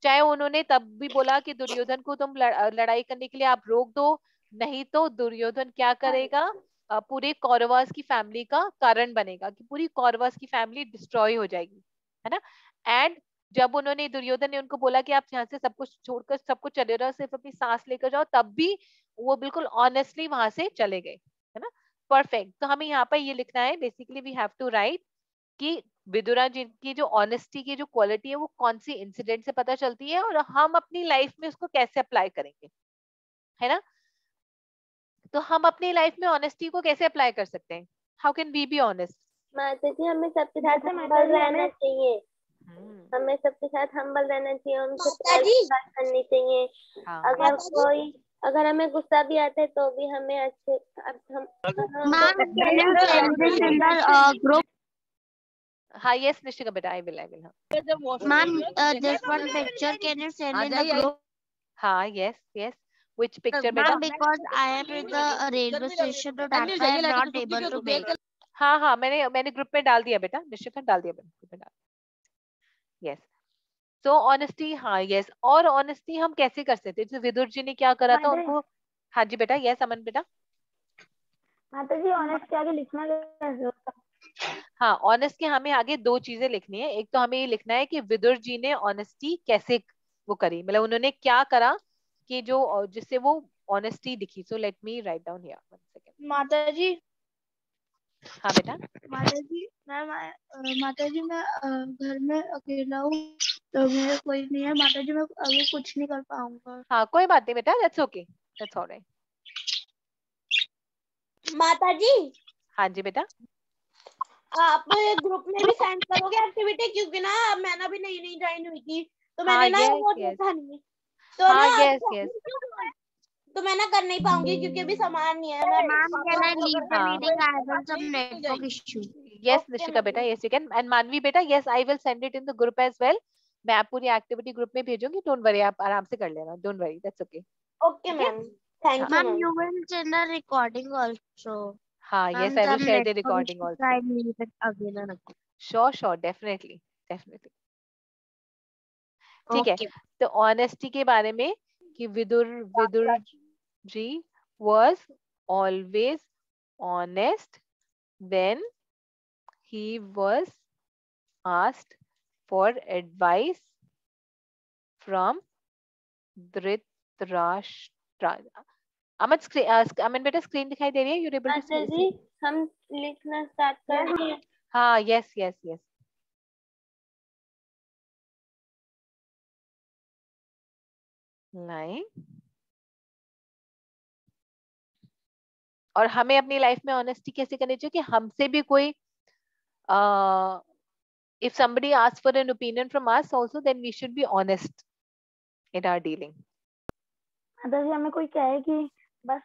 S2: चाहे उन्होंने तब भी बोला कि दुर्योधन को तुम लड़ाई करने के लिए आप रोक दो, नहीं तो दुर्योधन क्या करेगा, पूरे कौरवास की फैमिली का कारण बनेगा, कि पूरी कौरवास की फैमिली डिस्ट्रॉय हो जाएगी, है ना। एंड जब उन्होंने दुर्योधन ने उनको बोला कि आप यहाँ से सब कुछ छोड़कर सब कुछ चले जाओ, सिर्फ अपनी सांस लेकर जाओ, तब भी वो बिल्कुल ऑनेस्टली वहां से चले गए, है ना। परफेक्ट। तो हमें यहाँ पर ये लिखना है, basically we have to write कि विदुरा जी की जो ऑनेस्टी की जो क्वालिटी है वो कौन सी इंसिडेंट से पता चलती है, और हम अपनी लाइफ में उसको कैसे अप्लाई करेंगे, है ना। तो हम अपनी लाइफ में ऑनेस्टी को कैसे अप्लाई कर सकते हैं? How can we be honest?
S3: माता जी हमें सबके साथ हम्बल रहना चाहिए, हमें सबके साथ हम्बल रहना चाहिए, उनसे बात करनी चाहिए। अगर हमें गुस्सा भी आता है तो भी हमें अच्छे
S5: ग्रुप।
S2: हाँ यस निश्चिका बेटा, I will
S5: ma'am this one picture can you send in the group?
S2: हाँ यस which picture बेटा?
S5: Because I am in the railway station so that I am not able to make.
S2: हाँ मैंने ग्रुप में डाल दिया बेटा, निश्चिका डाल दिया मैंने ग्रुप में डाल। यस सो ऑनेस्टी, हाँ यस। और ऑनेस्टी हम कैसे कर सकते हैं? विदुर जी ने क्या करा था उनको? हाँ जी बेटा, यस अमन बेटा।
S6: माता जी ऑनेस्ट आगे लिखना कैसे होता है?
S2: हाँ ऑनेस्ट के हमें आगे दो चीजें लिखनी है। एक तो हमें ये लिखना है कि विदुर जी ने ऑनेस्टी कैसे वो करी, मतलब उन्होंने क्या करा कि जो जिससे वो ऑनेस्टी दिखी. So let me write down here, 1 second.
S5: माता जी,
S2: हाँ बेटा.
S5: माता जी मैं घर में अकेला हूँ, तो मेरा कोई नहीं है माता जी, मैं अभी कुछ नहीं कर पाऊंगा.
S2: हाँ कोई बात नहीं बेटा, दैट्स ओके, दैट्स ऑलराइट.
S7: माता जी
S2: हाँ जी बेटा.
S7: आप ग्रुप में भी सेंड करोगे एक्टिविटी, क्योंकि ना मैं ना भी नई नई ज्वाइन हुई थी, तो
S2: हाँ,
S7: मैंने ना
S2: yes,
S7: वो
S2: yes.
S7: देखा नहीं, तो
S2: हाँ,
S7: ना
S2: yes, yes.
S7: तो मैं ना कर नहीं पाऊंगी क्योंकि अभी सामान नहीं है. मैं
S4: Ma'am, can I leave the
S2: हाँ.
S4: meeting? I have some network issue.
S2: Yes,
S7: Okay,
S2: Nishika
S7: ma'am.
S2: बेटा, yes you can. And मानवी बेटा, yes I will send it in the group as well. मैं आप पूरी एक्टिविटी ग्रुप में भेजूंगी. डोंट वरी, आप आराम से कर लेना. Don't worry, that's okay.
S7: Okay ma'am, thank you
S4: Ma'am,
S7: ma'am.
S4: you will send the recording also.
S2: हाँ, yes
S4: Ma'am,
S2: I will
S4: some
S2: share the
S4: network
S2: recording
S4: issue,
S2: also.
S4: I need it again and again.
S2: Sure, definitely, definitely. ठीक है.
S4: Okay.
S2: तो ऑनेस्टी के बारे में कि Vidur ji was always honest when he was asked for advice from Dhritarashtra. अमन बेटा स्क्रीन दिखाई दे रही है? You're able to
S3: माता
S2: see?
S3: जी हम लिखना स्टार्ट कर दें?
S2: हाँ, yes. लाइन. और हमें अपनी लाइफ में ऑनेस्टी कैसे करनी चाहिए कि हमसे भी कोई if somebody asks for an opinion from us also, then we should be honest in our dealing.
S6: अगर हमें कोई कहे कि बस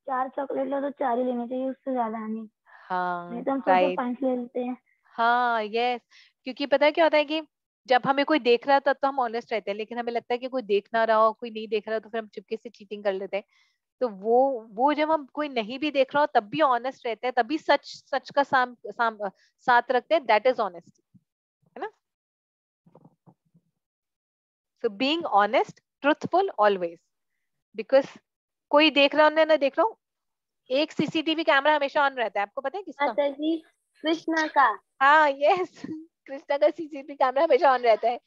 S6: 4 चॉकलेट लो तो 4 ही लेनी चाहिए, उससे ज्यादा नहीं.
S2: हाँ,
S6: नहीं तो हम
S2: right.
S6: 5 ले लेते हैं.
S2: हाँ, yes. क्योंकि पता है क्या होता है कि जब हमें कोई देख रहा है तब तो हम ऑनेस्ट रहते हैं, लेकिन हमें लगता है कि कोई देख ना रहा हो, कोई नहीं देख रहा तो फिर हम चुपके से चीटिंग कर लेते हैं. तो वो जब हम कोई नहीं भी देख रहा हो तब भी ऑनेस्ट रहते हैं, तभी सच का साथ रखते हैं. दैट इज ऑनेस्टी, है ना? So being honest, truthful always, because कोई देख रहा हो ना देख रहा हो, एक सीसीटीवी कैमरा हमेशा ऑन रहता है. आपको पता है किसका?
S3: माता जी कृष्णा का.
S2: हाँ, यस. कृष्णा का सीसीटीवी कैमरा हमेशा ऑन रहता है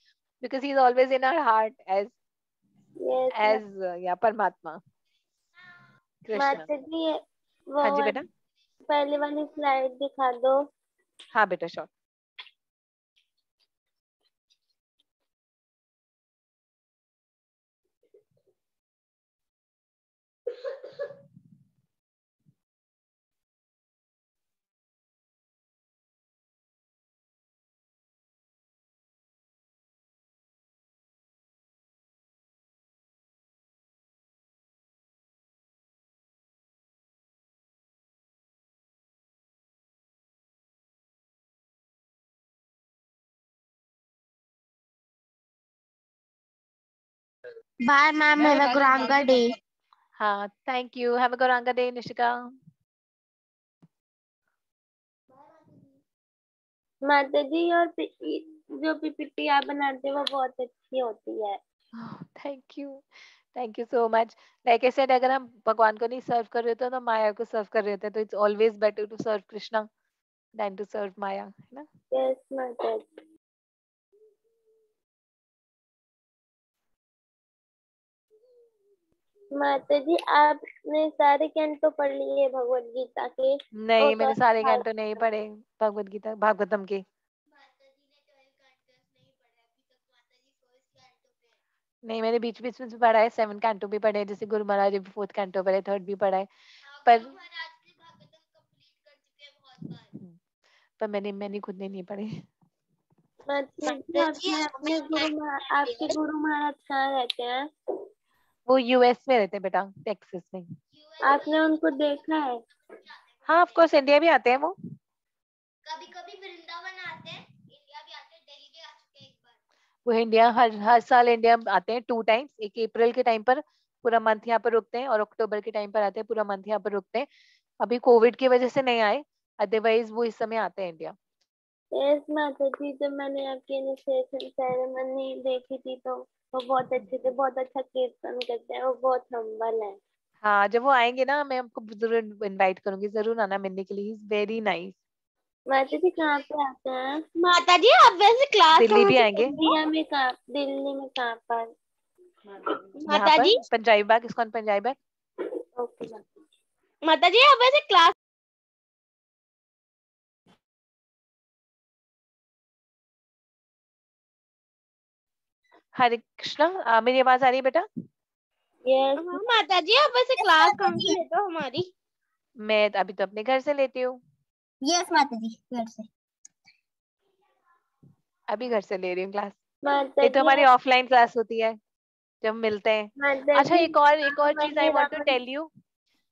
S2: because he is always in our heart as या परमात्मा कृष्ण.
S3: माता जी वो
S2: हाँ जी बेटा.
S3: पहले वाली स्लाइड दिखा दो.
S2: हाँ बेटा, sure.
S4: Bye, ma'am. Have a Guranga day.
S2: हाँ, thank you. Have a Gauranga day Nishika.
S3: माता जी और जो पीपीटी आप बनाते हैं वो बहुत अच्छी होती है.
S2: Thank you so much. Like I said, अगर हम भगवान को नहीं सर्व कर रहे होते तो माया को सर्व कर रहे होते, तो it's always better to serve Krishna than to serve maya, है ना?
S3: यस माता जी. माता जी आपने सारे कैंटो पढ़ लिए भगवत गीता के?
S2: नहीं, मैंने सारे कैंटो नहीं पढ़े भगवत गीता भागवतम के. नहीं, मैंने बीच बीच में पढ़ा है. 7 कैंटो भी पढ़े, जैसे गुरु महाराज 4th कैंटो पढ़े, 3rd भी पढ़ा है. पर मैंने खुद ने नहीं पढ़े.
S3: माता जी आपके गुरु महाराज कहाँ रहते हैं?
S2: वो यूएस में रहते हैं बेटा, टेक्सास में.
S3: आपने उनको देखा है?
S2: हाँ, ऑफ कोर्स. इंडिया भी आते हैं वो.
S1: कभी वृंदावन आते हैं, इंडिया भी आते हैं, दिल्ली भी आ चुके हैं एक बार.
S2: वो इंडिया हर साल इंडिया आते हैं 2 टाइम्स. एक अप्रैल के टाइम पर पूरा मंथ यहाँ पर रुकते हैं, और अक्टूबर के टाइम पर आते हैं, पूरा मंथ यहाँ पर रुकते हैं. अभी कोविड की वजह से नहीं आए, अदरवाइज वो इस समय आते हैं इंडिया.
S3: यस माता जी, जब मैंने आपकी इनिशिएशन सेरेमनी देखी थी तो वो बहुत अच्छे थे, बहुत अच्छा कीर्तन करते हैं, वो बहुत हम्बल है.
S2: हाँ, जब वो आएंगे ना मैं आपको जरूर इनवाइट करूंगी, जरूर आना मिलने के लिए. He is very nice.
S3: माता जी कहाँ पे आते हैं?
S7: माता जी आप वैसे क्लास
S2: दिल्ली भी आएंगे.
S3: दिल्ली में कहाँ पर?
S2: यहाँ
S7: माता
S2: पर
S7: जी
S2: पंजाबी बाग, इस्कॉन पंजाबी बाग.
S3: ओके
S7: माता जी अब वैसे क्लास
S2: हरे कृष्णा, मेरी आवाज आ रही है बेटा?
S3: यस
S7: माता जी अब वैसे क्लास कहाँ से लेते हो हमारी?
S2: मैं अभी तो अपने घर से लेती हूँ।
S1: यस माता जी, घर से।
S2: अभी घर से ले रही हूँ क्लास।
S3: माता
S2: ये तो
S3: जी
S2: हमारी ऑफलाइन क्लास होती है जब मिलते हैं।
S3: माता
S2: अच्छा,
S3: जी
S2: एक और चीज I want to tell you,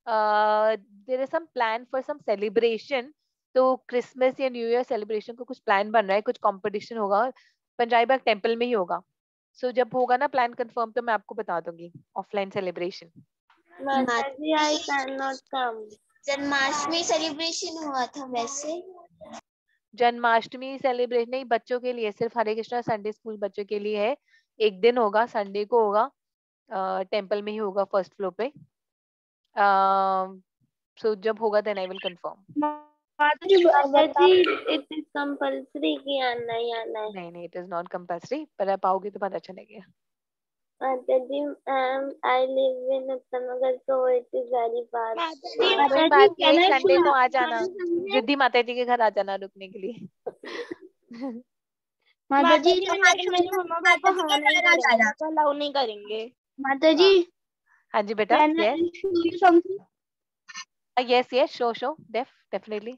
S2: there is some plan for some celebration. तो क्रिसमस या न्यू ईयर सेलिब्रेशन को कुछ प्लान बन रहा है, कुछ कंपटीशन होगा, पंजाबी बाग टेम्पल में ही होगा। सो जब होगा ना प्लान कंफर्म तो मैं आपको बता दूंगी, ऑफलाइन सेलिब्रेशन।
S3: माता जी I can not come.
S4: Janmashtami celebration हुआ था वैसे।
S2: जन्माष्टमी सेलिब्रेट नहीं, बच्चों के लिए सिर्फ हरे कृष्णा संडे स्कूल बच्चों के लिए है। एक दिन होगा, संडे को होगा, टेम्पल में ही होगा, फर्स्ट फ्लोर पे। सो जब होगा देन आई विल कंफर्म।
S7: माता जी
S3: माता जी इट इज कंपल्सरी कि आना ही आना है।
S2: नहीं, इट इज नॉट कंपल्सरी, पर आप आओगे तो पता चलेगा।
S3: माता जी I live in Uttam Nagar so it is very far.
S2: कोई बात नहीं, एक संडे को आ जाना, रिद्धि माता जी के घर आ जाना रुकने के लिए।
S7: माता जी
S1: हमारे
S7: मेरे मम्मा पापा
S1: माता जी
S7: हाँ
S1: के
S7: नहीं
S1: घर आ
S7: करेंगे,
S1: जाना।
S7: तो अलाउ नहीं करेंगे।
S5: माता जी,
S2: हाँ जी बेटा,
S5: can I
S2: yes
S5: show you something?
S2: Yes yes, show definitely.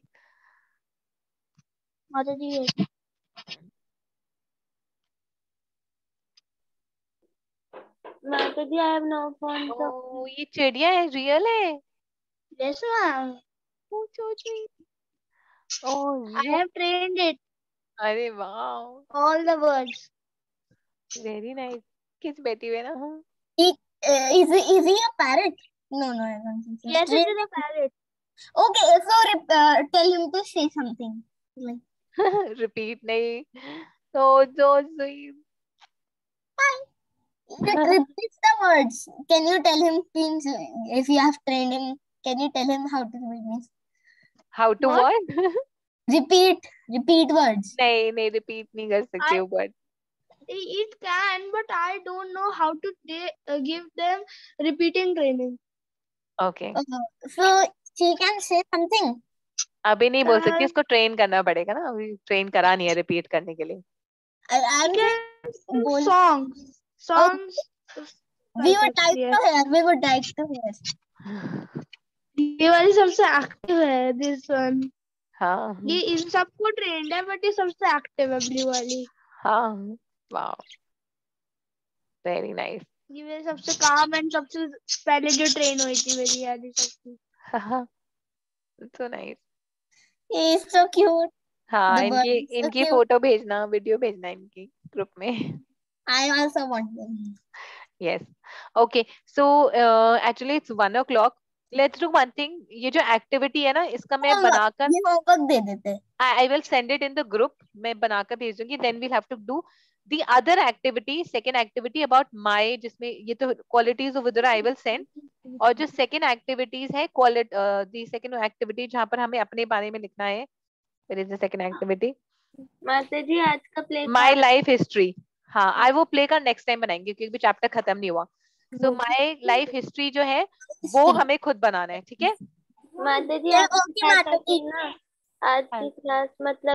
S5: माता जी,
S3: माता जी I have no phone so
S2: oh ये चिड़िया है, रियल है?
S5: yes ma'am.
S2: Oh so sweet. Oh
S5: I have trained it
S2: अरे वाह,
S5: all the words.
S2: Very nice. किस बेटी में ना?
S1: Is he a parrot? No, I don't think so.
S5: Yes, it is a parrot.
S1: Okay, so tell him to say something. Like,
S2: repeat नहीं, so sweet.
S1: repeat the words. Can you tell him, please, if you have trained him, can you tell him how to repeat this?
S2: How to what?
S1: Repeat words.
S2: नहीं रिपीट नहीं कर सकते हो, but
S5: It can, but I don't know how to give them repeating training.
S2: Okay.
S1: So she can say something.
S2: अभी नहीं बोल सकती, उसको ट्रेन करना पड़ेगा ना, अभी ट्रेन करा नहीं है रिपीट करने के लिए।
S1: I'm
S5: Can songs.
S1: We would like to hear. We would like to hear.
S5: ये वाली सबसे एक्टिव है, this one.
S2: हाँ
S5: ये इन सबको ट्रेंड है, बट ये सबसे एक्टिव है, ब्लू वाली।
S2: हाँ, वाओ, वेरी नाइस।
S5: ये मेरे सबसे काम एंड सबसे पहले जो ट्रेन हुई थी मेरी वाली सबसे।
S2: So nice.
S1: He is so cute.
S2: हाँ,
S1: The bird is so
S2: इनकी
S1: cute.
S2: फोटो भेजना, वीडियो भेजना इनकी ग्रुप में।
S1: I also want them.
S2: Yes. Okay. So actually it's 1 o'clock. Let's do one thing. ये जो एक्टिविटी है ना, इसका मैं बनाकर
S1: ये होमवर्क दे देते।
S2: I will send it in the group. मैं बनाकर भेज दूंगी. Then we'll have to do the other activity, second activity about my, जिसमें ये तो qualities of Vidura I will send. और जो second activities है, the second activity जहाँ पर हमें अपने बारे में लिखना है. Where is the second activity?
S3: माता जी आज का प्ले
S2: My life history. हाँ, आई वो प्ले का नेक्स्ट टाइम बनाएंगे क्योंकि चैप्टर खत्म नहीं हुआ। सो माय लाइफ हिस्ट्री जो है वो हमें खुद बनाना है, ठीक है?
S3: माता जी
S1: ओके माता जी।
S3: आज की क्लास मतलब